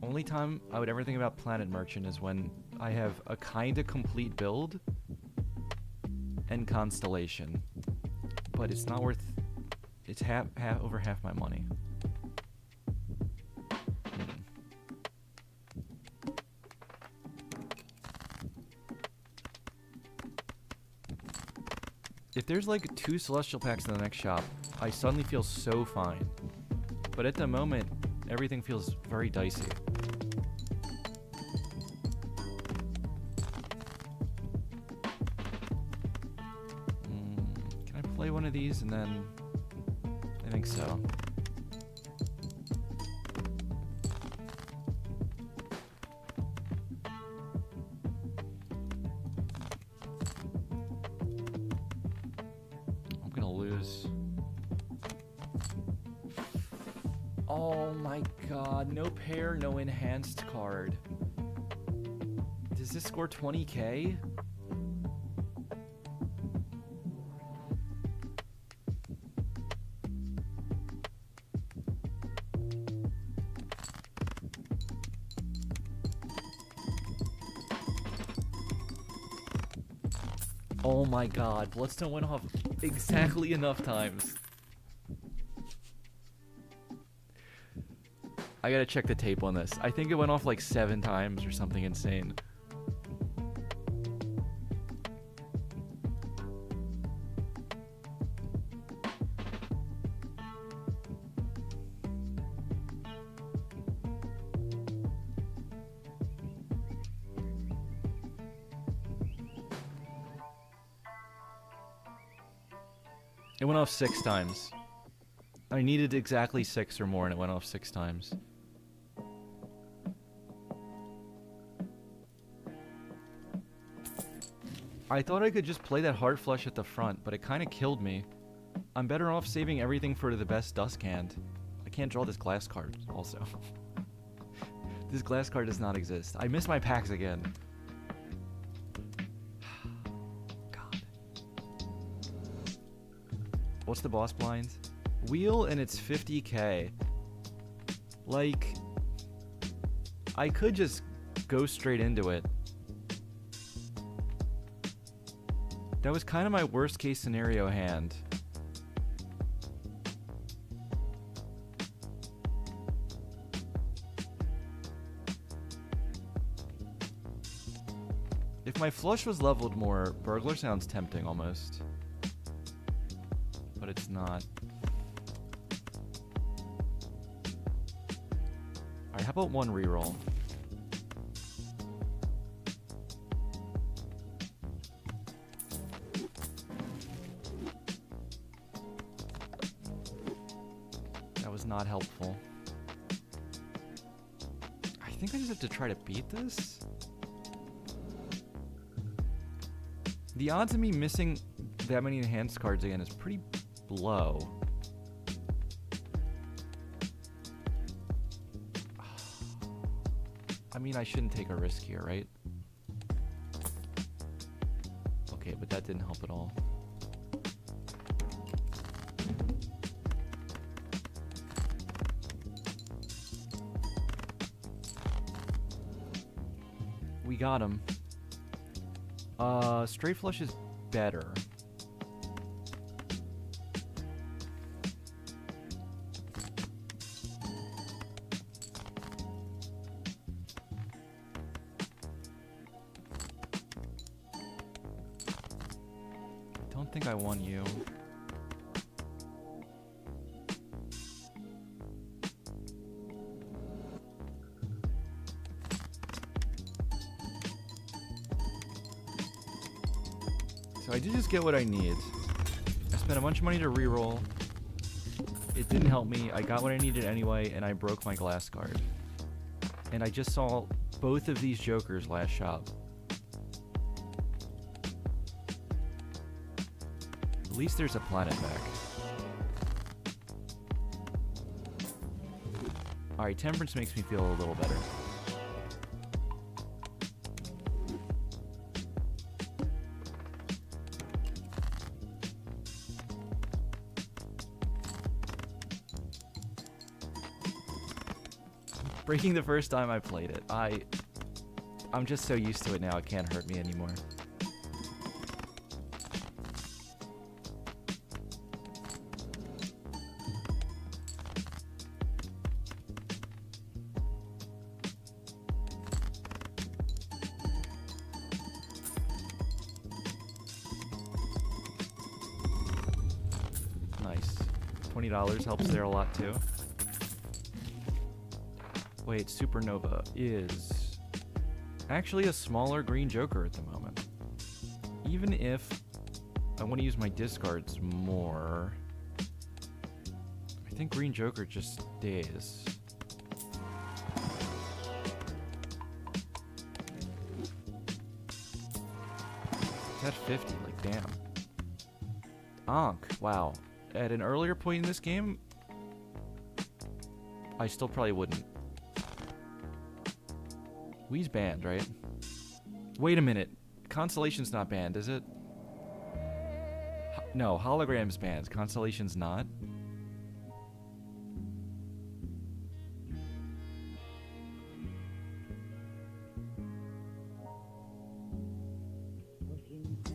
Only time I would ever think about Planet Merchant is when I have a kinda complete build and Constellation. But it's not worth... it's over half my money. If there's like 2 Celestial Packs in the next shop, I suddenly feel so fine. But at the moment, everything feels very dicey. Can I play one of these and then... I think so. Oh my god, no pair, no enhanced card. Does this score 20k? Oh my god, Bloodstone went off exactly enough times. I gotta check the tape on this. I think it went off like 7 times or something insane. It went off 6 times. I needed exactly 6 or more and it went off 6 times. I thought I could just play that hard flush at the front, but it kind of killed me. I'm better off saving everything for the best Dusk Hand. I can't draw this glass card, also. This glass card does not exist. I miss my packs again. God. What's the boss blind? Wheel and it's 50k. Like, I could just go straight into it. That was kind of my worst case scenario hand. If my flush was leveled more, Burglar sounds tempting almost. But it's not. Alright, how about one reroll? That was not helpful. I think I just have to try to beat this. The odds of me missing that many enhanced cards again is pretty low. I mean, I shouldn't take a risk here, right? Okay, but that didn't help at all. We got him. Straight flush is better. I don't think I won you. So I did just get what I need. I spent a bunch of money to reroll. It didn't help me. I got what I needed anyway, and I broke my glass card. And I just saw both of these jokers last shop. At least there's a planet back. Alright, Temperance makes me feel a little better. Breaking the first time I played it. I'm just so used to it now, it can't hurt me anymore. Nice. $20 helps there a lot too. Wait, Supernova is actually a smaller green joker at the moment. Even if I want to use my discards more, I think green joker just stays. It's at 50, like damn. Ankh, wow. At an earlier point in this game, I still probably wouldn't. Wii's banned, right? Wait a minute. Constellation's not banned, is it? No, Hologram's banned. Constellation's not?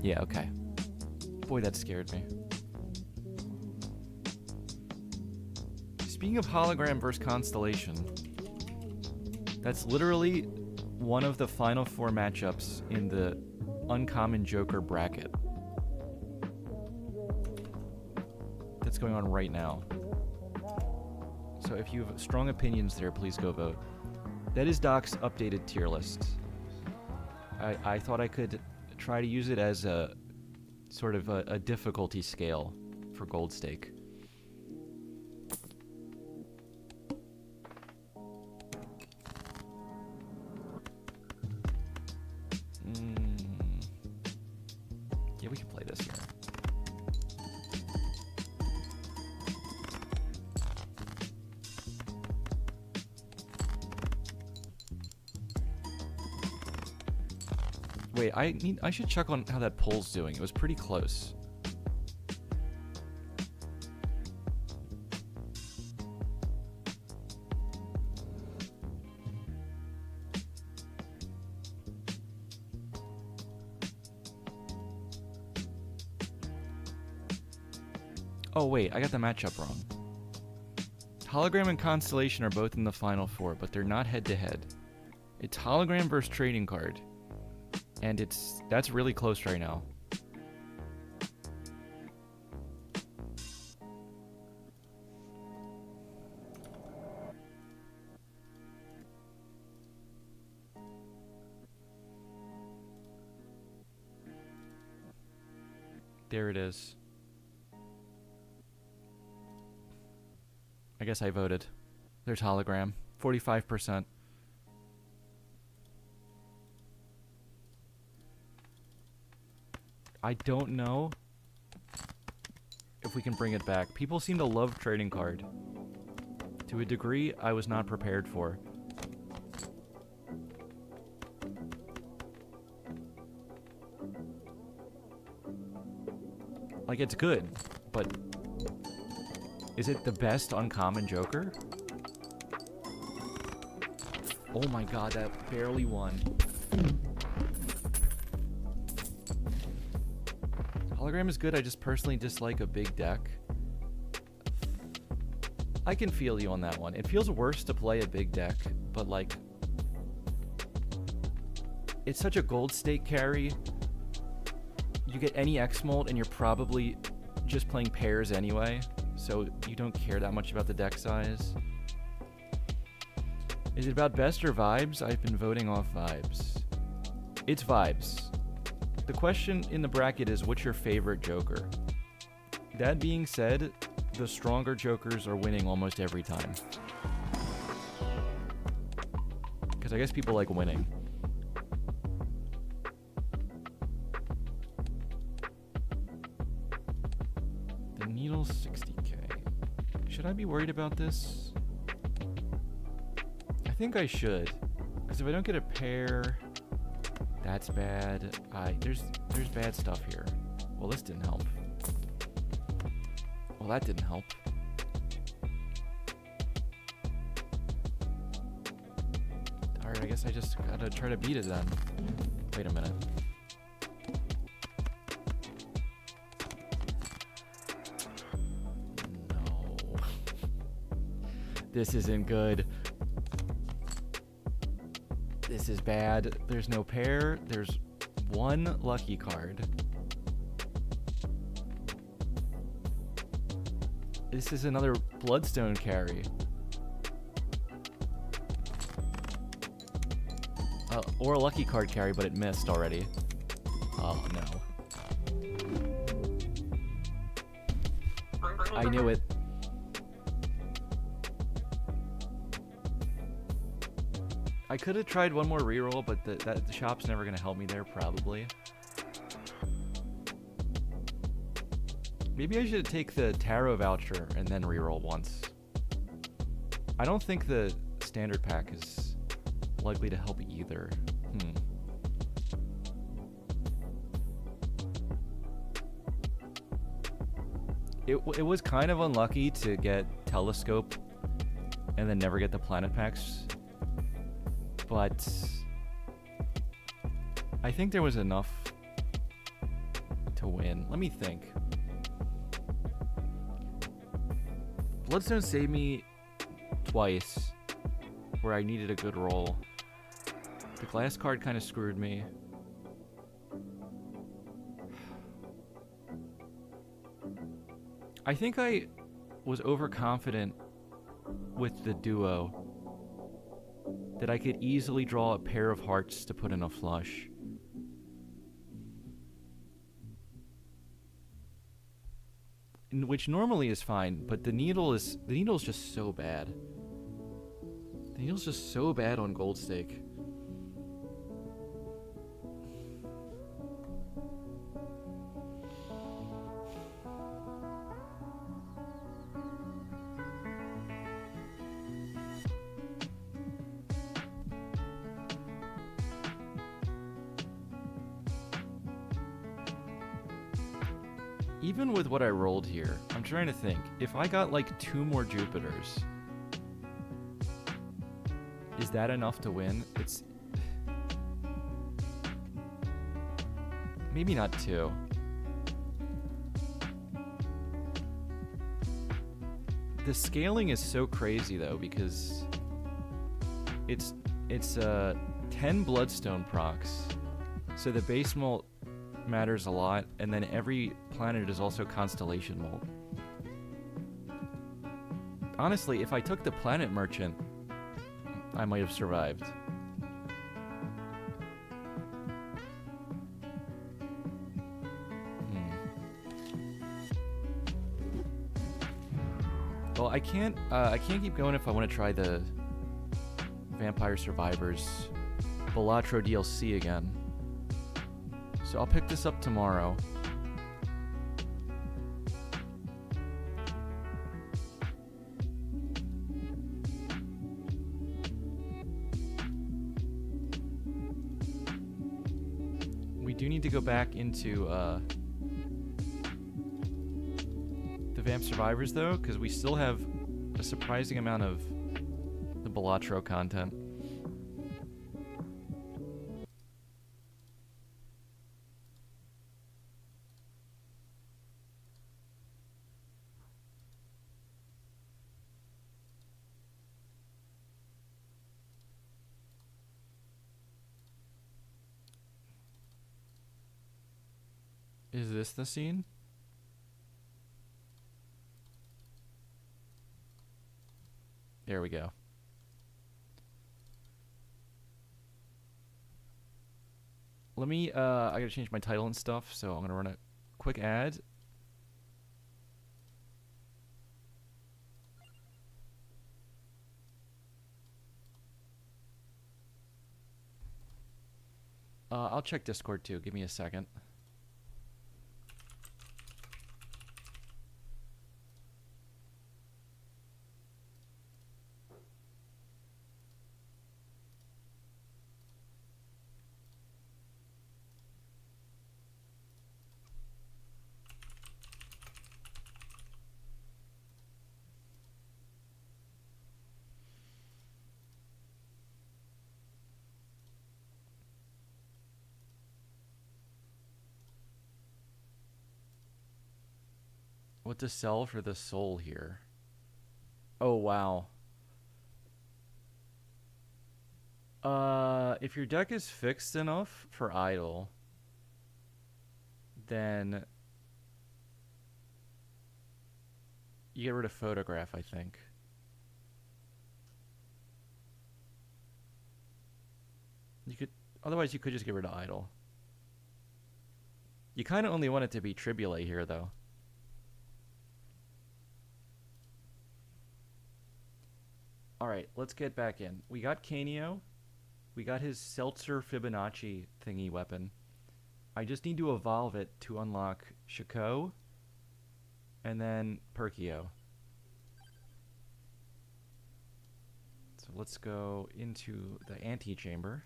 Yeah, okay. Boy, that scared me. Speaking of hologram versus constellation, that's literally one of the final 4 matchups in the Uncommon Joker bracket. That's going on right now. So if you have strong opinions there, please go vote. That is Doc's updated tier list. I thought I could try to use it as a sort of a difficulty scale for Gold Stake. Yeah, we can play this here. Wait, I should check on how that poll's doing. It was pretty close. Oh wait, I got the matchup wrong. Hologram and Constellation are both in the final 4, but they're not head-to-head. It's Hologram versus Trading Card. And that's really close right now. There it is. I guess I voted. There's Hologram. 45%. I don't know if we can bring it back. People seem to love Trading Card. To a degree I was not prepared for. Like, it's good, but is it the best uncommon Joker? Oh my god, that barely won. Hologram is good, I just personally dislike a big deck. I can feel you on that one. It feels worse to play a big deck, but like, it's such a Gold Stake carry. You get any X-Molt and you're probably just playing pairs anyway, so you don't care that much about the deck size. Is it about best or vibes? I've been voting off vibes. It's vibes. The question in the bracket is, what's your favorite Joker? That being said, the stronger Jokers are winning almost every time. Because I guess people like winning. The Needle 60k. Should I be worried about this? I think I should. Because if I don't get a pair... That's bad. There's bad stuff here. Well, this didn't help. Well, that didn't help. Alright, I guess I just gotta try to beat it then. Wait a minute. No. This isn't good. This is bad. There's no pair. There's one lucky card. This is another Bloodstone carry. Or a lucky card carry, but it missed already. Oh no. I knew it. I could have tried one more reroll, but the shop's never going to help me there, probably. Maybe I should take the tarot voucher and then reroll once. I don't think the standard pack is likely to help either. It was kind of unlucky to get Telescope and then never get the planet packs, but I think there was enough to win. Let me think. Bloodstone saved me twice where I needed a good roll. The glass card kind of screwed me. I think I was overconfident with the duo that I could easily draw a pair of hearts to put in a flush. Which normally is fine, but the needle is just so bad. The needle's just so bad on Gold Stake. Even with what I rolled here, I'm trying to think. If I got like 2 more Jupiters, is that enough to win? It's maybe not 2. The scaling is so crazy though, because it's 10 Bloodstone procs, so the base mult matters a lot, and then every planet is also constellation mult. Honestly, if I took the planet merchant, I might have survived. Well, I can't keep going if I want to try the Vampire Survivors Balatro DLC again. So I'll pick this up tomorrow. We do need to go back into the Vamp Survivors though, because we still have a surprising amount of the Balatro content. Is this the scene? There we go. Let me, I gotta change my title and stuff, so I'm gonna run a quick ad. I'll check Discord too. Give me a second. What to sell for the soul here? Oh, wow. If your deck is fixed enough for idle, then you get rid of photograph, I think. You could, otherwise you could just get rid of idle. You kind of only want it to be Tribulate here, though. Alright, let's get back in. We got Canio. We got his Seltzer Fibonacci thingy weapon. I just need to evolve it to unlock Shako and then Perkio. So let's go into the antechamber.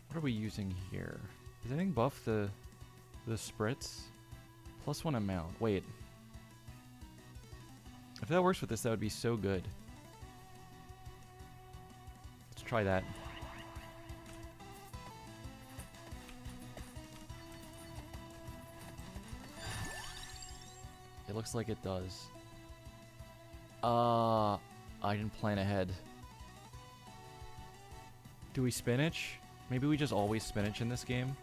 What are we using here? Does anything buff the spritz? +1 amount. Wait. If that works with this, that would be so good. Let's try that. It looks like it does. I didn't plan ahead. Do we spinach? Maybe we just always spinach in this game?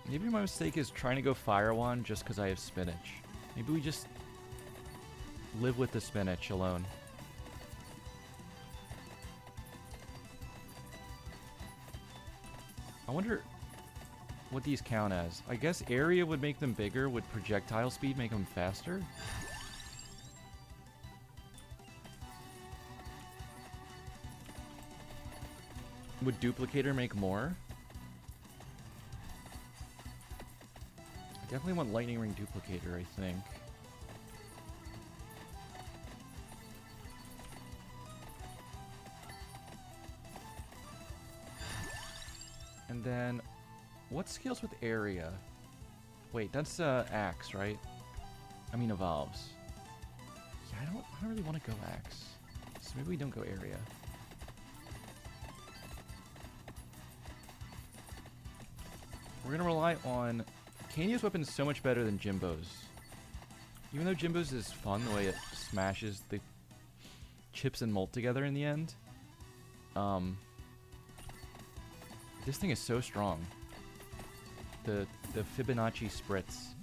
Maybe my mistake is trying to go Fire Wand just because I have spinach. Maybe we just live with the spinach alone. I wonder what these count as. I guess area would make them bigger. Would projectile speed make them faster? Would duplicator make more? I definitely want lightning ring duplicator, I think. And then, what scales with area? Wait, that's axe, right? I mean evolves. Yeah, I don't really want to go axe. So maybe we don't go area. We're gonna rely on Kanyo's weapon is so much better than Jimbo's. Even though Jimbo's is fun the way it smashes the chips and malt together in the end. This thing is so strong. The Fibonacci spritz.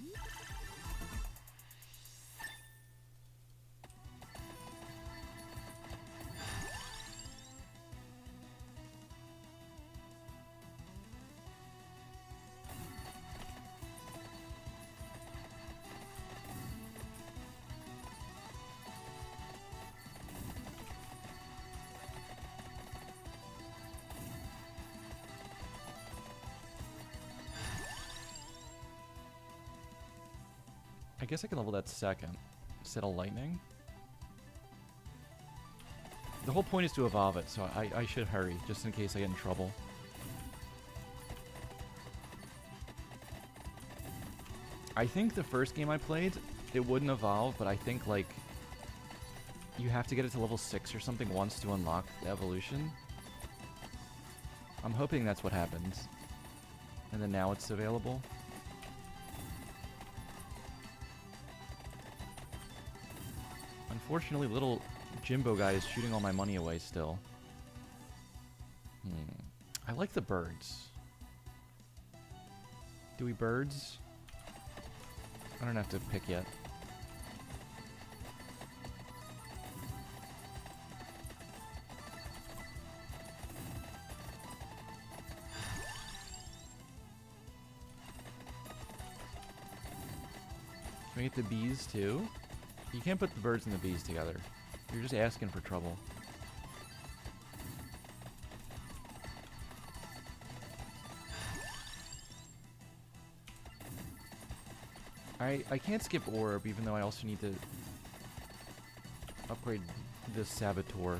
I guess I can level that second instead of lightning. The whole point is to evolve it, so I should hurry, just in case I get in trouble. I think the first game I played, it wouldn't evolve, but I think, like, you have to get it to level 6 or something once to unlock the evolution. I'm hoping that's what happens. And then now it's available. Unfortunately, little Jimbo guy is shooting all my money away still. I like the birds. Do we birds? I don't have to pick yet. Can we get the bees too? You can't put the birds and the bees together. You're just asking for trouble. I can't skip orb, even though I also need to upgrade the Saboteur.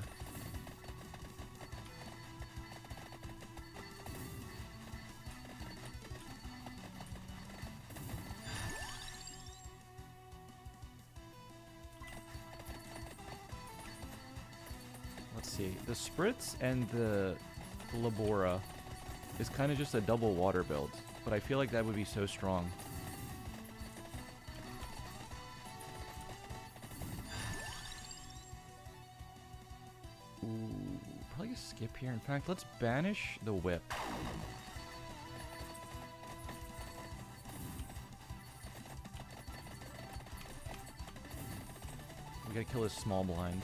Let's see. The Spritz and the Labora is kind of just a double water build, but I feel like that would be so strong. Ooh, probably a skip here. In fact, let's banish the whip. We gotta kill his small blind.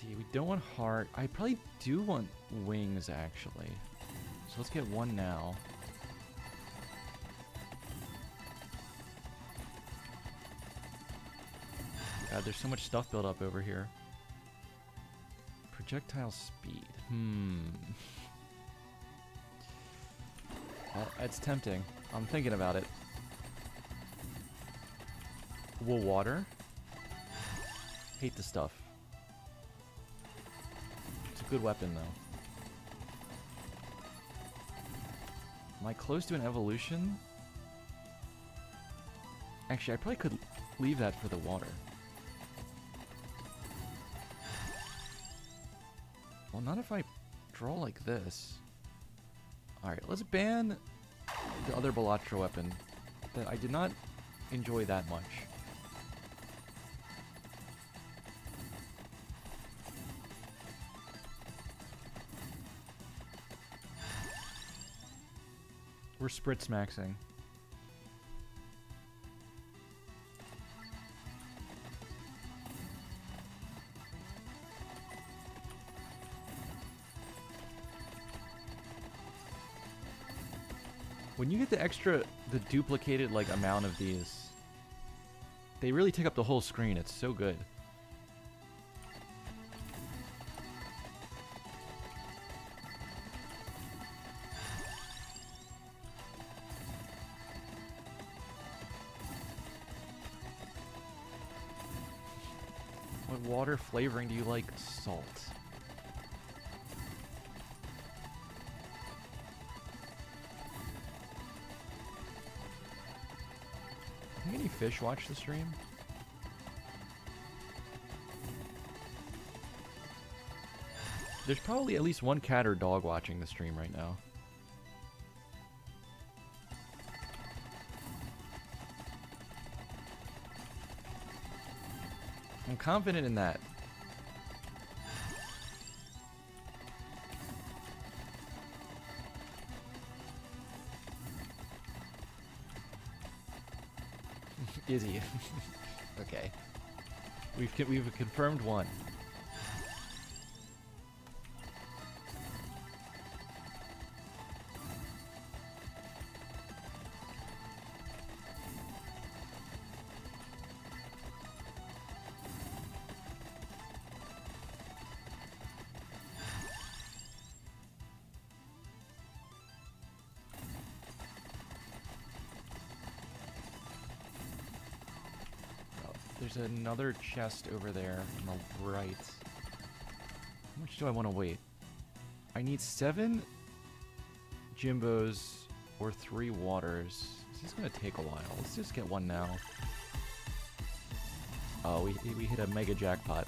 see. We don't want heart. I probably do want wings, actually. So let's get one now. God, there's so much stuff built up over here. Projectile speed. Well, it's tempting. I'm thinking about it. Wool water. Hate the stuff. It's a good weapon, though. Am I close to an evolution? Actually, I probably could leave that for the water. Well, not if I draw like this. Alright, let's ban the other Balatro weapon that I did not enjoy that much. We're spritz maxing. When you get the duplicated like amount of these, they really take up the whole screen. It's so good. What water flavoring do you like? Salt. Can any fish watch the stream? There's probably at least one cat or dog watching the stream right now. I'm confident in that. Is he? Okay. We've confirmed one. There's another chest over there on the right. How much do I want to wait? I need 7 Jimbos or 3 waters. This is going to take a while. Let's just get one now. Oh, we hit a mega jackpot.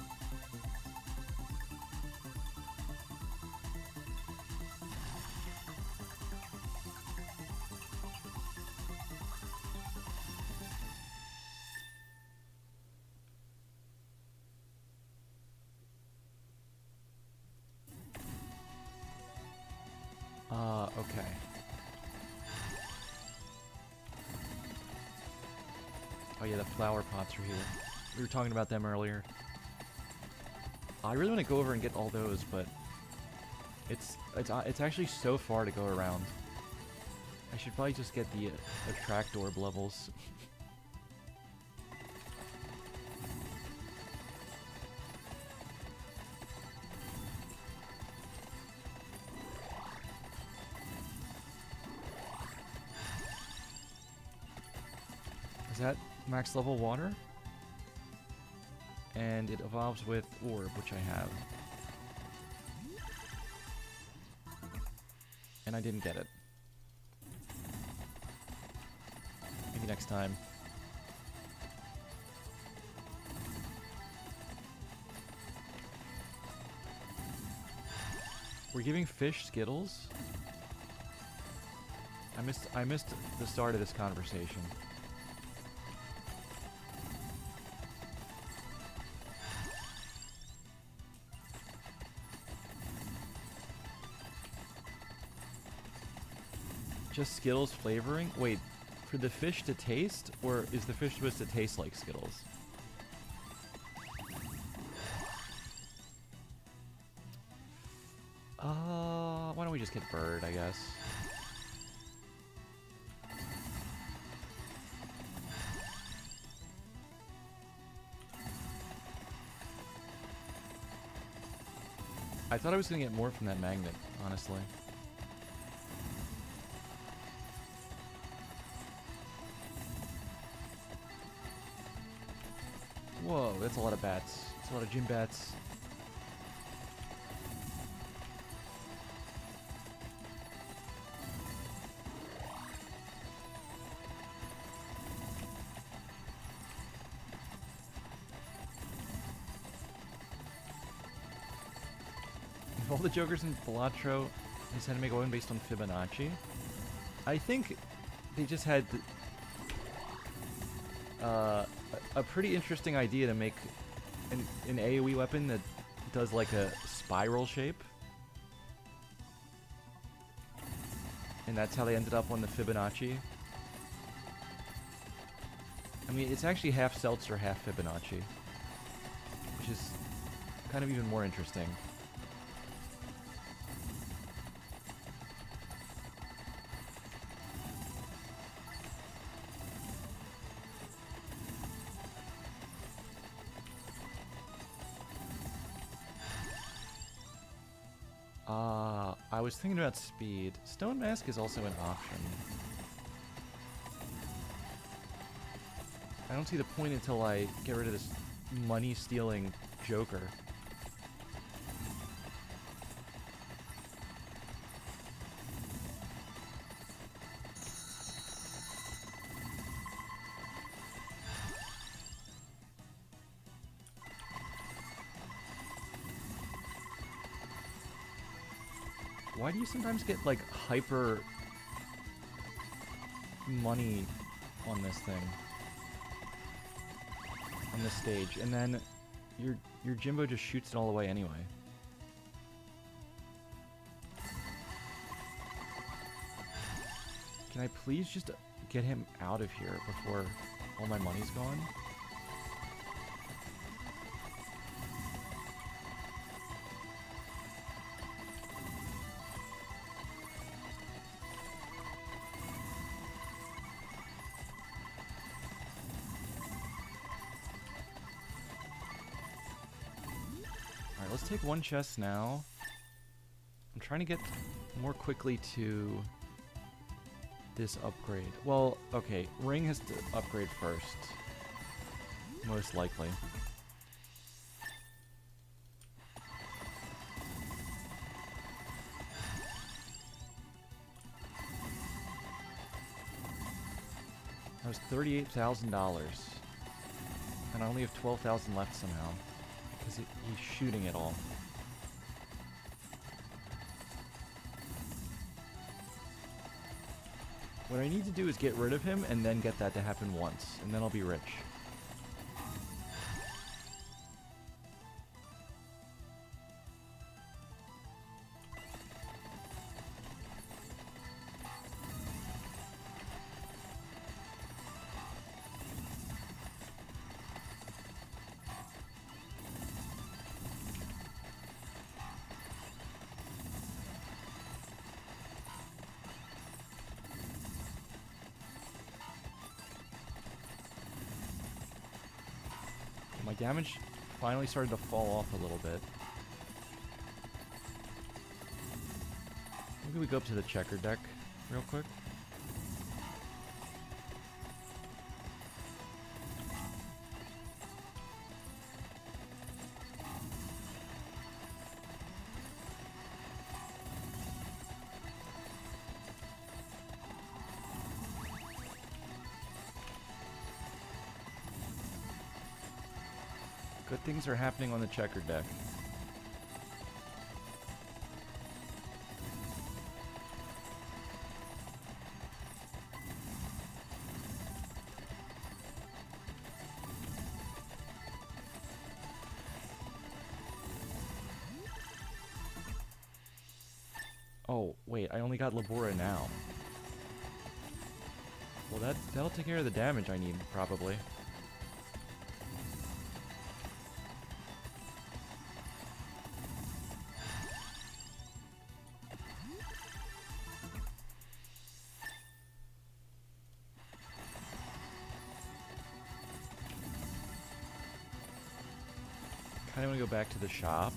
Okay. Oh yeah, the flower pots are here. We were talking about them earlier. I really want to go over and get all those, but it's actually so far to go around. I should probably just get the attract orb levels. Is that max level water? And it evolves with orb, which I have. And I didn't get it. Maybe next time. We're giving fish Skittles? I missed the start of this conversation. Just Skittles flavoring? Wait, for the fish to taste? Or is the fish supposed to taste like Skittles? Why don't we just get bird, I guess? I thought I was gonna get more from that magnet, honestly. Whoa, that's a lot of bats. That's a lot of gym bats. If all the jokers in Balatro decided to make a weapon based on Fibonacci, I think they just had a pretty interesting idea to make an AoE weapon that does like a spiral shape. And that's how they ended up on the Fibonacci. I mean, it's actually half Seltzer, half Fibonacci, which is kind of even more interesting. I was thinking about speed. Stone Mask is also an option. I don't see the point until I get rid of this money-stealing Joker. Why do you sometimes get, like, hyper money on this thing? On this stage, and then your Jimbo just shoots it all away anyway. Can I please just get him out of here before all my money's gone? Let's take one chest now. I'm trying to get more quickly to this upgrade. Well, okay, Ring has to upgrade first. Most likely. That was $38,000. And I only have 12,000 left somehow. Because he's shooting it all. What I need to do is get rid of him and then get that to happen once, and then I'll be rich. My damage finally started to fall off a little bit. Maybe we go up to the checker deck real quick. Good things are happening on the checker deck. Oh, wait, I only got Labora now. Well, that'll take care of the damage I need, probably. kind of want to go back to the shop.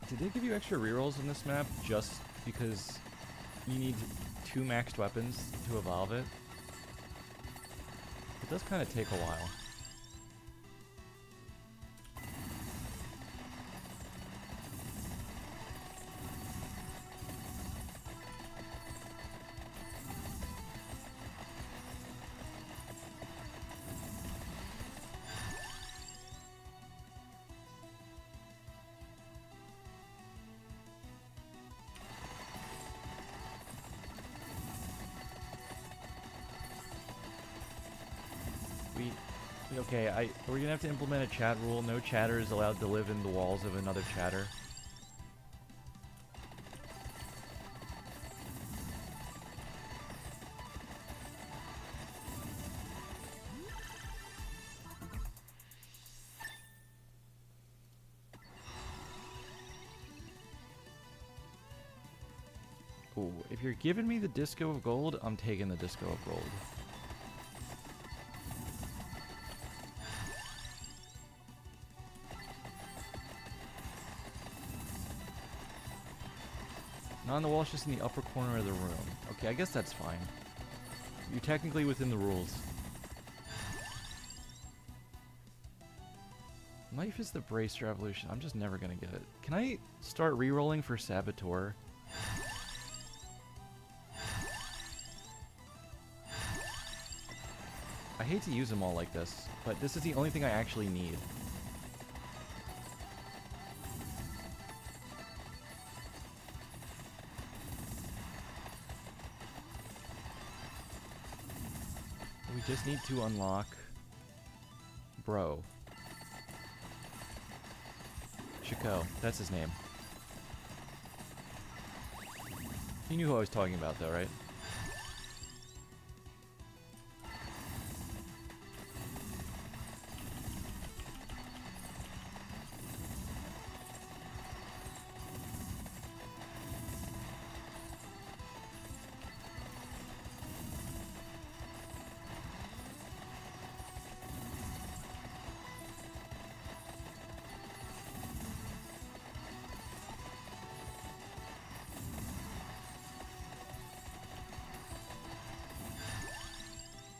Did they give you extra rerolls in this map just because you need 2 maxed weapons to evolve it? It does kind of take a while. Okay, we're gonna have to implement a chat rule. No chatter is allowed to live in the walls of another chatter. Ooh, if you're giving me the Disco of Gold, I'm taking the Disco of Gold. Not on the wall, it's just in the upper corner of the room. Okay, I guess that's fine. You're technically within the rules. Life is the Brace Revolution. I'm just never gonna get it. Can I start re-rolling for Saboteur? I hate to use them all like this, but this is the only thing I actually need. We just need to unlock Bro. Chico, that's his name. You knew who I was talking about though, right?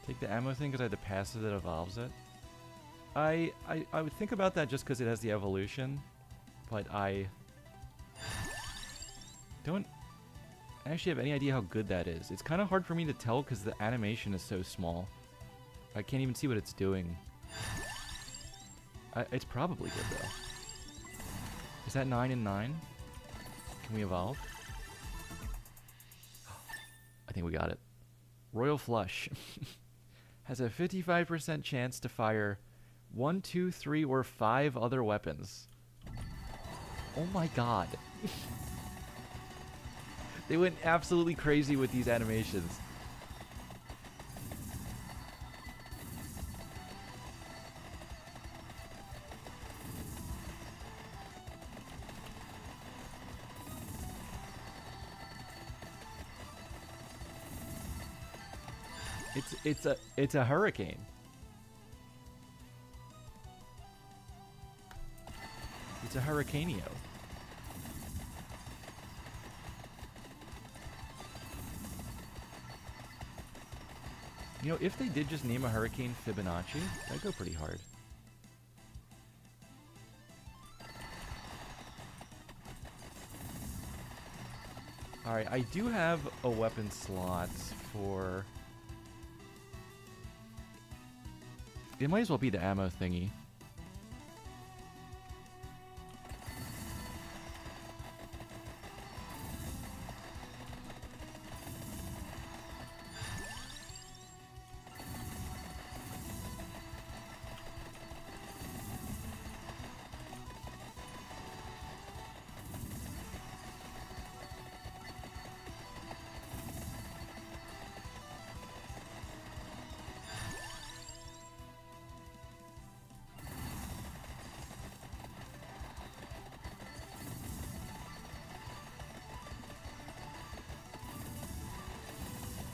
Take the ammo thing because I have the passive that evolves it. I would think about that just because it has the evolution, but I don't actually have any idea how good that is. It's kind of hard for me to tell because the animation is so small. I can't even see what it's doing. It's probably good though. Is that 9 and 9? Can we evolve? I think we got it. Royal Flush. Has a 55% chance to fire 1, 2, 3, or 5 other weapons. Oh my god. They went absolutely crazy with these animations. It's a hurricane. It's a hurricaneo. You know, if they did just name a hurricane Fibonacci, that'd go pretty hard. Alright, I do have a weapon slot for... It might as well be the ammo thingy.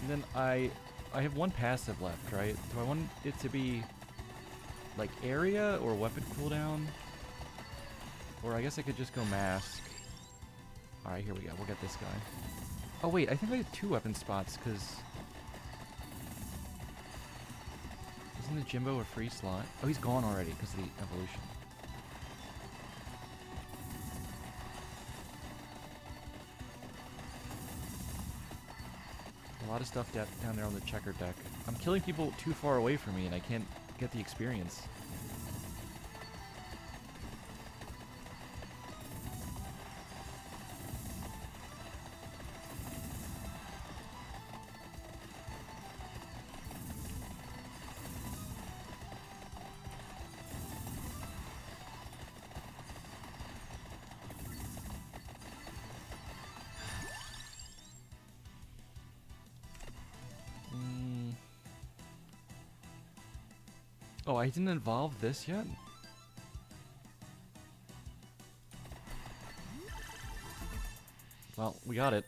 And then I have one passive left, right? Do I want it to be like area or weapon cooldown? Or I guess I could just go mask. Alright, here we go. We'll get this guy. Oh wait, I think I have 2 weapon spots, because... Isn't the Jimbo a free slot? Oh, he's gone already because of the evolution. A lot of stuff down there on the checker deck. I'm killing people too far away from me and I can't get the experience. Oh, I didn't evolve this yet? Well, we got it.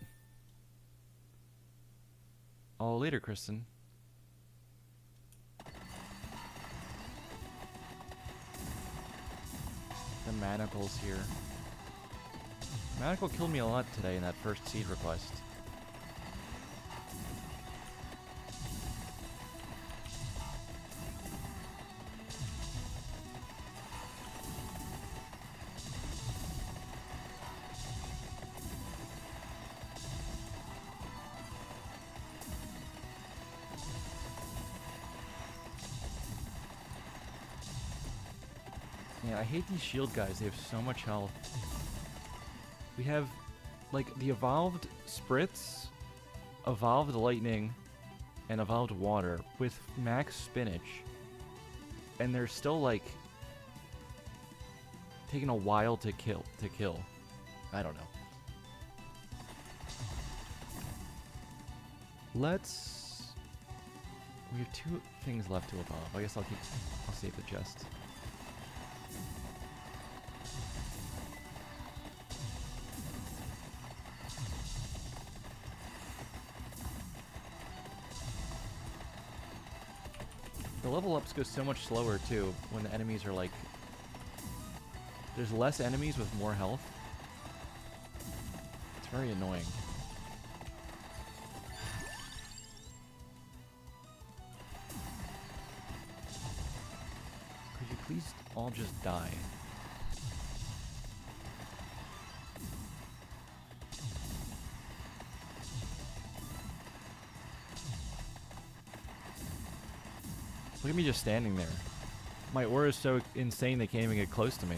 Oh, later, Kristen. The manacles here. Manacle killed me a lot today in that first seed request. Yeah, I hate these shield guys. They have so much health. We have, like, the evolved Spritz, evolved Lightning, and evolved Water with max Spinach. And they're still, like, taking a while to kill. I don't know. Let's... We have 2 things left to evolve. I guess I'll save the chest. The level ups go so much slower too when the enemies are like... There's less enemies with more health. It's very annoying. Could you please all just die? Look at me just standing there. My aura is so insane they can't even get close to me.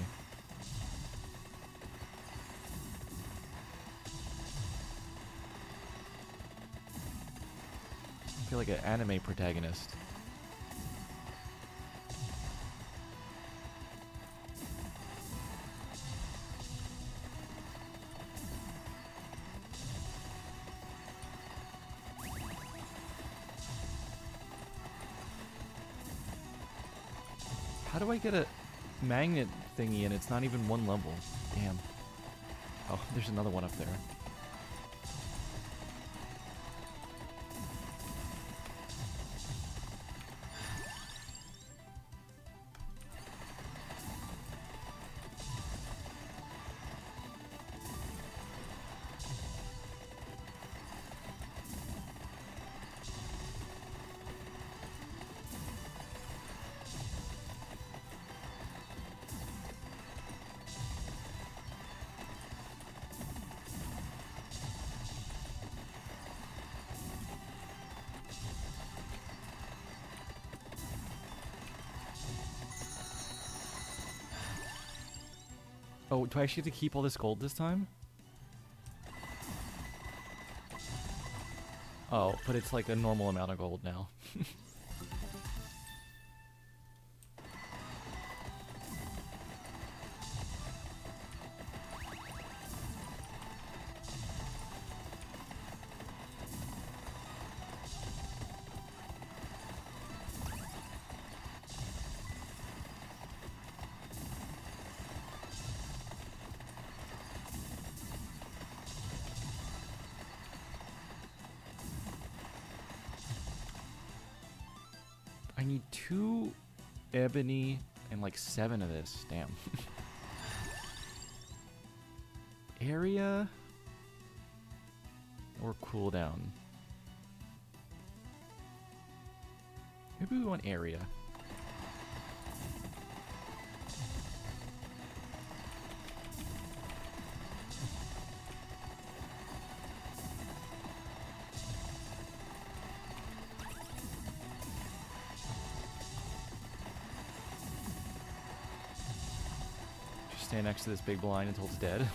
I feel like an anime protagonist. How do I get a magnet thingy and it's not even 1 level? Damn. Oh, there's another one up there. Oh, do I actually have to keep all this gold this time? Oh, but it's like a normal amount of gold now. need 2 ebony and like 7 of this. Damn. Area or cooldown? Maybe we want area. Just stand next to this big blind until it's dead.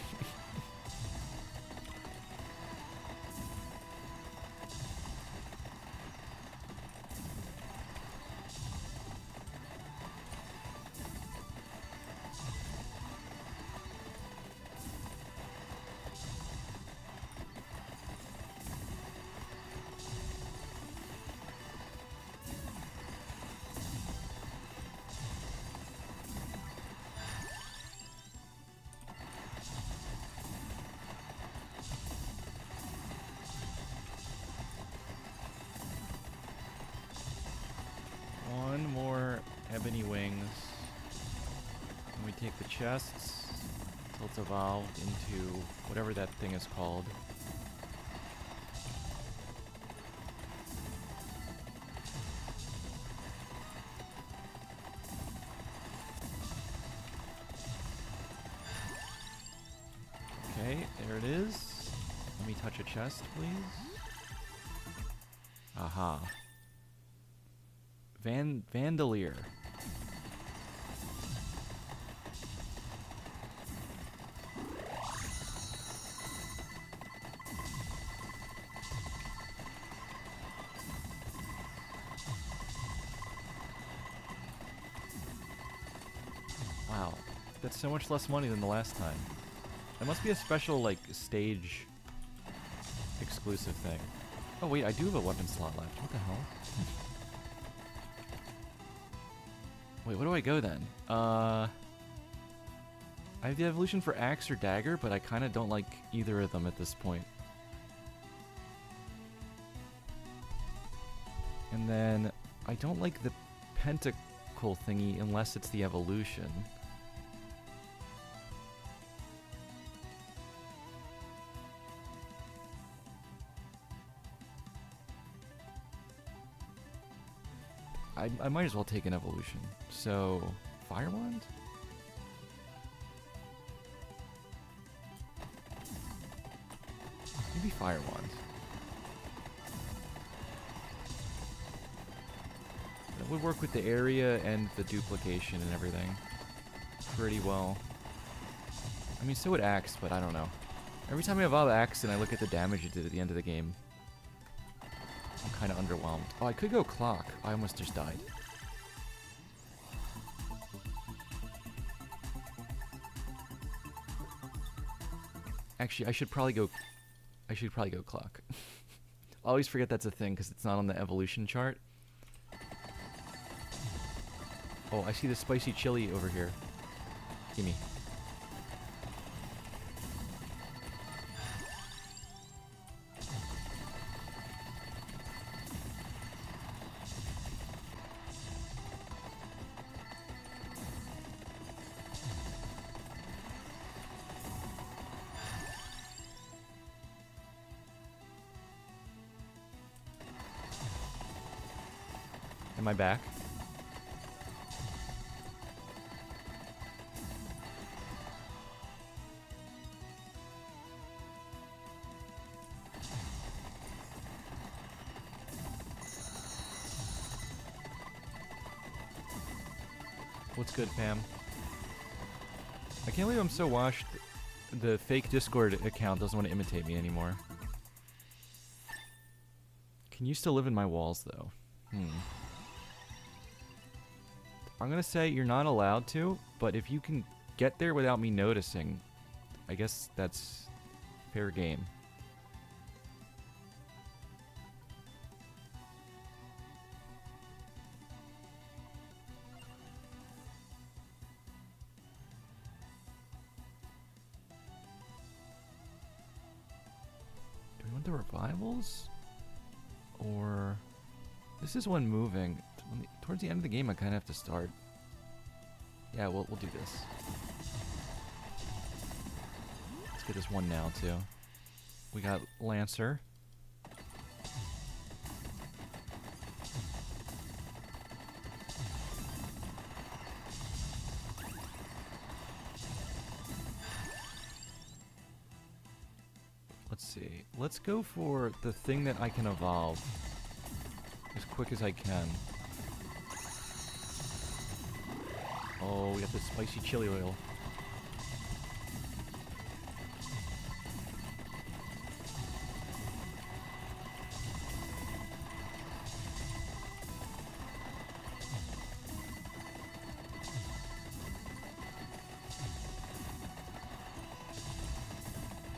One more ebony wings. And we take the chests until it's evolved into whatever that thing is called. Okay, there it is. Let me touch a chest, please. Aha. Vandalier. Wow, that's so much less money than the last time. That must be a special, like, stage exclusive thing. Oh wait, I do have a weapon slot left. What the hell? Wait, where do I go then? I have the evolution for axe or dagger, but I kind of don't like either of them at this point. And then I don't like the pentacle thingy unless it's the evolution. I might as well take an evolution. So, Fire Wand? Maybe Fire Wand. That would work with the area and the duplication and everything pretty well. I mean, so would Axe, but I don't know. Every time I evolve Axe and I look at the damage it did at the end of the game, I'm kind of underwhelmed. Oh, I could go Clock. I almost just died. Actually, I should probably go Clock. I always forget that's a thing because it's not on the evolution chart. Oh, I see the spicy chili over here. Gimme. Am I back? What's good, fam? I can't believe I'm so washed. The fake Discord account doesn't want to imitate me anymore. Can you still live in my walls, though? I'm gonna say you're not allowed to, but if you can get there without me noticing, I guess that's fair game. Do we want the revivals? Or... This is one moving. Towards the end of the game, I kind of have to start. Yeah, we'll do this. Let's get this one now, too. We got Lancer. Let's see. Let's go for the thing that I can evolve as quick as I can. Oh, we got this spicy chili oil.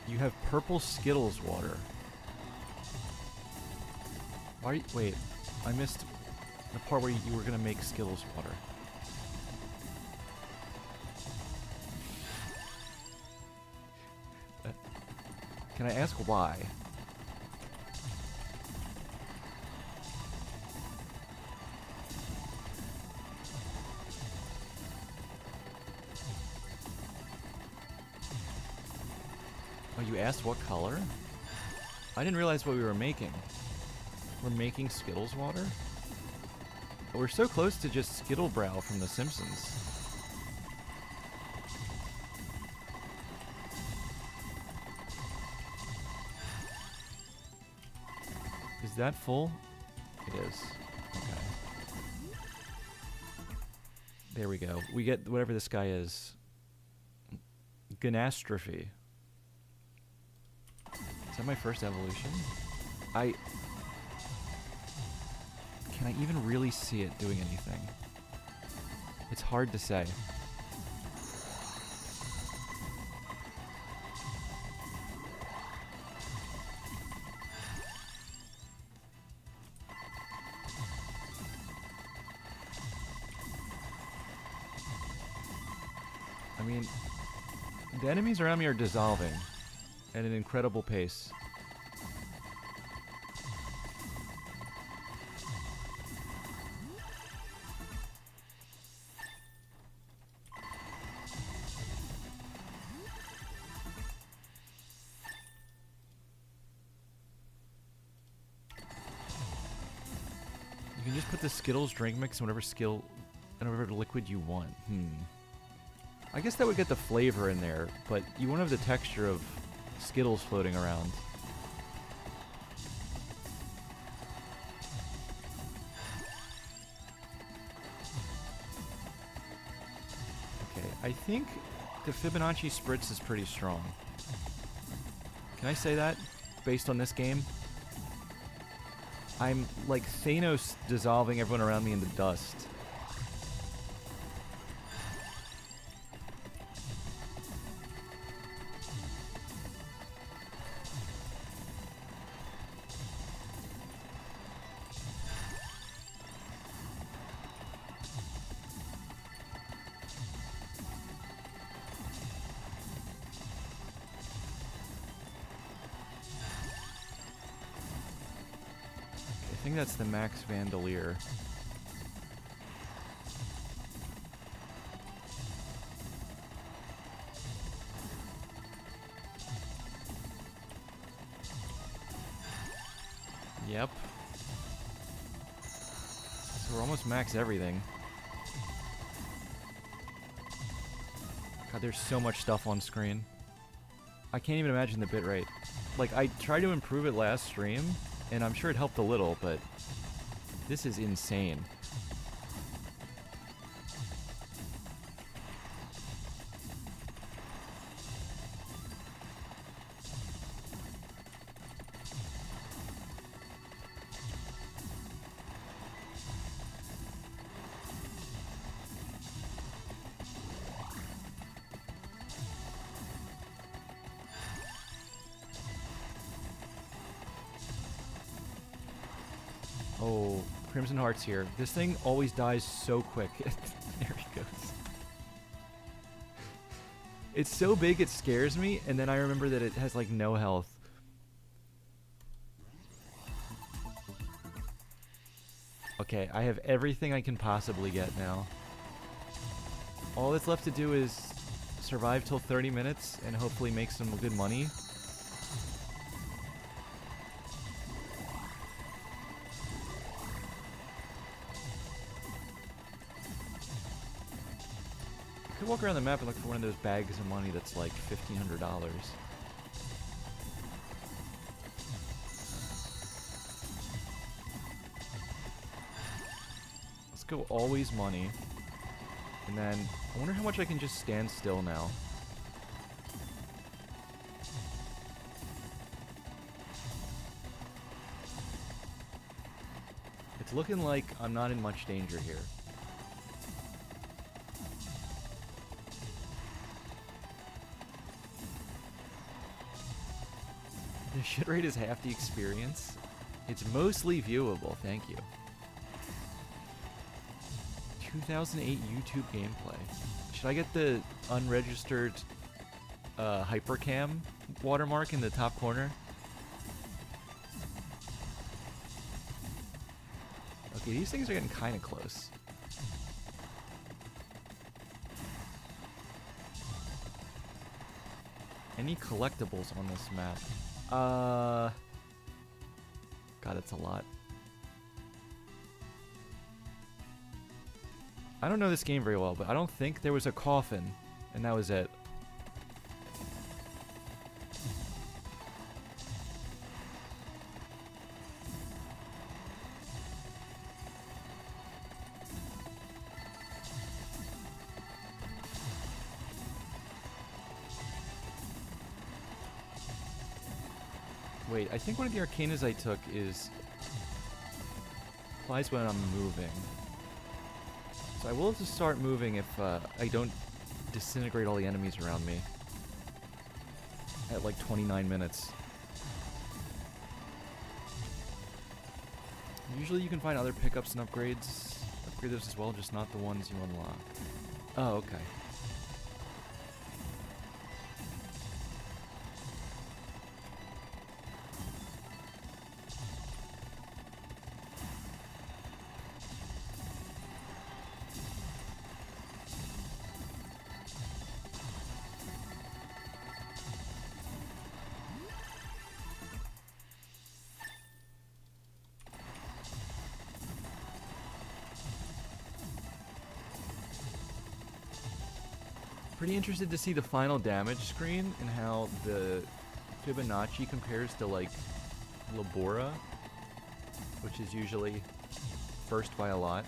You have purple Skittles water. Why? Wait, I missed the part where you were gonna make Skittles water. Can I ask why? Oh, you asked what color? I didn't realize what we were making. We're making Skittles water? We're so close to just Skittlebrow from The Simpsons. Is that full? It is. Okay. There we go. We get whatever this guy is. Ganastrophe. Is that my first evolution? Can I even really see it doing anything? It's hard to say. I mean, the enemies around me are dissolving at an incredible pace. You can just put the Skittles drink mix in whatever liquid you want. I guess that would get the flavor in there, but you won't have the texture of Skittles floating around. Okay, I think the Fibonacci Spritz is pretty strong. Can I say that, based on this game? I'm like Thanos dissolving everyone around me into dust. I think that's the Max Vandalier. Yep. So we're almost max everything. God, there's so much stuff on screen. I can't even imagine the bitrate. Like, I tried to improve it last stream, and I'm sure it helped a little, but this is insane. Oh, Crimson Heart's here. This thing always dies so quick. There he goes. It's so big it scares me, and then I remember that it has like no health. Okay, I have everything I can possibly get now. All that's left to do is survive till 30 minutes and hopefully make some good money. I could walk around the map and look for one of those bags of money that's like $1,500. Let's go always money. And then, I wonder how much I can just stand still now. It's looking like I'm not in much danger here. The shit rate is half the experience. It's mostly viewable, thank you. 2008 YouTube gameplay. Should I get the unregistered hypercam watermark in the top corner? Okay, these things are getting kind of close. Any collectibles on this map? God, it's a lot. I don't know this game very well, but I don't think there was a coffin, and that was it. Wait, I think one of the arcanas I took is applies when I'm moving. So I will have to start moving if I don't disintegrate all the enemies around me at like 29 minutes. Usually you can find other pickups and upgrades. Upgraders as well, just not the ones you unlock. Oh, okay. Pretty interested to see the final damage screen and how the Fibonacci compares to like Labora, which is usually first by a lot.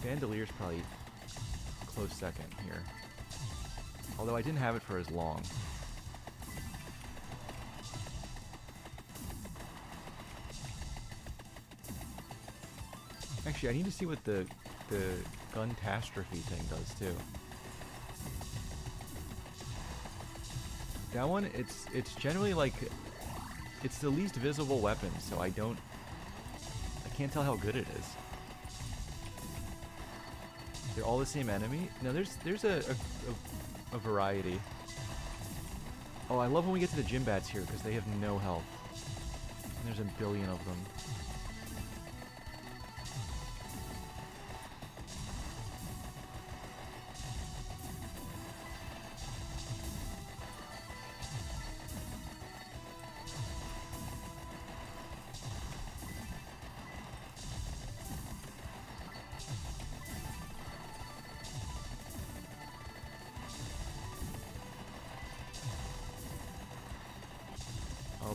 Bandelier's probably close second here, although I didn't have it for as long. Actually, I need to see what the Gun-tastrophe thing does too. That one, it's generally like it's the least visible weapon, so I can't tell how good it is. They're all the same enemy. No, there's a variety. Oh, I love when we get to the gym bats here because they have no health. And there's a billion of them.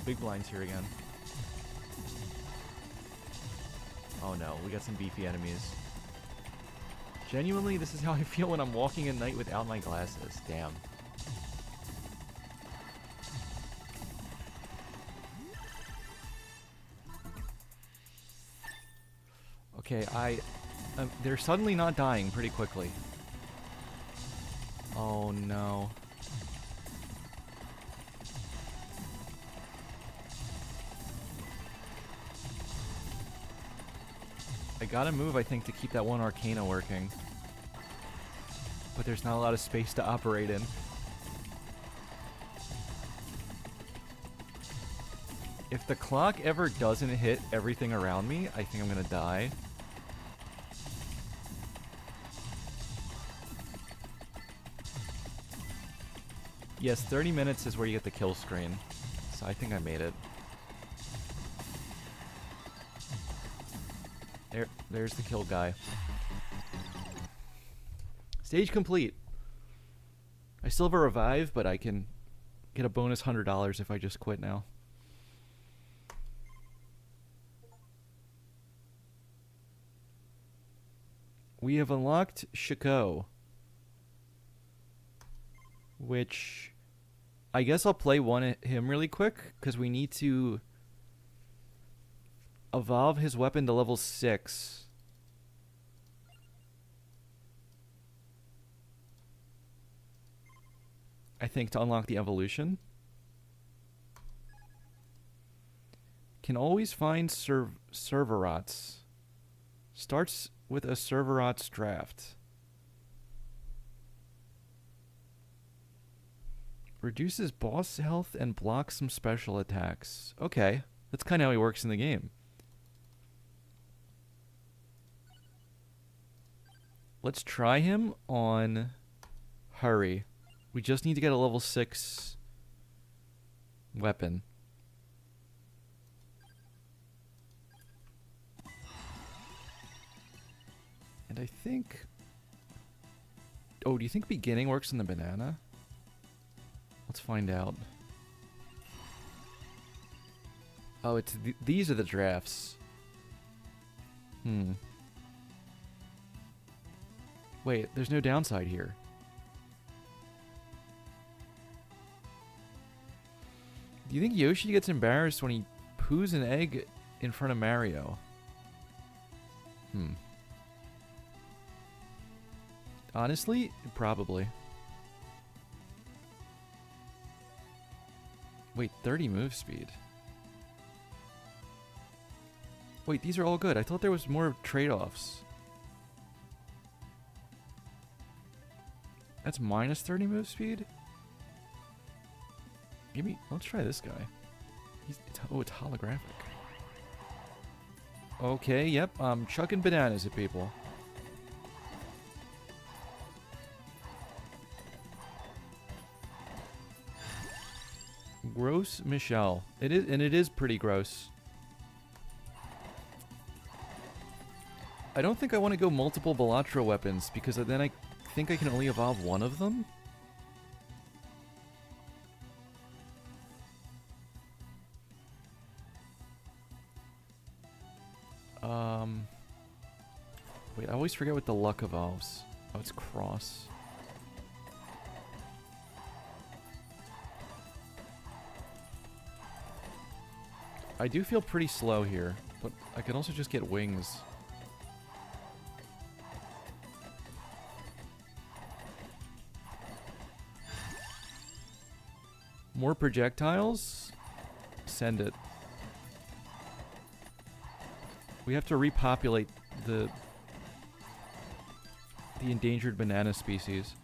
Big blind's here again. Oh no, we got some beefy enemies. Genuinely, this is how I feel when I'm walking at night without my glasses. Damn. Okay, they're suddenly not dying pretty quickly. Oh no. I gotta move, I think, to keep that one Arcana working. But there's not a lot of space to operate in. If the clock ever doesn't hit everything around me, I think I'm gonna die. Yes, 30 minutes is where you get the kill screen. So I think I made it. There's the kill guy. Stage complete. I still have a revive, but I can get a bonus $100 if I just quit now. We have unlocked Shiko, which I guess I'll play him really quick because we need to evolve his weapon to level 6. I think to unlock the evolution. Can always find Serverots. Starts with a Serverots draft. Reduces boss health and blocks some special attacks. Okay, that's kind of how he works in the game. Let's try him on Hurry. We just need to get a level 6 weapon. And I think... Oh, do you think beginning works in the banana? Let's find out. Oh, it's these are the drafts. Wait, there's no downside here. Do you think Yoshi gets embarrassed when he poos an egg in front of Mario? Honestly, probably. Wait, 30 move speed. Wait, these are all good. I thought there was more trade-offs. That's minus 30 move speed? Let's try this guy. It's holographic. Okay, yep, I'm chucking bananas at people. Gross Michelle. It is pretty gross. I don't think I want to go multiple Balatro weapons because then I think I can only evolve one of them. Wait, I always forget what the luck evolves. Oh, it's cross. I do feel pretty slow here, but I can also just get wings. More projectiles? Send it. We have to repopulate the endangered banana species.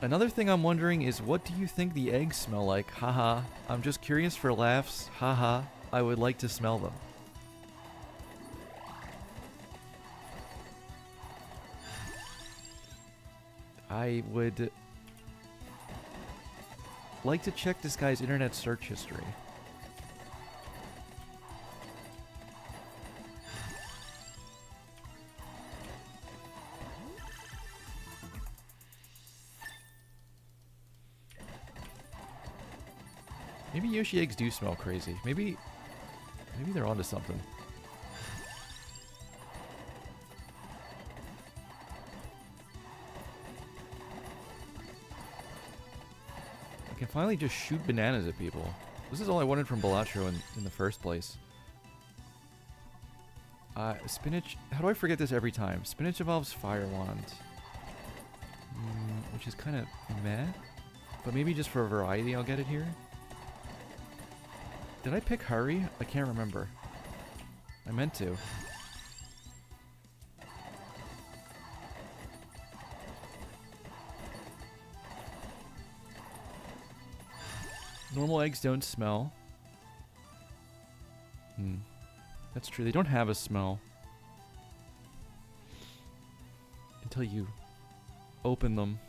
Another thing I'm wondering is, what do you think the eggs smell like? Haha. I'm just curious for laughs. Haha. I would like to smell them. I would like to check this guy's internet search history. Maybe Yoshi eggs do smell crazy. Maybe they're onto something. I can finally just shoot bananas at people. This is all I wanted from Balatro in the first place. Spinach... How do I forget this every time? Spinach evolves Fire Wand. Which is kind of meh. But maybe just for a variety I'll get it here. Did I pick Hurry? I can't remember. I meant to. Normal eggs don't smell. That's true. They don't have a smell. Until you open them.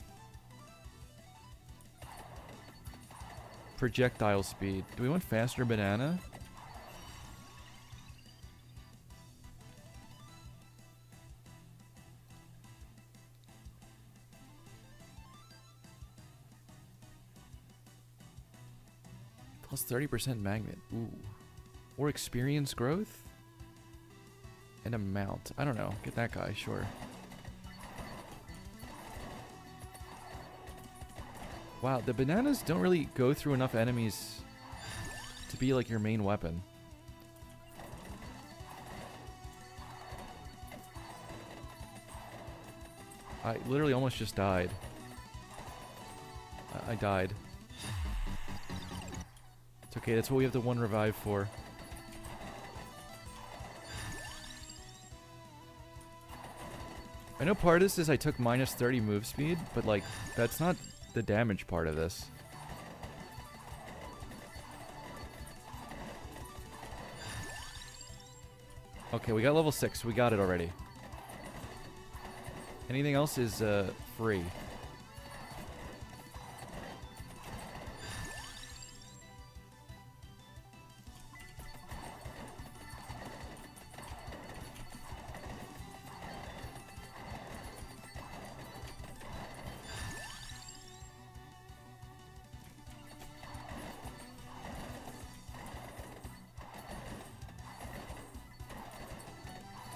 Projectile speed. Do we want faster banana? Plus 30% magnet. Ooh. Or experience growth? And amount. I don't know. Get that guy, sure. Wow, the bananas don't really go through enough enemies to be like your main weapon. I literally almost just died. I died. It's okay, that's what we have the one revive for. I know part of this is I took minus 30 move speed, but like, that's not the damage part of this. Okay, we got level 6. We got it already. Anything else is free.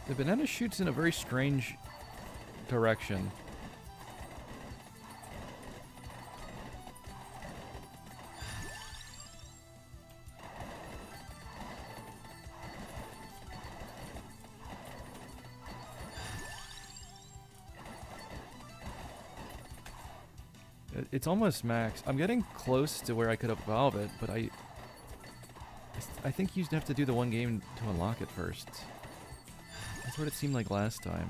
The banana shoots in a very strange direction. It's almost max. I'm getting close to where I could evolve it, but I think you have to do the one game to unlock it first. That's what it seemed like last time.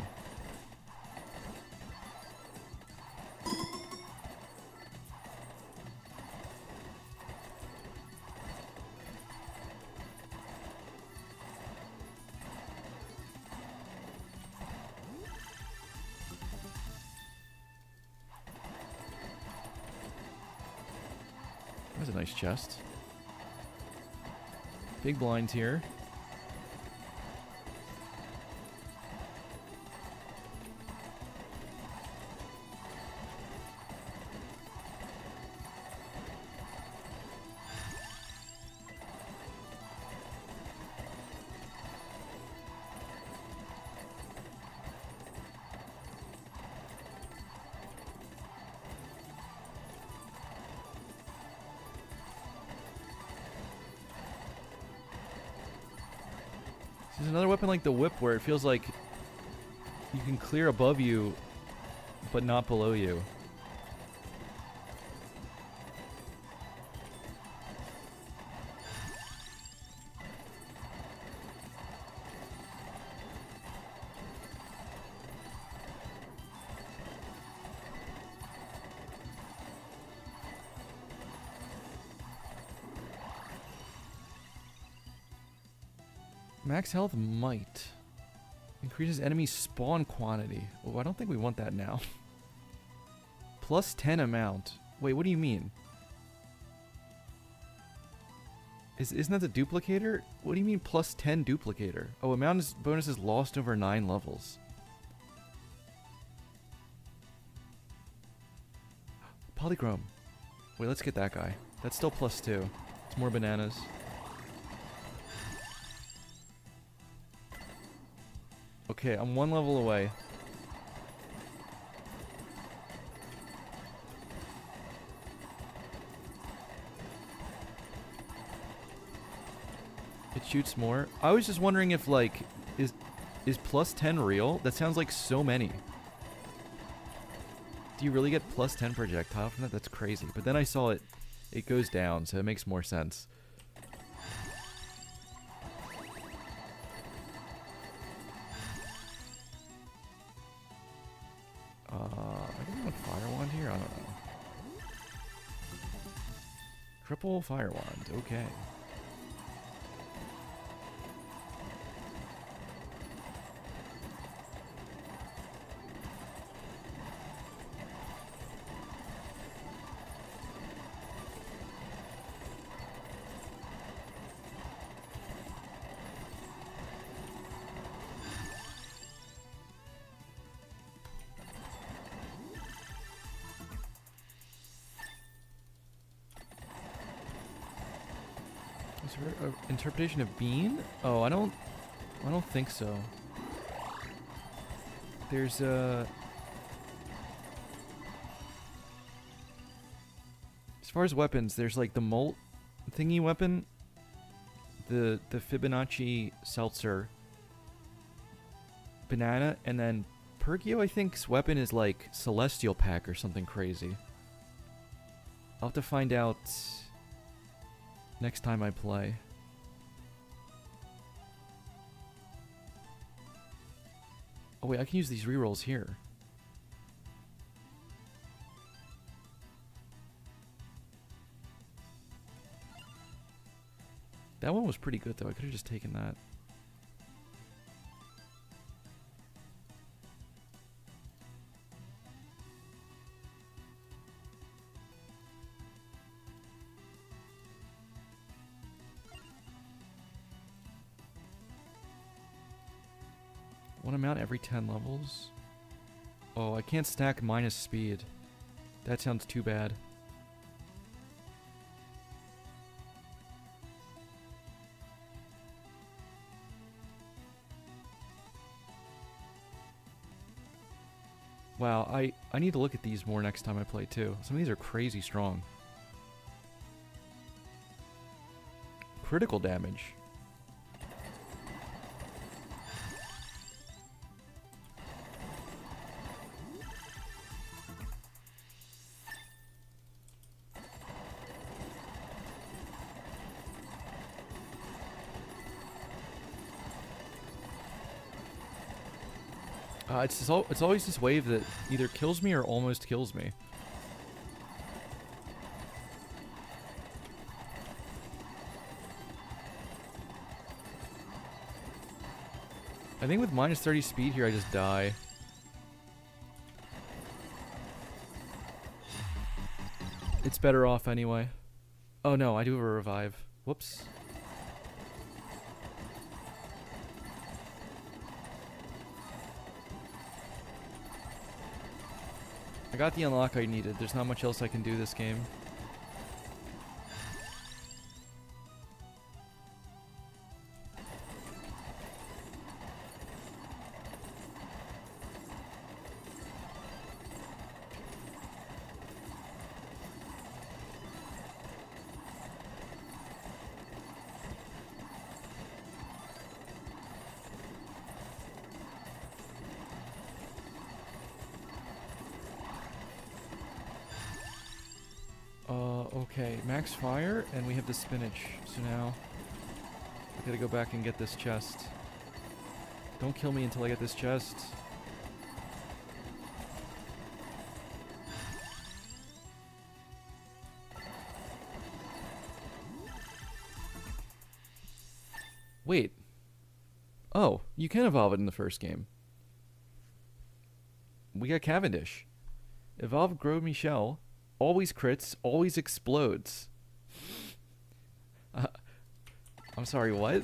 That's a nice chest. Big blinds here. There's another weapon like the whip where it feels like you can clear above you, but not below you. Max health might. Increases enemy spawn quantity. Oh, I don't think we want that now. Plus 10 amount. Wait, what do you mean? Isn't that the duplicator? What do you mean plus 10 duplicator? Oh, amount is bonus is lost over 9 levels. Polychrome. Wait, let's get that guy. That's still plus 2. It's more bananas. Okay, I'm 1 level away. It shoots more. I was just wondering if, like, is plus 10 real? That sounds like so many. Do you really get plus 10 projectile from that? That's crazy. But then I saw it goes down, so it makes more sense. I don't want Fire Wand here? I don't know. Triple fire wand. Okay. Is there an interpretation of bean? Oh, I don't think so. There's a... As far as weapons, there's like the molt thingy weapon, the Fibonacci seltzer, banana, and then Pergio, I think's weapon is like Celestial Pack or something crazy. I'll have to find out next time I play. Oh wait, I can use these rerolls here. That one was pretty good though, I could have just taken that. One amount every 10 levels? Oh, I can't stack minus speed. That sounds too bad. Wow, I need to look at these more next time I play too. Some of these are crazy strong. Critical damage. It's always this wave that either kills me or almost kills me. I think with minus 30 speed here, I just die. It's better off anyway. Oh no, I do have a revive. Whoops. I got the unlock I needed. There's not much else I can do this game. Okay, max fire, and we have the spinach. So now, I gotta go back and get this chest. Don't kill me until I get this chest. Wait. Oh, you can evolve it in the first game. We got Cavendish. Evolve Gros Michel. Always crits, always explodes. I'm sorry, what?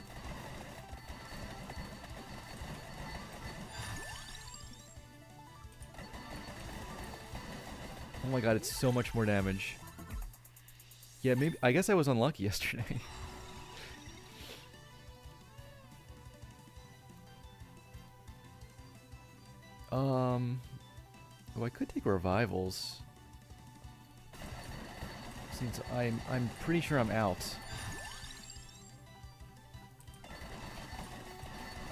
Oh my god, it's so much more damage. Yeah, maybe. I guess I was unlucky yesterday. Oh, I could take revivals. Since I'm pretty sure I'm out.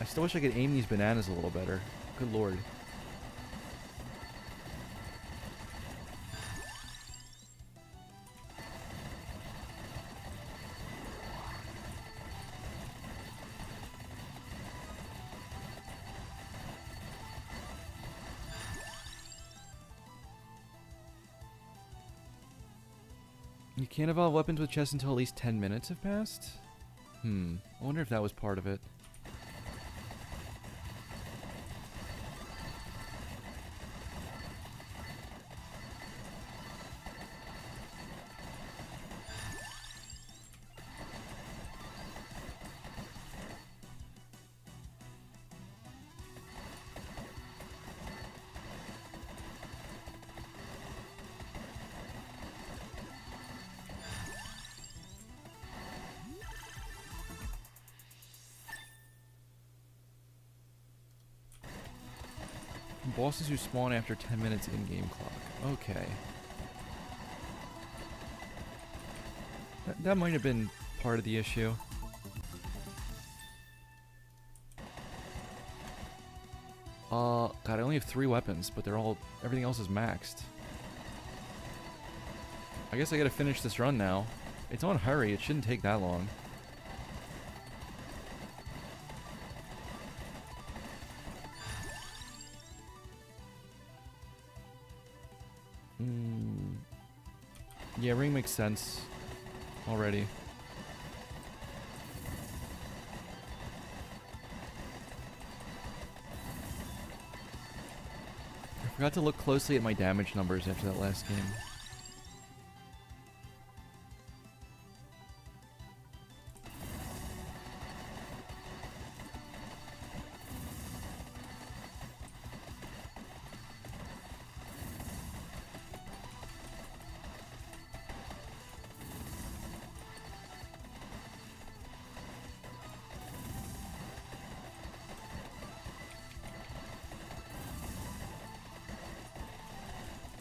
I still wish I could aim these bananas a little better. Good lord. You can't evolve weapons with chests until at least 10 minutes have passed? I wonder if that was part of it. Bosses who spawn after 10 minutes in-game clock. Okay. That might have been part of the issue. God, I only have 3 weapons, but everything else is maxed. I guess I gotta finish this run now. It's on hurry, it shouldn't take that long. Yeah, ring makes sense already. I forgot to look closely at my damage numbers after that last game.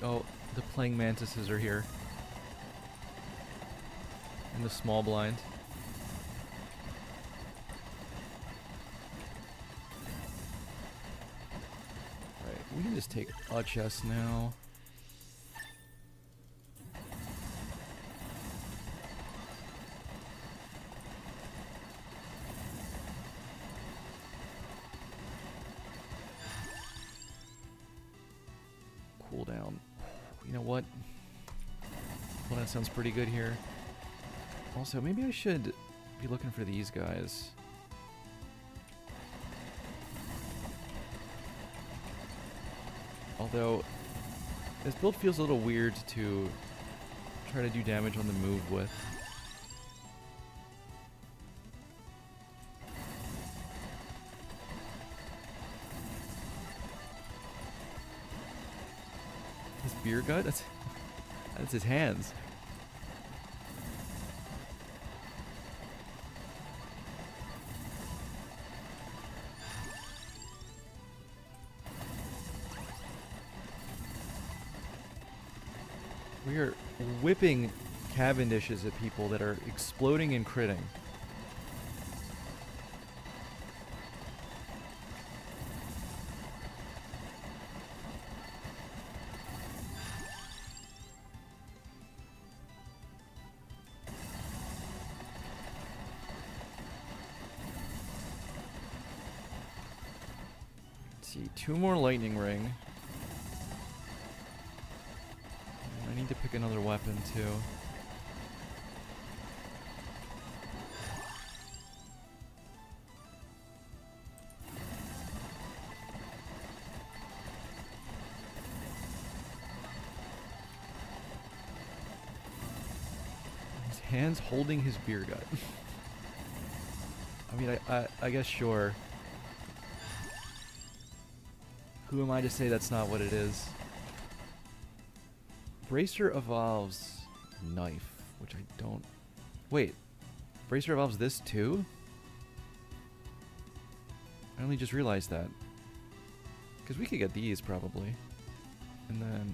Oh, the playing mantises are here. In the small blind. Right, we can just take a chest now. Cooldown. You know what? Well, that sounds pretty good here. Also, maybe I should be looking for these guys. Although, this build feels a little weird to try to do damage on the move with. His beer gut? That's his hands. We are whipping Cavendishes at people that are exploding and critting. Let's see, 2 more lightning ring. I need to pick another weapon too. His hands holding his beer gut. I mean, I guess sure. Who am I to say that's not what it is? Bracer evolves knife, which I don't... Wait, Bracer evolves this too? I only just realized that. Because we could get these probably. And then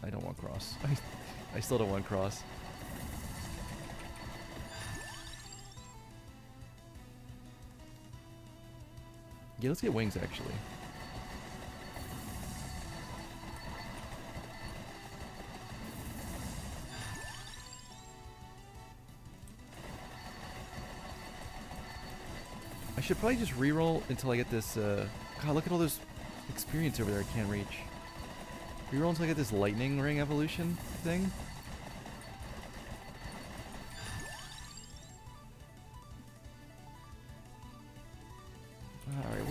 I don't want cross. I still don't want cross. Yeah, let's get wings actually. I should probably just reroll until I get this, God, look at all this experience over there I can't reach. Reroll until I get this lightning ring evolution thing.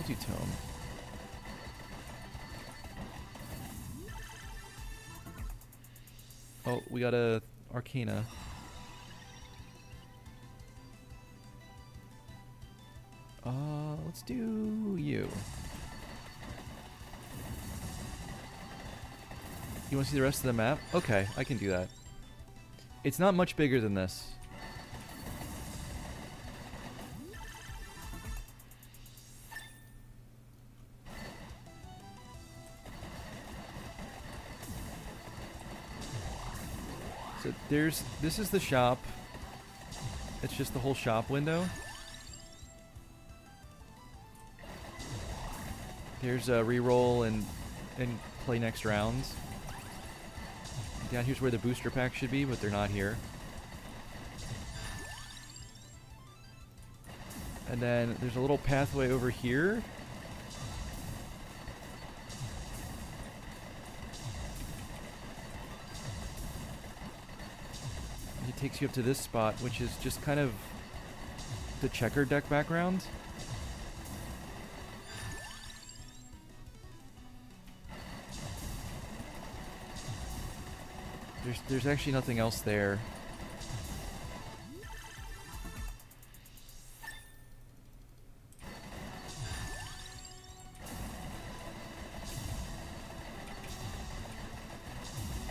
Multi-tome. Oh, we got a Arcana. Let's do you. You want to see the rest of the map? Okay, I can do that. It's not much bigger than this. So this is the shop. It's just the whole shop window. There's a reroll and play next rounds. Down here's where the booster packs should be, but they're not here. And then there's a little pathway over here. It takes you up to this spot, which is just kind of the checker deck background. There's actually nothing else there.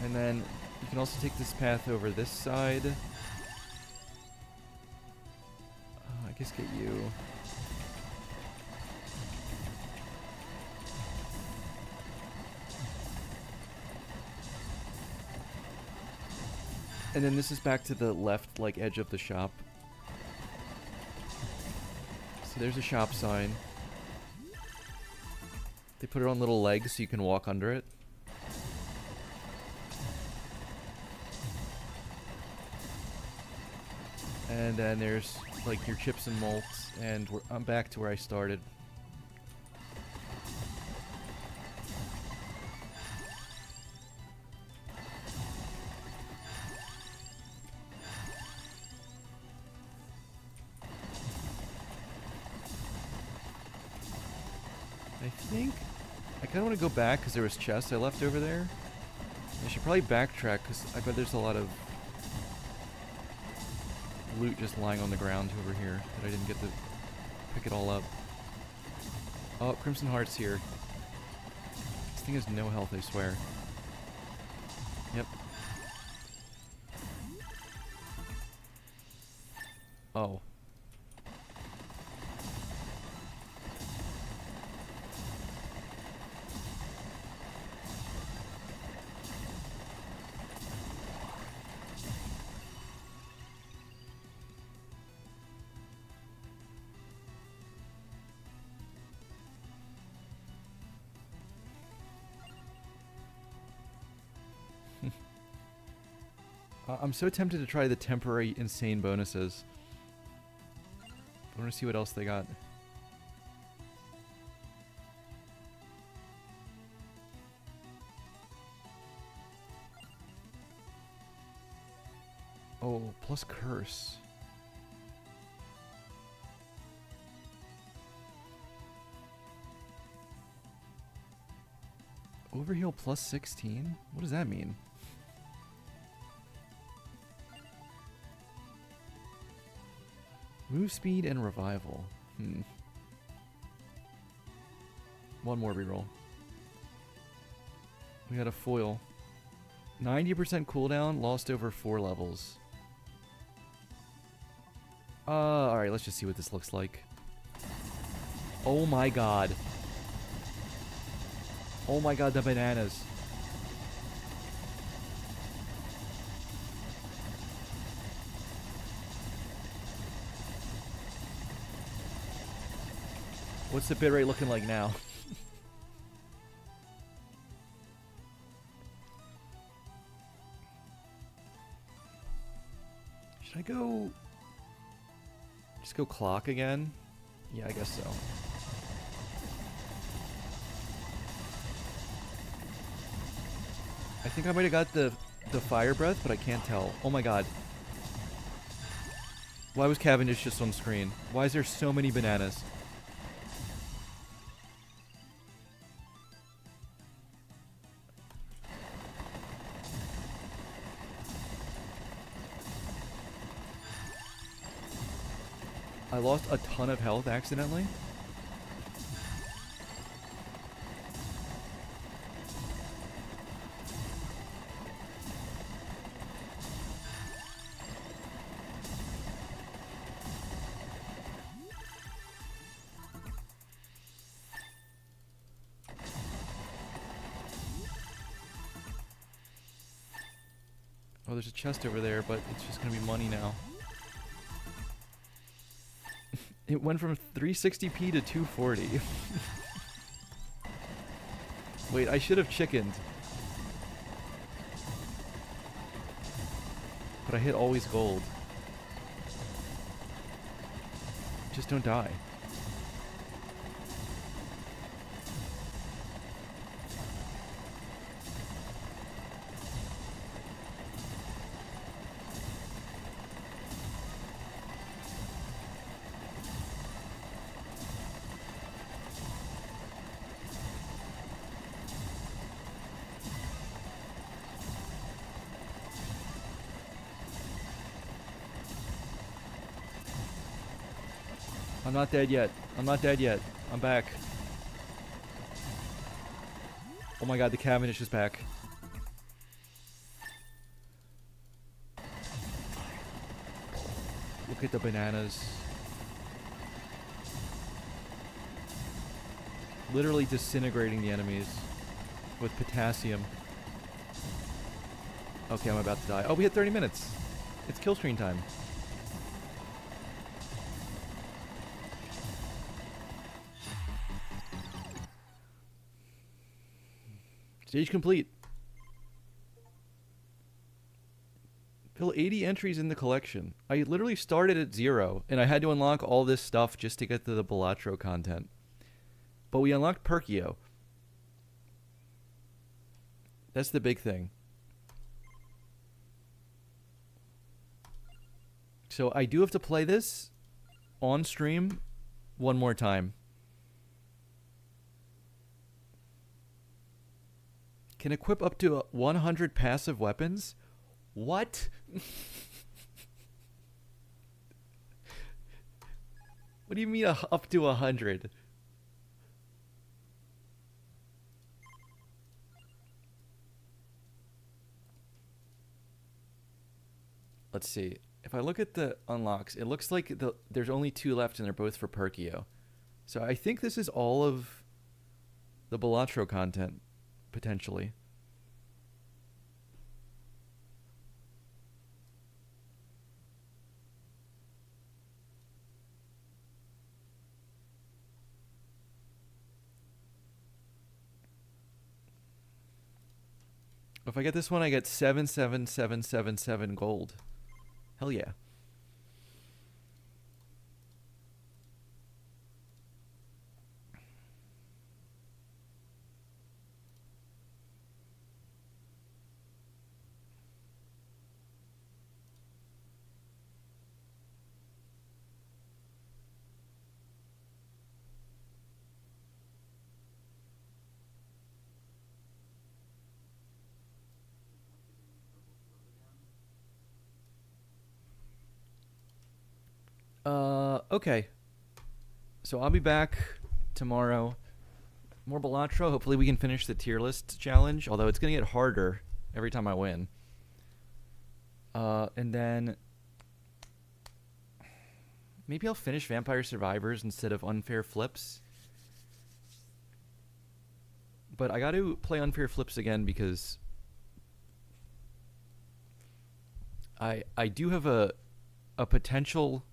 And then you can also take this path over this side. I guess get you. And then this is back to the left, like, edge of the shop. So there's a shop sign. They put it on little legs so you can walk under it. And then there's, like, your chips and malts, and I'm back to where I started. I kind of want to go back because there was chests I left over there. I should probably backtrack because I bet there's a lot of loot just lying on the ground over here that I didn't get to pick it all up. Oh, Crimson Heart's here. This thing has no health, I swear. Yep. Oh. I'm so tempted to try the temporary insane bonuses. I want to see what else they got. Oh, plus curse. Overheal plus 16? What does that mean? Move speed and revival. One more reroll. We got a foil. 90% cooldown, lost over 4 levels. Alright, let's just see what this looks like. Oh my god. Oh my god, the bananas. What's the bitrate looking like now? Should I go... just go clock again? Yeah, I guess so. I think I might have got the fire breath, but I can't tell. Oh my god. Why was Cavendish just on screen? Why is there so many bananas? I lost a ton of health accidentally. Oh, there's a chest over there, but it's just gonna be money now. It went from 360p to 240. Wait, I should have chickened. But I hit always gold. Just don't die. I'm not dead yet. I'm not dead yet. I'm back. Oh my god, the Cavendish is back. Look at the bananas. Literally disintegrating the enemies with potassium. Okay, I'm about to die. Oh, we hit 30 minutes. It's kill screen time. Stage complete. Fill 80 entries in the collection. I literally started at 0, and I had to unlock all this stuff just to get to the Balatro content. But we unlocked Perkio. That's the big thing. So I do have to play this on stream one more time. Can equip up to 100 passive weapons? What? What do you mean up to 100? Let's see. If I look at the unlocks, it looks like there's only 2 left and they're both for Perkio. So I think this is all of the Balatro content, potentially. If I get this one, I get 77777 gold. Hell yeah. Okay. So I'll be back tomorrow. More Balatro. Hopefully we can finish the tier list challenge, although it's going to get harder every time I win. And then maybe I'll finish Vampire Survivors instead of Unfair Flips. But I got to play Unfair Flips again because I do have a potential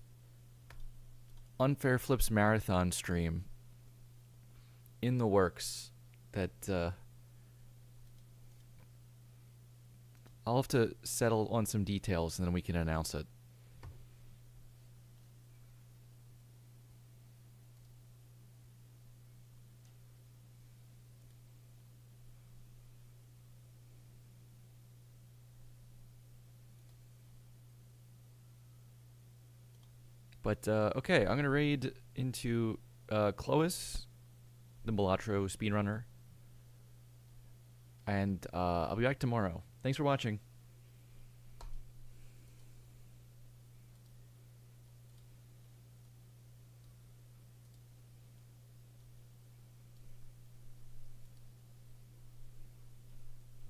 Unfair Flips marathon stream in the works that I'll have to settle on some details and then we can announce it. But, okay, I'm going to raid into Clois, the Balatro speedrunner. And I'll be back tomorrow. Thanks for watching.